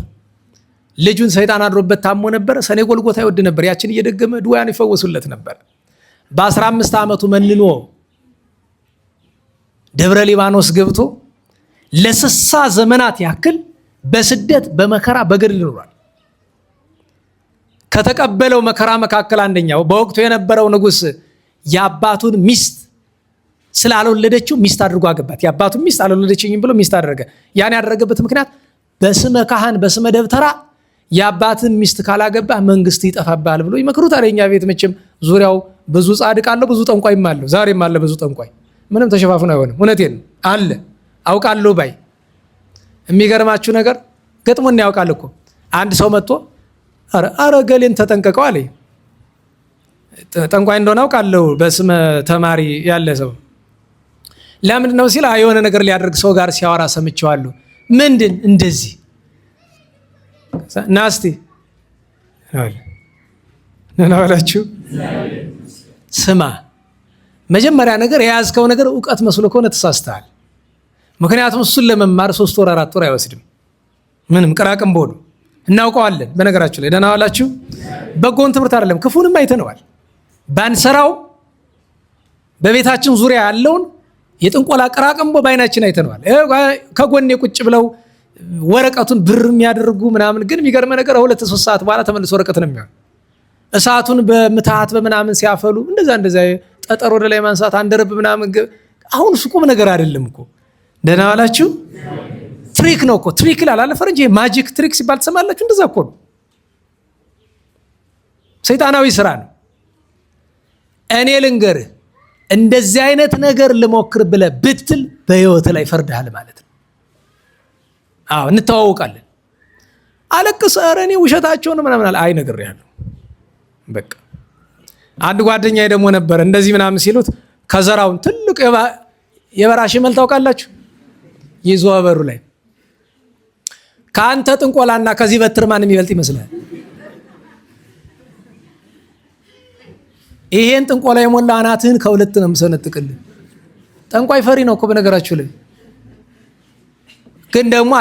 ልጁን ሰይጣን አድሮበት ታሞ ነበር። ሰኔ ጎልጎታ ይወድ ነበር። ያችን እየደገመ ድውያን ይፈወሱለት ነበር። በ15 ዓመቱ መንኖ ደብረ ሊባኖስ ገብቶ ለ60 ዘመናት ያክል በስደት በመከራ በገድል ኖሯል። ከተቀበለው መከራ መካከል አንደኛው በወቅቱ የነበረው ንጉሥ የአባቱን ሚስት ስላልወለደችው ሚስት አድርጎ አገባት። የአባቱን ሚስት አልወለደችኝም ብሎ ሚስት አደረገ። ያን ያደረገበት ምክንያት በስመ ካህን በስመ ደብተራ የአባትን ሚስት ካላገባ መንግስት ይጠፋባል ብሎ ይመክሩታል። የኛ ቤት መቼም ዙሪያው ብዙ ጻድቅ አለው፣ ብዙ ጠንቋይም አለው። ዛሬም አለ ብዙ ጠንቋይ፣ ምንም ተሸፋፍኖ አይሆንም። እውነቴን አለ አውቃለሁ ባይ። የሚገርማችሁ ነገር ገጥሞና ያውቃል እኮ አንድ ሰው መጥቶ አረ ገሌን ተጠንቀቀው አለ። ጠንቋይ እንደሆነ አውቃለሁ በስመ ተማሪ ያለ ሰው። ለምንድን ነው ሲል የሆነ ነገር ሊያደርግ ሰው ጋር ሲያወራ ሰምቼዋለሁ። ምንድን እንደዚህ ናስቲ ነናላችሁ። ስማ መጀመሪያ ነገር የያዝከው ነገር እውቀት መስሎ ከሆነ ተሳስተሃል። ምክንያቱም እሱን ለመማር 3 ወር 4 ወር አይወስድም። ምንም ቅራቅም ቦሉ እናውቀዋለን። በነገራችሁ ላይ ደህና ዋላችሁ። በጎን ትምህርት አይደለም ክፉንም አይተነዋል። ባንሰራው በቤታችን ዙሪያ ያለውን የጥንቆላ ቅራቅምቦ በአይናችን አይተነዋል። ከጎኔ ቁጭ ብለው ወረቀቱን ብር የሚያደርጉ ምናምን፣ ግን የሚገርመ ነገር 2-3 ሰዓት በኋላ ተመልሶ ወረቀት ነው የሚሆን። እሳቱን በምትሃት በምናምን ሲያፈሉ እንደዛ ጠጠር ወደ ላይ ማንሳት አንደረብ ምናምን። አሁን እሱ ቁም ነገር አይደለም እኮ። ደህና ዋላችሁ። ትሪክ ነው እኮ። ትሪክ ይላል አለ ፈረንጅ። ማጂክ ትሪክ ሲባል ትሰማላችሁ። እንደዛ እኮ ነው። ሰይጣናዊ ስራ ነው። እኔ ልንገርህ እንደዚህ አይነት ነገር ልሞክር ብለህ ብትል በህይወት ላይ ፈርድሃል ማለት ነው። አዎ እንተዋወቃለን። አለቅስ ኧረ እኔ ውሸታቸው ነው ምናምን አይ ነግሬሃለሁ። በቃ አንድ ጓደኛዬ ደግሞ ነበር እንደዚህ ምናምን ሲሉት ከዘራውን ትልቅ የበራሽ ሽመል ታውቃላችሁ ይዞ በሩ ላይ ከአንተ ጥንቆላና ከዚህ በትር ማን የሚበልጥ ይመስላል? ይሄን ጥንቆላ የሞላ አናትህን ከሁለት ነው የምሰነጥቅልህ። ጠንቋይ ፈሪ ነው እኮ በነገራችሁ ላይ። ግን ደግሞ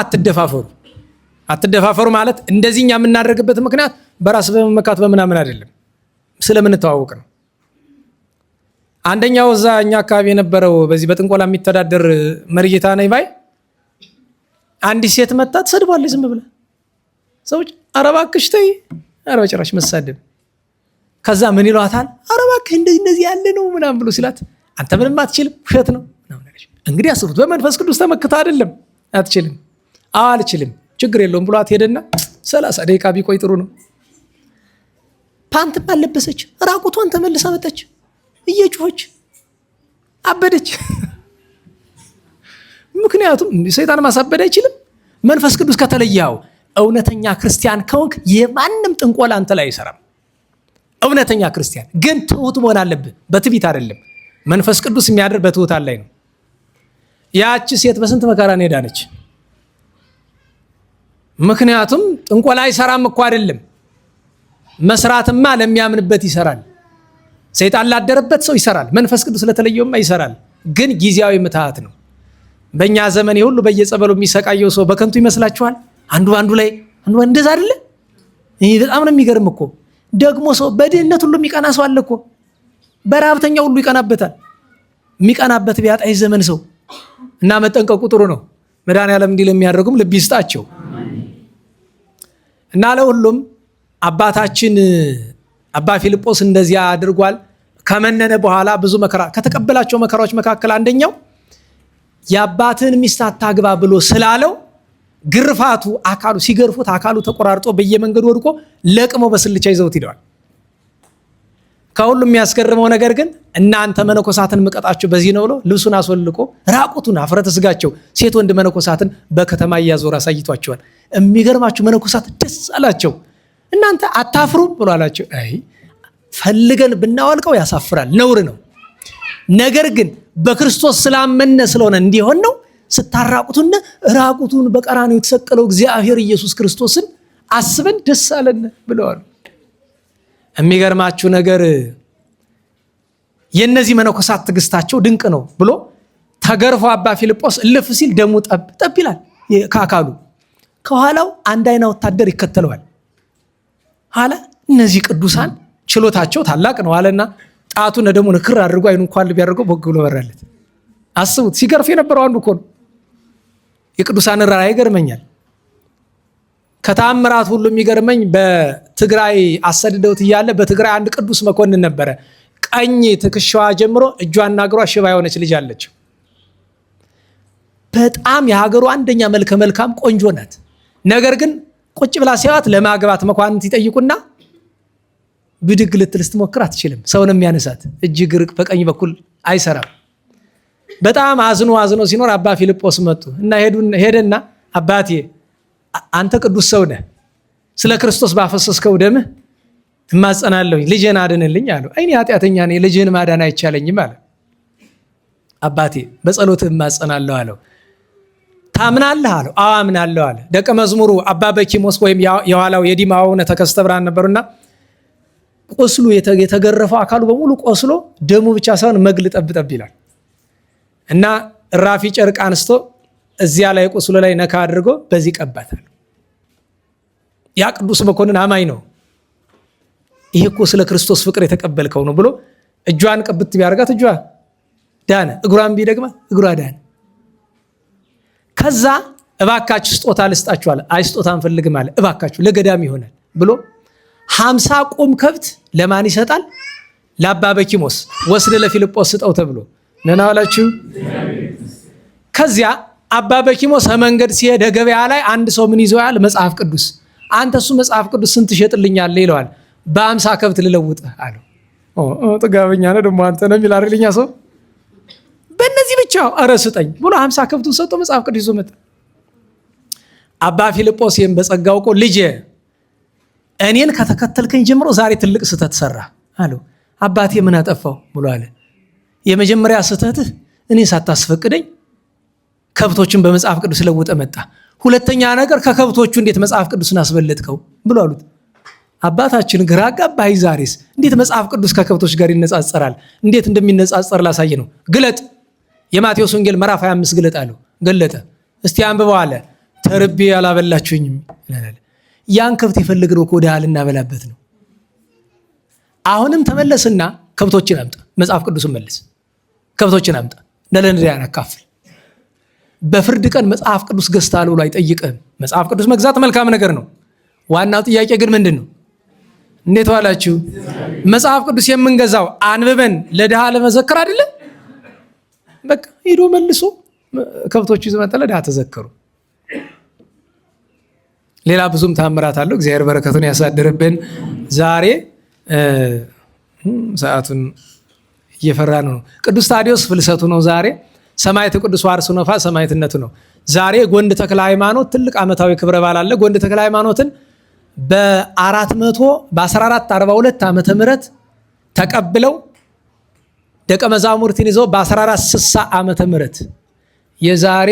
አትደፋፈሩ ማለት እንደዚህኛ የምናደርግበት ምክንያት በራስ በመመካት በምናምን አይደለም፣ ስለምንተዋወቅ ነው። አንደኛው እዛ እኛ አካባቢ የነበረው በዚህ በጥንቆላ የሚተዳደር መርጌታ ነኝ ባይ አንዲት ሴት መጣ ትሰድባለች። ዝም ብላ ሰዎች ኧረ እባክሽ ተይ፣ ኧረ በጭራሽ መሳደብ። ከዛ ምን ይሏታል? ኧረ እባክህ እንደዚህ ያለ ነው ምናምን ብሎ ሲላት አንተ ምንም አትችልም ውሸት ነው ምናምን አለች። እንግዲህ አስቡት፣ በመንፈስ ቅዱስ ተመክታ አይደለም። አትችልም፣ አልችልም፣ ችግር የለውም ብሏት ሄደና 30 ደቂቃ ቢቆይ ጥሩ ነው። ፓንትም አለበሰች፣ ራቁቷን ተመልሳ መጣች፣ እየጮኸች አበደች። ምክንያቱም ሰይጣን ማሳበድ አይችልም። መንፈስ ቅዱስ ከተለየው እውነተኛ ክርስቲያን ከሆንክ የማንም ጥንቆላ አንተ ላይ አይሰራም። እውነተኛ ክርስቲያን ግን ትሁት መሆን አለብህ፣ በትዕቢት አይደለም። መንፈስ ቅዱስ የሚያድር በትሁታን ላይ ነው። ያቺ ሴት በስንት መከራ ነው ሄዳነች። ምክንያቱም ጥንቆላ አይሰራም እኮ አይደለም፣ መስራትማ ለሚያምንበት ይሰራል። ሰይጣን ላደረበት ሰው ይሰራል፣ መንፈስ ቅዱስ ለተለየውማ ይሰራል። ግን ጊዜያዊ ምትሃት ነው። በእኛ ዘመን ሁሉ በየጸበሉ የሚሰቃየው ሰው በከንቱ ይመስላችኋል? አንዱ ላይ እንደዛ አይደለ? ይሄ በጣም ነው የሚገርም እኮ። ደግሞ ሰው በድህነት ሁሉ የሚቀና ሰው አለ እኮ። በረሀብተኛ ሁሉ ይቀናበታል። የሚቀናበት ቢያጣ ዘመን ሰው እና መጠንቀቁ ጥሩ ነው። መድኃኔዓለም እንዲህ ለሚያደርጉም ልብ ይስጣቸው እና ለሁሉም አባታችን አባ ፊልጶስ እንደዚያ አድርጓል። ከመነነ በኋላ ብዙ መከራ ከተቀበላቸው መከራዎች መካከል አንደኛው የአባትን ሚስት አታግባ ብሎ ስላለው ግርፋቱ፣ አካሉ ሲገርፉት አካሉ ተቆራርጦ በየመንገዱ ወድቆ ለቅመው በስልቻ ይዘውት ሂደዋል። ከሁሉ የሚያስገርመው ነገር ግን እናንተ መነኮሳትን ምቀጣችሁ በዚህ ነው ብሎ ልብሱን አስወልቆ ራቁቱን አፍረተ ስጋቸው ሴት ወንድ መነኮሳትን በከተማ እያዞረ አሳይቷቸዋል። የሚገርማችሁ መነኮሳት ደስ አላቸው። እናንተ አታፍሩም ብሎ አላቸው። አይ ፈልገን ብናወልቀው ያሳፍራል፣ ነውር ነው። ነገር ግን በክርስቶስ ስላመነ ስለሆነ እንዲሆን ነው። ስታራቁቱና ራቁቱን በቀራንዮ የተሰቀለው እግዚአብሔር ኢየሱስ ክርስቶስን አስበን ደስ አለን ብለዋል። የሚገርማችሁ ነገር የነዚህ መነኮሳት ትዕግስታቸው ድንቅ ነው ብሎ ተገርፎ አባ ፊልጶስ እልፍ ሲል ደሙ ጠብ ይላል ከአካሉ። ከኋላው አንድ አይና ወታደር ይከተለዋል። ኋላ እነዚህ ቅዱሳን ችሎታቸው ታላቅ ነው አለና ጣቱን ደግሞ ንክር አድርጎ አይኑን እንኳን ቢያደርገው ቦግ ብሎ በራለት። አስቡት፣ ሲገርፍ የነበረው አንዱ እኮ ነው። የቅዱሳን ራእይ ይገርመኛል። ከተአምራት ሁሉ የሚገርመኝ በትግራይ አሰድደውት እያለ በትግራይ አንድ ቅዱስ መኮንን ነበረ። ቀኝ ትከሻዋ ጀምሮ እጇና እግሯ ሽባ የሆነች ልጅ አለች። በጣም የሀገሩ አንደኛ መልከ መልካም ቆንጆ ናት። ነገር ግን ቁጭ ብላ ሲያዋት ለማግባት መኳንንት ይጠይቁና ብድግ ልትል ስትሞክር አትችልም። ሰውን የሚያነሳት እጅ እግር በቀኝ በኩል አይሰራም። በጣም አዝኖ ሲኖር አባ ፊልጶስ መጡ እና ሄደና አባቴ አንተ ቅዱስ ሰው ነህ፣ ስለ ክርስቶስ ባፈሰስከው ደምህ እማጸናለሁ ልጄን አድንልኝ አለው። እኔ ኃጢአተኛ ነኝ፣ ልጅህን ማዳን አይቻለኝም አለ። አባቴ በጸሎትህ እማጸናለሁ አለው። ታምናለህ አለው። አዎ አምናለሁ አለ። ደቀ መዝሙሩ አባ በኪሞስ ወይም የኋላው የዲማው አቡነ ተከስተ ብርሃን ነበሩና ቆስሉ የተገረፈው አካሉ በሙሉ ቆስሎ ደሙ ብቻ ሳይሆን መግል ጠብጠብ ይላል እና እራፊ ጨርቅ አንስቶ እዚያ ላይ ቁስሉ ላይ ነካ አድርጎ በዚህ ቀባታል። ያ ቅዱስ መኮንን አማኝ ነው። ይሄ እኮ ስለ ክርስቶስ ፍቅር የተቀበልከው ነው ብሎ እጇን ቅብት ቢያርጋት እጇ ዳነ፣ እግሯን ቢደግማ እግሯ ዳነ። ከዛ እባካችሁ ስጦታ ልስጣችሁ አለ። አይ ስጦታ አንፈልግም አለ። እባካችሁ ለገዳም ይሆናል ብሎ 50 ቁም ከብት ለማን ይሰጣል? ለአባ በኪሞስ ወስደ ለፊልጶስ ስጠው ተብሎ ነና ዋላችሁ። ከዚያ አባ በኪሞስ መንገድ ሲሄድ ገበያ ላይ አንድ ሰው ምን ይዘዋል? መጽሐፍ ቅዱስ። አንተ እሱ መጽሐፍ ቅዱስ ስንት ሸጥልኛል ይለዋል። በ50 ከብት ልለውጥ አለው። ጥጋበኛ ነህ ደግሞ አንተ ነው የሚል አይደልኛ ሰው በእነዚህ ብቻ ኧረ ስጠኝ ብሎ 50 ከብቱን ሰጥቶ መጽሐፍ ቅዱስ ይዞ መጣ። አባ ፊልጶስ ይህም በጸጋው እኮ ልጄ እኔን ከተከተልከኝ ጀምሮ ዛሬ ትልቅ ስህተት ሰራ አለው። አባቴ ምን አጠፋው ብሎ አለ። የመጀመሪያ ስህተትህ እኔ ሳታስፈቅደኝ ከብቶችን በመጽሐፍ ቅዱስ ለውጠ መጣ። ሁለተኛ ነገር ከከብቶቹ እንዴት መጽሐፍ ቅዱስን አስበለጥከው ብሎ አሉት። አባታችን ግራ አጋባህ። ዛሬስ እንዴት መጽሐፍ ቅዱስ ከከብቶች ጋር ይነጻጸራል? እንዴት እንደሚነጻጸር ላሳይ ነው። ግለጥ፣ የማቴዎስ ወንጌል ምዕራፍ 25 ግለጥ አለው። ገለጠ። እስቲ አንብበው አለ። ተርቤ አላበላችሁኝም ይላል። ያን ከብት የፈለግነው እኮ ድሃ ልናበላበት ነው። አሁንም ተመለስና ከብቶችን አምጣ፣ መጽሐፍ ቅዱስን መልስ፣ ከብቶችን አምጣ፣ ለነዳያን አካፍል። በፍርድ ቀን መጽሐፍ ቅዱስ ገዝተሃል ብሎ አይጠይቅህም። መጽሐፍ ቅዱስ መግዛት መልካም ነገር ነው። ዋናው ጥያቄ ግን ምንድን ነው? እንዴት ዋላችሁ? መጽሐፍ ቅዱስ የምንገዛው አንብበን ለድሃ ለመዘከር አይደለም። በቃ ሄዶ መልሶ ከብቶቹ ይዘመጣ ለድሃ ተዘከሩ። ሌላ ብዙም ታምራት አለው። እግዚአብሔር በረከቱን ያሳድርብን። ዛሬ ሰዓቱን እየፈራ ነው። ቅዱስ ታዲዮስ ፍልሰቱ ነው ዛሬ። ሰማዕቱ ቅዱስ ዋርስኖፋ ሰማዕትነቱ ነው ዛሬ። ጎንድ ተክለ ሃይማኖት ትልቅ ዓመታዊ ክብረ በዓል አለ። ጎንድ ተክለ ሃይማኖትን በ1442 ዓመተ ምህረት ተቀብለው ደቀ መዛሙርትን ይዘው በ1460 ዓመተ ምህረት የዛሬ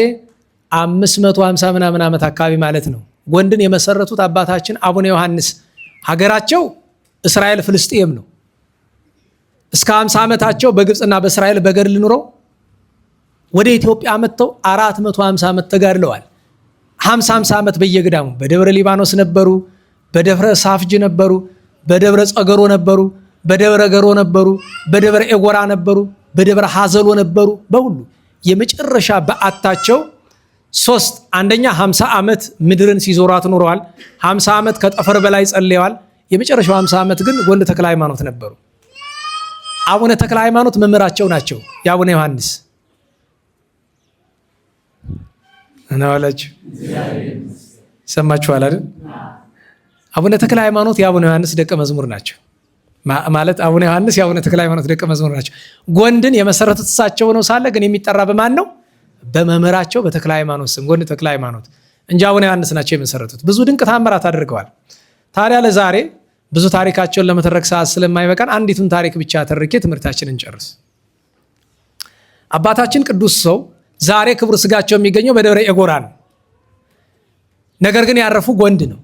550 ምናምን ዓመት አካባቢ ማለት ነው ጎንድን የመሰረቱት አባታችን አቡነ ዮሐንስ። ሀገራቸው እስራኤል ፍልስጤም ነው። እስከ 50 ዓመታቸው በግብፅና በእስራኤል በገድል ኑረው ወደ ኢትዮጵያ መጥተው 450 ዓመት ተጋድለዋል። 50 ዓመት በየገዳሙ በደብረ ሊባኖስ ነበሩ፣ በደብረ ሳፍጅ ነበሩ፣ በደብረ ጸገሮ ነበሩ፣ በደብረ ገሮ ነበሩ፣ በደብረ ኤጎራ ነበሩ፣ በደብረ ሐዘሎ ነበሩ። በሁሉ የመጨረሻ በዓታቸው 3 አንደኛ 50 ዓመት ምድርን ሲዞሯት ኑረዋል። 50 ዓመት ከጠፈር በላይ ጸልየዋል። የመጨረሻው 50 ዓመት ግን ጎንድ ተክለ ሃይማኖት ነበሩ። አቡነ ተክለ ሃይማኖት መምህራቸው ናቸው የአቡነ ዮሐንስ እናዋላችሁ። ሰማችኋል አይደል? አቡነ ተክለ ሃይማኖት የአቡነ ዮሐንስ ደቀ መዝሙር ናቸው። ማለት አቡነ ዮሐንስ የአቡነ ተክለ ሃይማኖት ደቀ መዝሙር ናቸው። ጎንድን የመሰረቱት እሳቸው ነው ሳለ ግን የሚጠራ በማን ነው? በመምህራቸው በተክለ ሃይማኖት ስም ጎንድ ተክለ ሃይማኖት እንጂ አቡነ ዮሐንስ ናቸው የመሰረቱት። ብዙ ድንቅ ታምራት አድርገዋል። ታዲያ ለዛሬ ብዙ ታሪካቸውን ለመተረክ ሰዓት ስለማይበቃን አንዲቱን ታሪክ ብቻ ተርኬ ትምህርታችንን እንጨርስ። አባታችን ቅዱስ ሰው ዛሬ ክቡር ስጋቸው የሚገኘው በደብረ ኤጎራ ነው። ነገር ግን ያረፉ ጎንድ ነው።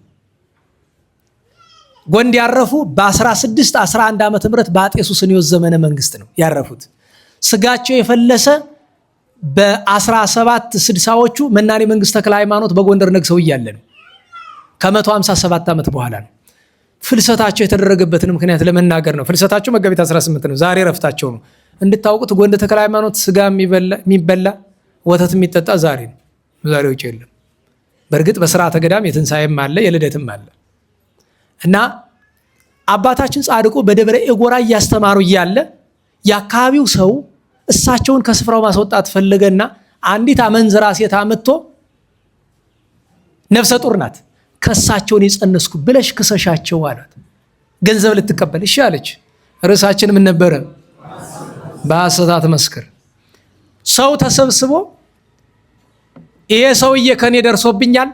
ጎንድ ያረፉ በ1611 ዓመተ ምህረት በአጤ ሱስንዮስ ዘመነ መንግስት ነው ያረፉት። ስጋቸው የፈለሰ በ1760ዎቹ መናኔ መንግስት ተክለ ሃይማኖት በጎንደር ነግሰው እያለ ነው። ከ157 ዓመት በኋላ ነው። ፍልሰታቸው የተደረገበትን ምክንያት ለመናገር ነው። ፍልሰታቸው መጋቢት 18 ነው። ዛሬ ረፍታቸው ነው። እንድታውቁት ጎንድ ተክለ ሃይማኖት ስጋ የሚበላ ወተት የሚጠጣ ዛሬ ነው። ዛሬ ውጭ የለም። በእርግጥ በስርዓተ ገዳም የትንሣኤም አለ የልደትም አለ እና አባታችን ጻድቁ በደብረ ኤጎራ እያስተማሩ እያለ የአካባቢው ሰው እሳቸውን ከስፍራው ማስወጣት ፈለገና አንዲት አመንዝራ ሴት አምጥቶ ነፍሰ ጡር ናት፣ ከእሳቸውን የጸነስኩ ብለሽ ክሰሻቸው አላት። ገንዘብ ልትቀበል እሺ አለች። ርዕሳችን ምን ነበረ? በሐሰት አትመስክር። ሰው ተሰብስቦ ይሄ ሰውዬ ከኔ ደርሶብኛል፣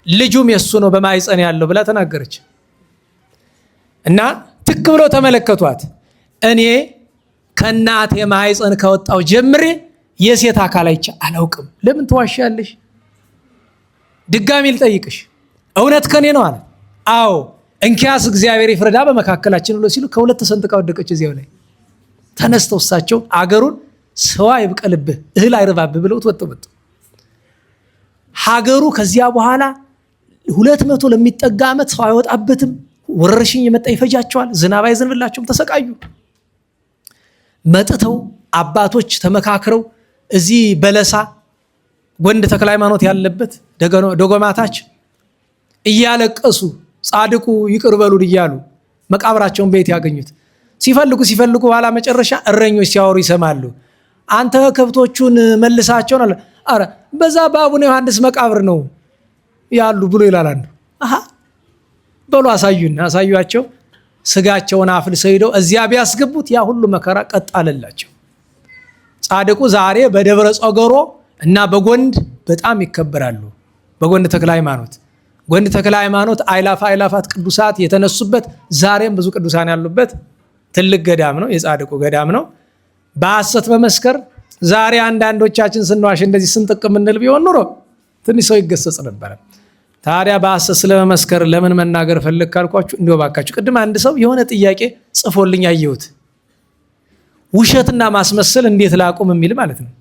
ልጁም የሱ ነው በማይጸን ያለው ብላ ተናገረች። እና ትክ ብለው ተመለከቷት። እኔ ከእናቴ ማህፀን ከወጣው ጀምሬ የሴት አካል አይቼ አላውቅም። ለምን ትዋሻለሽ? ድጋሚ ልጠይቅሽ፣ እውነት ከኔ ነው አለ። አዎ እንኪያስ እግዚአብሔር ይፍረዳ በመካከላችን ብሎ ሲሉ ከሁለት ተሰንጥቃ ወደቀች። እዚያው ላይ ተነስተው እሳቸው አገሩን ሰዋ ይብቀልብህ እህል አይርባብህ ብለው ወጡ። ሀገሩ ከዚያ በኋላ 200 ለሚጠጋ ዓመት ሰው አይወጣበትም። ወረርሽኝ የመጣ ይፈጃቸዋል። ዝናብ አይዘንብላቸውም። ተሰቃዩ። መጥተው አባቶች ተመካክረው እዚህ በለሳ ጎንድ ተክለ ሃይማኖት ያለበት ደጎማታች እያለቀሱ ጻድቁ ይቅር በሉን እያሉ መቃብራቸውን ቤት ያገኙት ሲፈልጉ በኋላ መጨረሻ እረኞች ሲያወሩ ይሰማሉ። አንተ ከብቶቹን መልሳቸው አለ። አረ በዛ በአቡነ ዮሐንስ መቃብር ነው ያሉ ብሎ ይላል አንዱ። አሃ በሉ አሳዩአቸው። ስጋቸውን አፍልሰው ሄደው እዚያ ቢያስገቡት ያ ሁሉ መከራ ቀጣለላቸው። ጻድቁ ዛሬ በደብረ ጸገሮ እና በጎንድ በጣም ይከበራሉ። በጎንድ ተክለ ሃይማኖት ጎንድ ተክለ ሃይማኖት አይላፋት ቅዱሳት የተነሱበት ዛሬም ብዙ ቅዱሳን ያሉበት ትልቅ ገዳም ነው። የጻድቁ ገዳም ነው። በሐሰት በመስከር ዛሬ አንዳንዶቻችን ስንዋሽ እንደዚህ ስንጥቅ የምንል ቢሆን ኑሮ ትንሽ ሰው ይገሰጽ ነበረ። ታዲያ በሐሰት ስለመመስከር ለምን መናገር ፈልግ ካልኳችሁ እንዲሁ ባካችሁ፣ ቅድም አንድ ሰው የሆነ ጥያቄ ጽፎልኝ አየሁት። ውሸትና ማስመሰል እንዴት ላቁም የሚል ማለት ነው።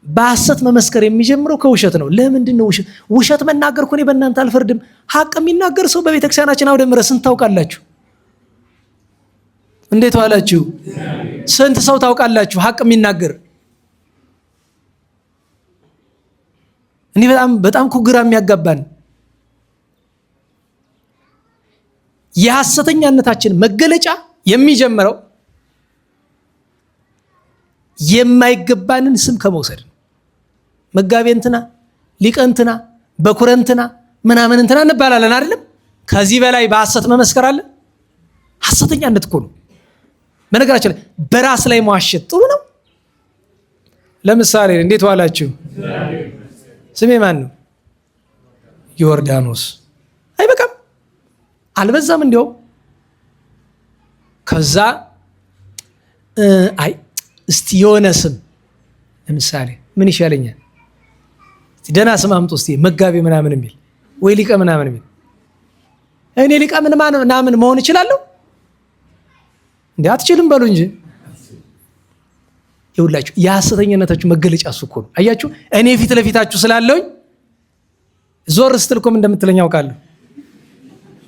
በሐሰት መመስከር የሚጀምረው ከውሸት ነው። ለምንድን ነው ውሸት መናገር? እኔ በእናንተ አልፈርድም። ሀቅ የሚናገር ሰው በቤተክርስቲያናችን አውደ ምሕረት ስንት ታውቃላችሁ? እንዴት ዋላችሁ? ስንት ሰው ታውቃላችሁ ሀቅ የሚናገር? እኔ በጣም ግራ የሚያጋባን የሐሰተኛነታችን መገለጫ የሚጀምረው የማይገባንን ስም ከመውሰድ ነው። መጋቤ እንትና፣ ሊቀ እንትና፣ በኩረ እንትና፣ ምናምን እንትና እንባላለን አይደለም? ከዚህ በላይ በሐሰት መመስከር አለ? ሐሰተኛነት እኮ ነው። በነገራችን ላይ በራስ ላይ መዋሸት ጥሩ ነው። ለምሳሌ እንዴት ዋላችሁ? ስሜ ማን ነው? ዮርዳኖስ። አይበቃም? አልበዛም? እንዲያው ከዛ እስቲ የሆነ ስም ለምሳሌ ምን ይሻለኛል? ደህና ስም አምጡ እስቲ። መጋቤ ምናምን የሚል ወይ ሊቀ ምናምን የሚል። እኔ ሊቀ ምናምን መሆን እችላለሁ እንዴ? አትችልም በሉ እንጂ። ይኸውላችሁ የሐሰተኛነታችሁ መገለጫ እሱ እኮ ነው። አያችሁ፣ እኔ ፊት ለፊታችሁ ስላለሁኝ ዞር ስትል እኮ እንደምትለኝ አውቃለሁ።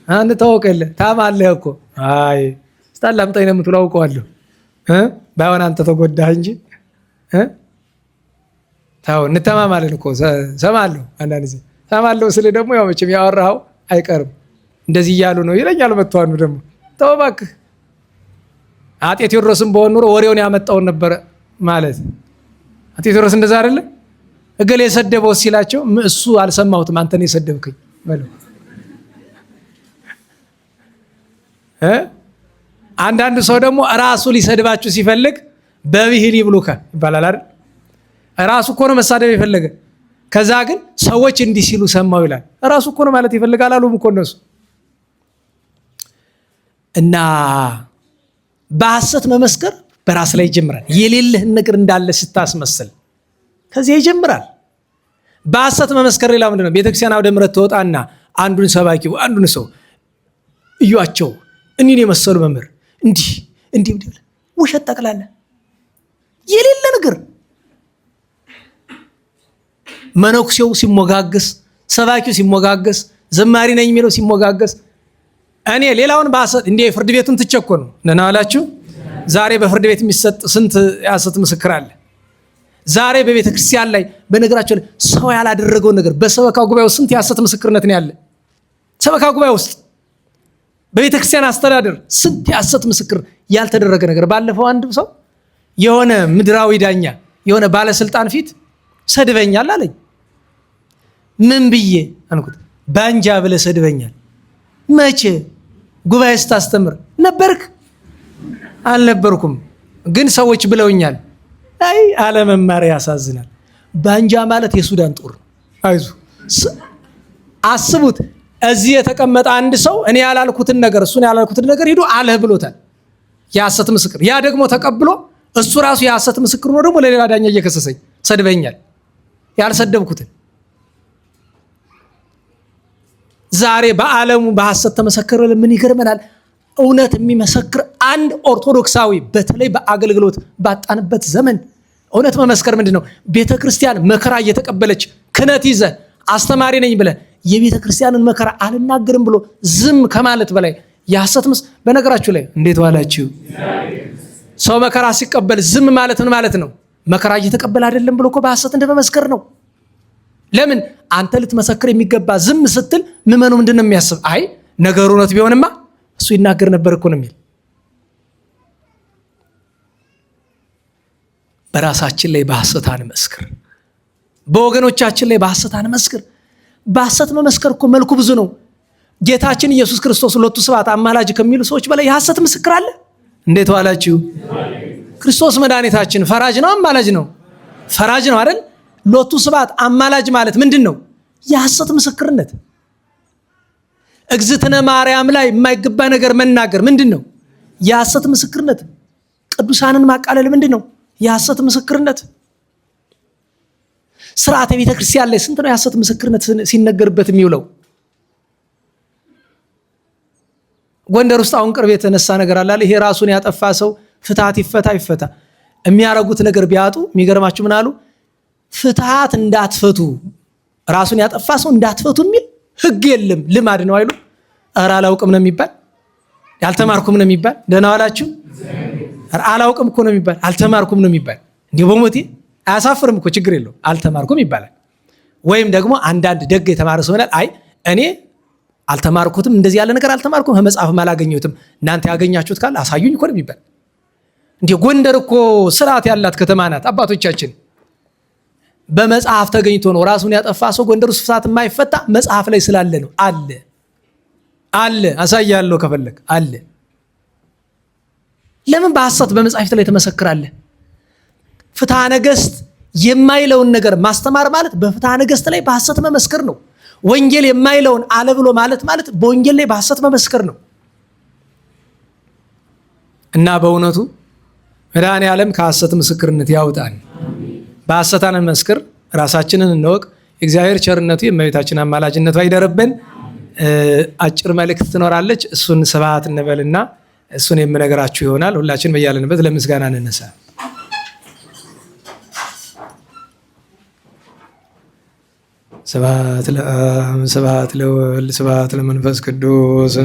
አንተ ታውቀለ ታማለህ እኮ። አይ ስታላምጠኝ ነው የምትለው አውቀዋለሁ። ባይሆን አንተ ተጎዳህ እንጂ ታው እንተማማለን እኮ። ሰማለሁ አንዳንድ ጊዜ ሰማለሁ ስለ ደግሞ ያው መቼም ያወራኸው አይቀርም እንደዚህ እያሉ ነው ይለኛል። መጥቷኑ ደግሞ ተው እባክህ። አጤ ቴዎድሮስም በሆነ ኑሮ ወሬውን ያመጣውን ነበረ ማለት። አጤ ቴዎድሮስ እንደዛ አይደለ? እገሌ የሰደበው ሲላቸው እሱ አልሰማሁትም አንተ ነው የሰደብከኝ በለው። አንዳንድ ሰው ደግሞ ራሱ ሊሰድባችሁ ሲፈልግ በብሂል ይብሉካ ይባላል አይደል? ራሱ እኮ ነው መሳደብ የፈለገ። ከዛ ግን ሰዎች እንዲህ ሲሉ ሰማው ይላል። ራሱ እኮ ነው ማለት ይፈልጋል አሉም እኮ እነሱ። እና በሐሰት መመስከር በራስ ላይ ይጀምራል። የሌለህን ነገር እንዳለ ስታስመስል ከዚያ ይጀምራል። በሐሰት መመስከር ሌላ ምንድነው? ቤተክርስቲያን አውደ ምሕረት ትወጣና አንዱን ሰባኪው አንዱን ሰው እዩአቸው እኔን የመሰሉ መምህር እንዲህ ውሸት ጠቅላላ የሌለ ነገር። መነኩሴው ሲሞጋገስ፣ ሰባኪው ሲሞጋገስ፣ ዘማሪ ነኝ የሚለው ሲሞጋገስ፣ እኔ ሌላውን በሐሰት እንዴ ፍርድ ቤቱን ትቸኮ ነው ነና አላችሁ። ዛሬ በፍርድ ቤት የሚሰጥ ስንት የሐሰት ምስክር አለ። ዛሬ በቤተ ክርስቲያን ላይ በነገራቸው ላይ ሰው ያላደረገው ነገር በሰበካ ጉባኤ ውስጥ ስንት የሐሰት ምስክርነት ነው ያለ። ሰበካ ጉባኤ ውስጥ በቤተ ክርስቲያን አስተዳደር ስንት የሐሰት ምስክር ያልተደረገ ነገር። ባለፈው አንድ ሰው የሆነ ምድራዊ ዳኛ የሆነ ባለስልጣን ፊት ሰድበኛል አለኝ። ምን ብዬ አንኩት? ባንጃ ብለህ ሰድበኛል። መቼ? ጉባኤ ስታስተምር ነበርክ? አልነበርኩም፣ ግን ሰዎች ብለውኛል። አይ አለመማር ያሳዝናል። ባንጃ ማለት የሱዳን ጦር። አይዞህ አስቡት፣ እዚህ የተቀመጠ አንድ ሰው እኔ ያላልኩትን ነገር እሱን ያላልኩትን ነገር ሄዶ አለህ ብሎታል። የሐሰት ምስክር። ያ ደግሞ ተቀብሎ እሱ ራሱ የሐሰት ምስክር ነው ደግሞ ለሌላ ዳኛ እየከሰሰኝ ሰድበኛል ያልሰደብኩትን። ዛሬ በዓለሙ በሐሰት ተመሰከረ። ለምን ይገርመናል? እውነት የሚመሰክር አንድ ኦርቶዶክሳዊ በተለይ በአገልግሎት ባጣንበት ዘመን እውነት መመስከር ምንድን ነው? ቤተክርስቲያን መከራ እየተቀበለች ክህነት ይዘ አስተማሪ ነኝ ብለ የቤተ ክርስቲያንን መከራ አልናገርም ብሎ ዝም ከማለት በላይ የሐሰት በነገራችሁ ላይ እንዴት ዋላችሁ? ሰው መከራ ሲቀበል ዝም ማለት ምን ማለት ነው? መከራ እየተቀበለ አይደለም ብሎ እኮ በሐሰት እንደመመስከር ነው። ለምን አንተ ልትመሰክር የሚገባ ዝም ስትል ምዕመኑ ምንድን ነው የሚያስብ? አይ ነገሩ እውነት ቢሆንማ እሱ ይናገር ነበር እኮ ነው የሚል። በራሳችን ላይ በሐሰት አንመስክር፣ በወገኖቻችን ላይ በሐሰት አንመስክር። በሐሰት መመስከር እኮ መልኩ ብዙ ነው። ጌታችን ኢየሱስ ክርስቶስ ሎቱ ስብሐት አማላጅ ከሚሉ ሰዎች በላይ የሐሰት ምስክር አለ። እንዴት ዋላችሁ? ክርስቶስ መድኃኒታችን ፈራጅ ነው አማላጅ ነው? ፈራጅ ነው አይደል? ሎቱ ስብሐት አማላጅ ማለት ምንድን ነው? የሐሰት ምስክርነት። እግዝእትነ ማርያም ላይ የማይገባ ነገር መናገር ምንድን ነው? የሐሰት ምስክርነት። ቅዱሳንን ማቃለል ምንድን ነው? የሐሰት ምስክርነት። ስርዓተ ቤተ ክርስቲያን ላይ ስንት ነው የሐሰት ምስክርነት ሲነገርበት የሚውለው? ጎንደር ውስጥ አሁን ቅርብ የተነሳ ነገር አለ። ይሄ ራሱን ያጠፋ ሰው ፍትሐት ይፈታ የሚያረጉት ነገር ቢያጡ የሚገርማችሁ ምን አሉ? ፍትሐት እንዳትፈቱ፣ ራሱን ያጠፋ ሰው እንዳትፈቱ የሚል ህግ የለም ልማድ ነው አይሉ? ኧረ አላውቅም ነው የሚባል፣ ያልተማርኩም ነው የሚባል። ደህና ዋላችሁ? አላውቅም እኮ ነው የሚባል፣ አልተማርኩም ነው የሚባል። እንዲሁ በሞቴ አያሳፍርም እኮ ችግር የለው አልተማርኩም ይባላል። ወይም ደግሞ አንዳንድ ደግ የተማረ ሰው ይላል አይ እኔ አልተማርኩትም እንደዚህ ያለ ነገር አልተማርኩም ከመጽሐፍም አላገኘሁትም እናንተ ያገኛችሁት ካለ አሳዩኝ እኮ ነው የሚባል። እንዲሁ ጎንደር እኮ ስርዓት ያላት ከተማ ናት። አባቶቻችን በመጽሐፍ ተገኝቶ ነው ራሱን ያጠፋ ሰው ጎንደር ውስጥ ፍትሐት የማይፈታ መጽሐፍ ላይ ስላለ ነው። አለ አሳያለሁ ከፈለክ አለ። ለምን በሐሰት በመጽሐፍት ላይ ተመሰክራለህ? ፍትሐ ነገሥት የማይለውን ነገር ማስተማር ማለት በፍትሐ ነገሥት ላይ በሐሰት መመስከር ነው። ወንጌል የማይለውን አለ ብሎ ማለት በወንጌል ላይ በሐሰት መመስከር ነው። እና በእውነቱ መድኃኔዓለም ከሐሰት ምስክርነት ያውጣን። በሐሰት አንመስክር፣ ራሳችንን እንወቅ። እግዚአብሔር ቸርነቱ የእመቤታችን አማላጅነቱ አይደርብን። አጭር መልእክት ትኖራለች። እሱን ስብሐት እንበልና እሱን የምነግራችሁ ይሆናል። ሁላችን በያለንበት ለምስጋና እንነሳ። ስብሐት ለአብ ስብሐት ለወልድ ስብሐት ለመንፈስ ቅዱስ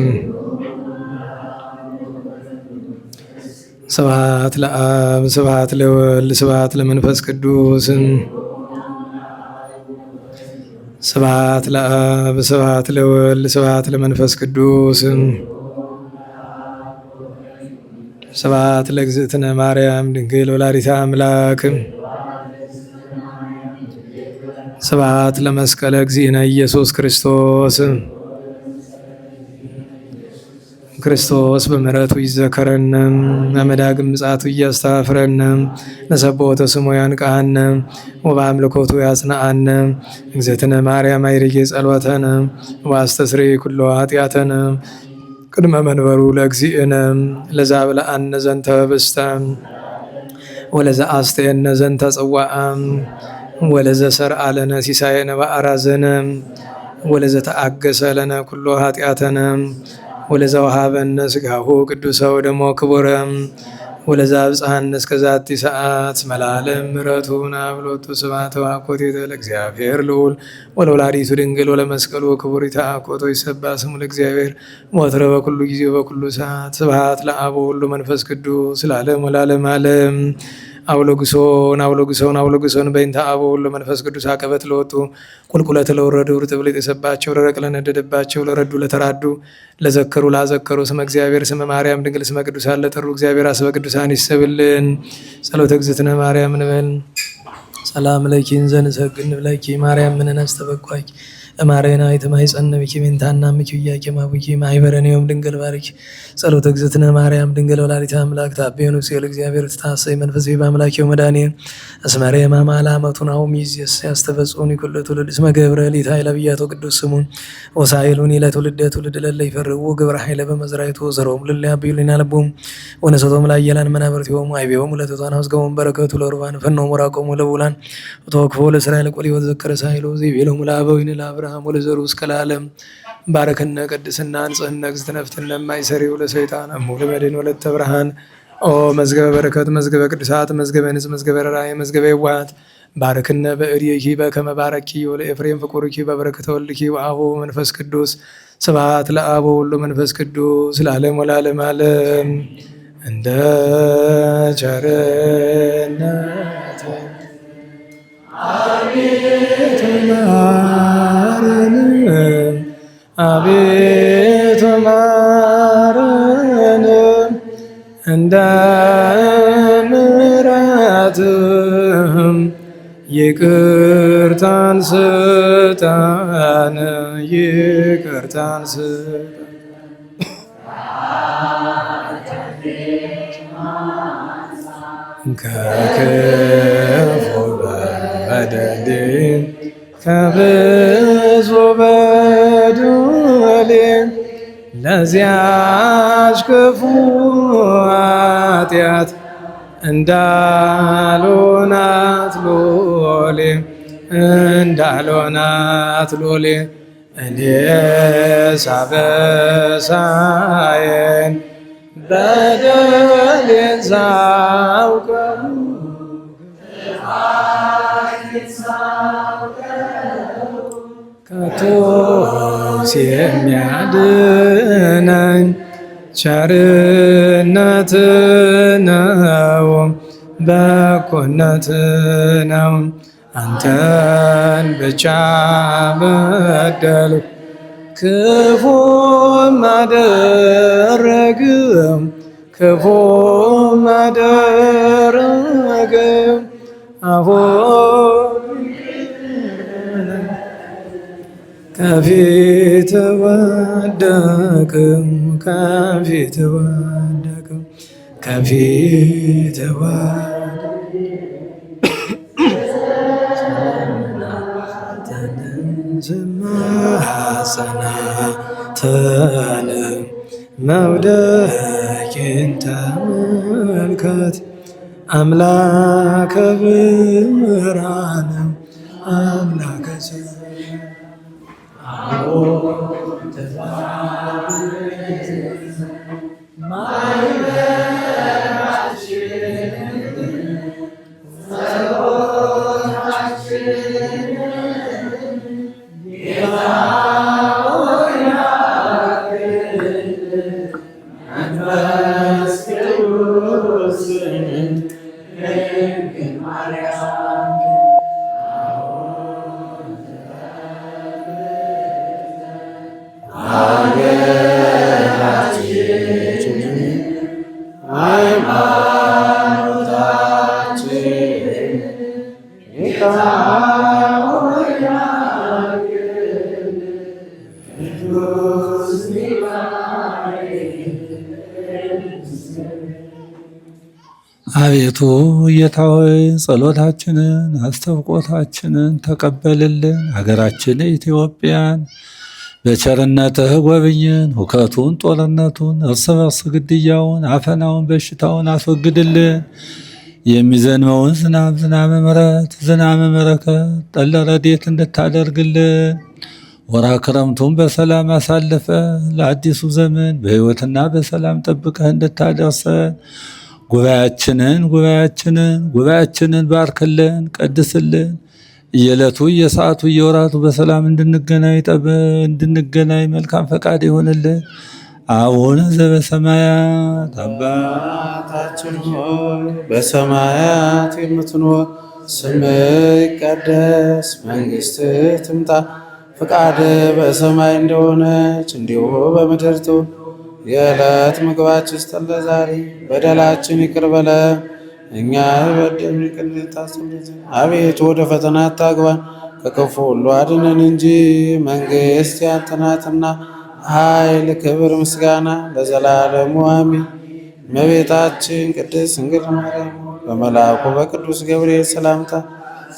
ስብሐት ለአብ ስብሐት ለወልድ ስብሐት ለመንፈስ ቅዱስ ስብሐት ለአብ ስብሐት ለወልድ ስብሐት ለመንፈስ ቅዱስ ስብሐት ለእግዝእትነ ማርያም ድንግል ወላዲተ አምላክ ስብሐት ለመስቀለ እግዚእነ ኢየሱስ ክርስቶስ ክርስቶስ በምሕረቱ ይዘከረነ አመዳግም ምጽአቱ እያስተፍረነ ለሰቦተ ስሙ ያንቃነ ወበአምልኮቱ ያጽናአነ እግዝእትነ ማርያም አይርጌ ጸሎተነ ወአስተስሪ ኩሎ ኃጢአተነ ቅድመ መንበሩ ለእግዚእነ ለዛብለአነ ዘንተ ህብስተ ወለዘአስተየነ ዘንተ ጽዋዐ ወለዘሰርዐ ለነ ሲሳየነ በአራዘነ ወለዘተአገሰ ለነ ኩሎ ኃጢአተነ ወለዘወሃበነ ሥጋሁ ቅዱሰ ወደሞ ክቡረ ወለዘአብጽሐነ እስከ ዛቲ ሰዓት መላለም ምሕረቱ ናብሎቱ ስብሐት ወአኮቴተ ለእግዚአብሔር ልዑል ወለወላዲቱ ድንግል ወለመስቀሉ ክቡር ይትአኮቶ ይሰብሐ ስሙ ለእግዚአብሔር ወትረ በኩሉ ጊዜ በኩሉ ሰዓት ስብሐት ለአብ ወወልድ ወመንፈስ ቅዱስ ለዓለሙ ለዓለመ ዓለም። አውሎግሶን በእንተ አብ ወወልድ ወመንፈስ ቅዱስ አቀበት ለወጡ ቁልቁለት ለወረዱ ርጥብ ለተሰባቸው ለረቅ ለነደደባቸው ለረዱ ለተራዱ ለዘከሩ ላዘከሩ ስመ እግዚአብሔር ስመ ማርያም ድንግል ስመ ቅዱሳን ለጠሩ እግዚአብሔር አስበ ቅዱሳን ይሰብልን። ጸሎተ እግዝእትነ ማርያም እንበል። ሰላም ለኪ እንዘ ንሰግድ ንብለኪ ማርያም ምንነ አስተበኳኪ ማርያና የተማይጸነ ብኪ ሜንታና ምኪ ያቄ ማቡኪ ማይበረኔውም ድንግል ባርኪ ጸሎተ እግዝእትነ ማርያም ድንግል ወላዲተ አምላክ ታቤኑ ሲል እግዚአብሔር ተታሰይ መንፈስ በአምላኪው መዳኔ አስማሬ ማማላ መቱናው ሚዝስ ያስተበጹኒ ኩሉ ትውልድ እስመ ገብረ ሊታ ለብያቶ ቅዱስ ስሙን ወሳይሉኒ ለትውልደ ትውልድ ለለ ይፈርው ግብረ ኃይለ በመዝራይቱ ዘሮም ለለያብዩልና ለቦም ወነሰቶም ላይ የላን መናበርቲሆሙ አይቤሆሙ ለተቷን አስገሞም በረከቱ ለሩባን ፈኖ ወራቆሙ ለውላን ወተወክፎ ለእስራኤል ቆሊ ወዘከረ ሳይሉ ዚቤሎ ሙላበዊን ለአብርሃም ወለዘሩ እስከ ለዓለም ባረከነ ቅድስና ንጽህና እግዝእትነ ማይሰሪው ለሰይጣን አሞለ መድን ወለተ ብርሃን ኦ መዝገበ በረከት መዝገበ ቅዱሳት መዝገበ ንጽ መዝገበ ራእይ መዝገበ የዋሃት ባረክነ በእድኪ በከመ ባረኪ ወለኤፍሬም ፍቁርኪ በበረከተ ወልድኪ ወአቡ መንፈስ ቅዱስ ስብሐት ለአብ ወወልድ ወመንፈስ ቅዱስ ለዓለም ወለዓለመ ዓለም እንደ ቸርነትህ አቤቱ ማረን አቤቱ ማረን እንደ ምሕረትህ ይቅርታን ስጠን ይቅርታን ስጠን ከክፉ በደል ከብዙ በደል ለዚያች ክፉ ኃጢአት እንዳልሆናት ሎሌ እኔስ አበሳዬን በደሌን ሳውቀው ከቶስ የሚያድነኝ ቸርነት ነው በጎነት ነው። አንተን ብቻ በደልኩ ክፉም አደረግም አሁን ከፊት ወደቅም ስማጸናተን መውደቄን ተመልከት አምላከ ብርሃን አምላከ አቤቱ ጌታ ሆይ ጸሎታችንን አስተብቆታችንን ተቀበልልን። ሀገራችን ኢትዮጵያን በቸርነትህ ጎብኝን። ሁከቱን፣ ጦርነቱን፣ እርስ በርስ ግድያውን፣ አፈናውን፣ በሽታውን አስወግድልን። የሚዘንበውን ዝናመ ምሕረት ዝናመ በረከት ጠለ ረድኤት እንድታደርግልን ወራ ክረምቱን በሰላም አሳልፈ ለአዲሱ ዘመን በሕይወትና በሰላም ጠብቀህ እንድታደርሰን ጉባኤያችንን ባርክልን፣ ቀድስልን። እየዕለቱ እየሰዓቱ እየወራቱ በሰላም እንድንገናኝ መልካም ፈቃድ ይሆንልን። አቡነ ዘበሰማያት አባታችን ሆይ በሰማያት የምትኖር ስምህ ይቀደስ፣ መንግሥትህ ትምጣ፣ ፈቃድህ በሰማይ እንደሆነች እንዲሁ በምድር ትሁን። የዕለት ምግባችንን ስጠን ዛሬ፣ በደላችን ይቅር በለን እኛ የበደሉንን ይቅር እንደምንል። አቤቱ ወደ ፈተና አታግባን፣ ከክፉ ሁሉ አድነን እንጂ መንግሥት ያንተ ናትና፣ ኃይል፣ ክብር፣ ምስጋና ለዘላለሙ አሜን። እመቤታችን ቅድስት ድንግል ማርያም በመልአኩ በቅዱስ ገብርኤል ሰላምታ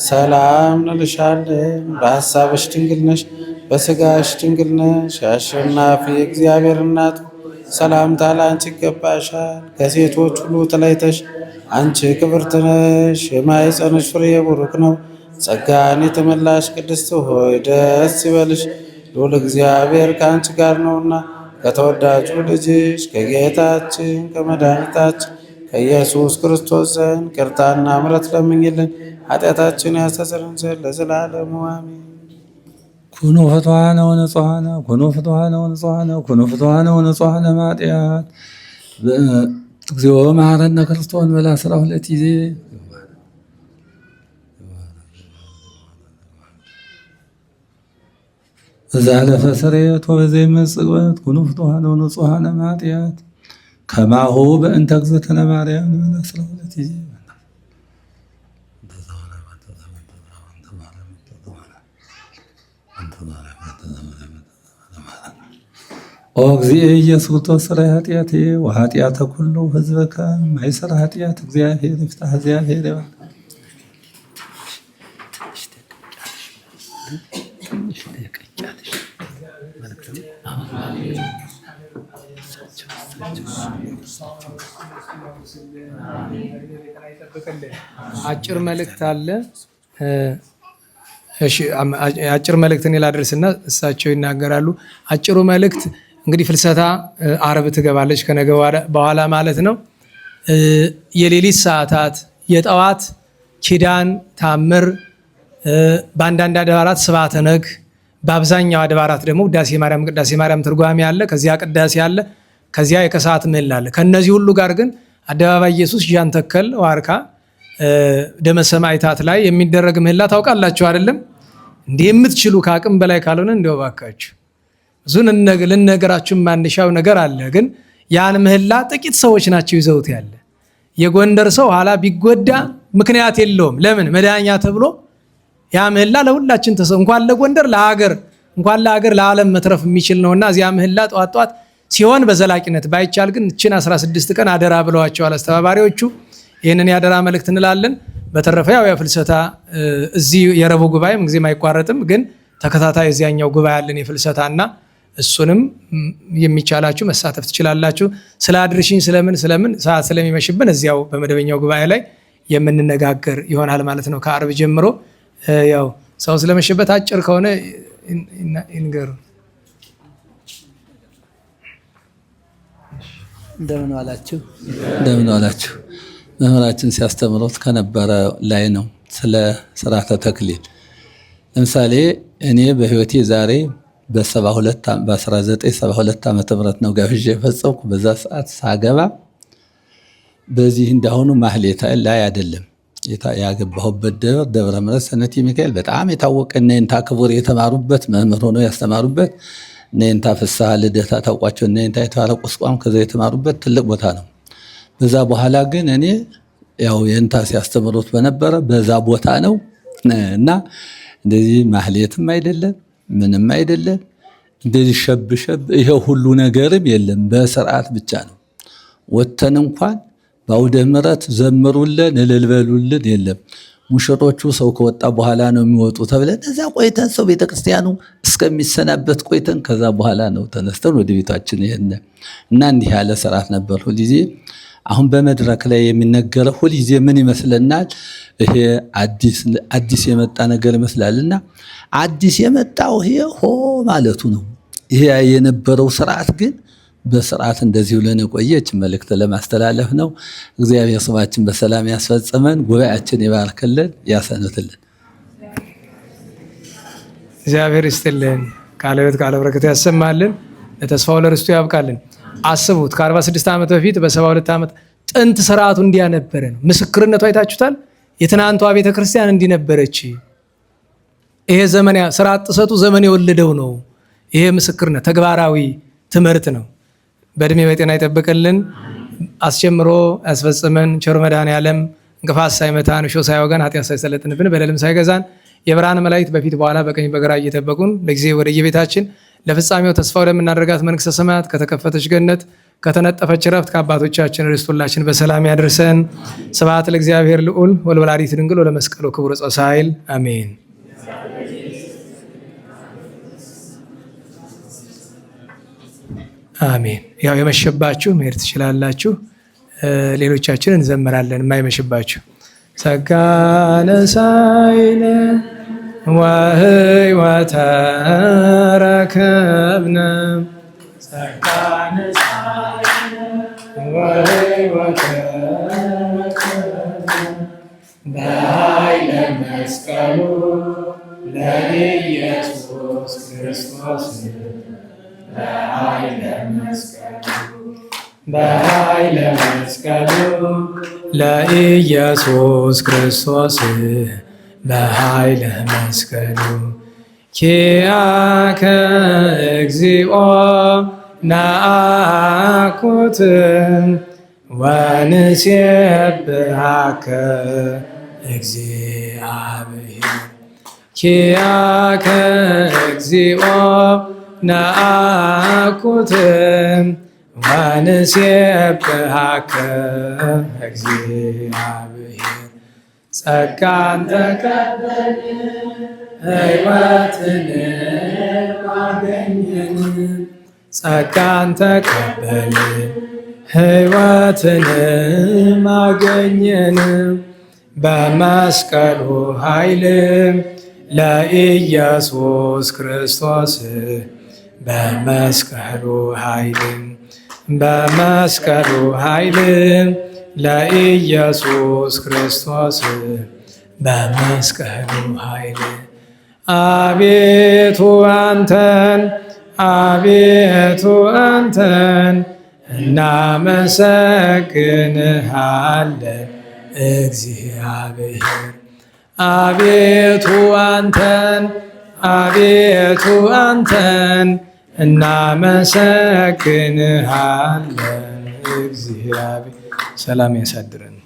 ሰላም እንልሻለን። በሐሳብሽ ድንግል ነሽ፣ በሥጋሽ ድንግል ነሽ። የአሸናፊ እግዚአብሔር እናቱ ሰላምታ ለአንቺ ይገባሻል። ከሴቶች ሁሉ ተለይተሽ አንቺ ክብርት ነሽ፣ የማኅፀንሽ ፍሬ ቡሩክ ነው። ጸጋን የተመላሽ ቅድስት ሆይ ደስ ይበልሽ፣ ልዑል እግዚአብሔር ከአንቺ ጋር ነውና ከተወዳጁ ልጅሽ ከጌታችን ከመድኃኒታችን ከኢየሱስ ክርስቶስ ዘንድ ይቅርታና ምሕረት ለምኝልን ኃጢአታችን ያስተሰርይልን ዘንድ ለዘላለሙ አሜን። ኩኑ ፍቱሐነ ወንጹሐነ ኩኑ ፍቱሐነ ወንጹሐነ ኩኑ ፍቱሐነ ወንጹሐነ ማጥያት እግዚኦ መሐረነ ክርስቶስ በላ 12 ጊዜ እዛለፈ ስርየት ወበዘይመጽእት ኩኑ ፍቱሐነ ወንጹሐነ ማጥያት ከማሁ በእንተ እግዝእትነ ማርያም በላ 12 ጊዜ ኦ እግዚእ ኢየሱስ ክርስቶስ ሥራይ ኃጢአቴ ወኃጢአተ ኩሉ ሕዝበከ ማይሰራ ኃጢአት እግዚአብሔር ይፍታሕ። እግዚአብሔር ይባርክ። አጭር መልእክት አለ። እሺ አጭር መልእክት እኔ ላድርስና እሳቸው ይናገራሉ። አጭሩ መልእክት እንግዲህ ፍልሰታ ዓርብ ትገባለች ከነገ በኋላ ማለት ነው። የሌሊት ሰዓታት፣ የጠዋት ኪዳን ታምር፣ በአንዳንድ አድባራት ስብሐተ ነግ፣ በአብዛኛው አድባራት ደግሞ ቅዳሴ ማርያም ትርጓሜ አለ። ከዚያ ቅዳሴ አለ። ከዚያ የከሰዓት ምህላ አለ። ከነዚህ ሁሉ ጋር ግን አደባባይ ኢየሱስ ዣንተከል ዋርካ ደመ ሰማዕታት ላይ የሚደረግ ምህላ ታውቃላችሁ አይደለም? እንዲህ የምትችሉ ከአቅም በላይ ካልሆነ እንዲያው ባካችሁ ብዙ ልነገራችሁ ማንሻው ነገር አለ። ግን ያን ምህላ ጥቂት ሰዎች ናቸው ይዘውት ያለ። የጎንደር ሰው ኋላ ቢጎዳ ምክንያት የለውም። ለምን? መዳኛ ተብሎ ያ ምህላ ለሁላችን እንኳን ለጎንደር ለሀገር ለዓለም መትረፍ የሚችል ነውና እዚያ ምህላ ጠዋት ሲሆን በዘላቂነት ባይቻል ግን እችን 16 ቀን አደራ ብለዋቸዋል አስተባባሪዎቹ። ይህንን ያደራ መልእክት እንላለን። በተረፈ ያው የፍልሰታ እዚህ የረቡዕ ጉባኤም ጊዜም አይቋረጥም፣ ግን ተከታታይ እዚያኛው ጉባኤ ያለን የፍልሰታና እሱንም የሚቻላችሁ መሳተፍ ትችላላችሁ። ስለ አድርሽኝ ስለምን ሰዓት ስለሚመሽብን እዚያው በመደበኛው ጉባኤ ላይ የምንነጋገር ይሆናል ማለት ነው። ከዓርብ ጀምሮ ያው ሰው ስለመሸበት አጭር ከሆነ ይንገሩ። እንደምን ዋላችሁ። መምህራችን ሲያስተምሩት ከነበረ ላይ ነው ስለ ሥርዓተ ተክሊል። ለምሳሌ እኔ በሕይወቴ ዛሬ በ1972 ዓመተ ምህረት ነው ጋብዤ የፈጸምኩ። በዛ ሰዓት ሳገባ በዚህ እንዳሁኑ ማህሌታ ላይ አይደለም ያገባሁበት ደብረ ምሕረት ሰነቲ ሚካኤል በጣም የታወቀ እነ ይንታ ክቡር የተማሩበት መምህር ሆነው ያስተማሩበት እነ ይንታ ፍስሐ ልደታ ታውቋቸው እነ ይንታ የተባለ ቁስቋም ከዛ የተማሩበት ትልቅ ቦታ ነው። በዛ በኋላ ግን እኔ ያው የእንታ ሲያስተምሩት በነበረ በዛ ቦታ ነው እና እንደዚህ ማህሌትም አይደለም ምንም አይደለም። እንደዚህ ሸብ ይሄ ሁሉ ነገርም የለም። በስርዓት ብቻ ነው። ወተን እንኳን በአውደ ምሕረት ዘምሩልን እልል በሉልን የለም። ሙሽሮቹ ሰው ከወጣ በኋላ ነው የሚወጡ ተብለን እዛ ቆይተን ሰው ቤተክርስቲያኑ እስከሚሰናበት ቆይተን ከዛ በኋላ ነው ተነስተን ወደ ቤታችን ይሄን እና እንዲህ ያለ ስርዓት ነበር ሁልጊዜ። አሁን በመድረክ ላይ የሚነገረው ሁልጊዜ ምን ይመስለናል? ይሄ አዲስ የመጣ ነገር ይመስላልና አዲስ የመጣው ይሄ ሆ ማለቱ ነው። ይሄ የነበረው ስርዓት ግን በስርዓት እንደዚህ ብለን የቆየች መልእክት ለማስተላለፍ ነው። እግዚአብሔር ስማችን በሰላም ያስፈጽመን፣ ጉባኤያችን ይባርክልን፣ ያሰንትልን። እግዚአብሔር ይስጥልን፣ ቃለ ሕይወት ቃለ በረከት ያሰማልን፣ ለተስፋው ለርስቱ ያብቃልን። አስቡት ከ46 ዓመት በፊት በ72 ዓመት ጥንት ስርዓቱ እንዲያ ነበረ ነው። ምስክርነቱ አይታችሁታል። የትናንቷ ቤተክርስቲያን እንዲነበረች። ይሄ ዘመን ስርዓት ጥሰቱ ዘመን የወለደው ነው። ይሄ ምስክርነት ተግባራዊ ትምህርት ነው። በእድሜ በጤና ይጠብቅልን፣ አስጀምሮ ያስፈጽመን። ቸሩ መድኃኔዓለም እንቅፋት ሳይመታን እሾህ ሳይወጋን ኃጢአት ሳይሰለጥንብን በደልም ሳይገዛን የብርሃን መላእክት በፊት በኋላ በቀኝ በግራ እየጠበቁን ለጊዜ ወደ የቤታችን ለፍጻሜው ተስፋ ወደምናደርጋት መንግሥተ ሰማያት ከተከፈተች ገነት ከተነጠፈች ረፍት ከአባቶቻችን ርስት ሁላችን በሰላም ያደርሰን። ስብሐት ለእግዚአብሔር ልዑል ወለወላዲቱ ድንግል ወለመስቀሉ ክቡር ዕፀ ሣህል አሜን። አሜን። ያው የመሸባችሁ መሄድ ትችላላችሁ። ሌሎቻችን እንዘምራለን። የማይመሽባችሁ ጸጋነ ሣህል ወሕይወተ ረከብነ ጸጋነ ሣህል ወሕይወተ ረከብነ በኃይለ መስቀሉ ለኢየሱስ ክርስቶስ በኃይለ መስቀሉ ለኢየሱስ ክርስቶስ በኃይለ መስቀሉ ኪያከ እግዚኦ ነአኩት ወንሴብሐከ እግዚአብሔር ኪያከ እግዚኦ ነአኩት ወንሴብሐከ እግዚአብሔር ጸጋን ተቀበልን ሕይወትን አገኘን ጸጋን ተቀበልን ሕይወትን አገኘን በመስቀሉ ኃይል ለኢየሱስ ክርስቶስ በመስቀሉ ኃይል ለኢየሱስ ክርስቶስ በመስቀሉ ኃይል አቤቱ አንተን እናመሰግንሃለን እግዚአብሔር አቤቱ አንተን እናመሰግንሃለን እግዚአብሔር። ሰላም ያሳድረን።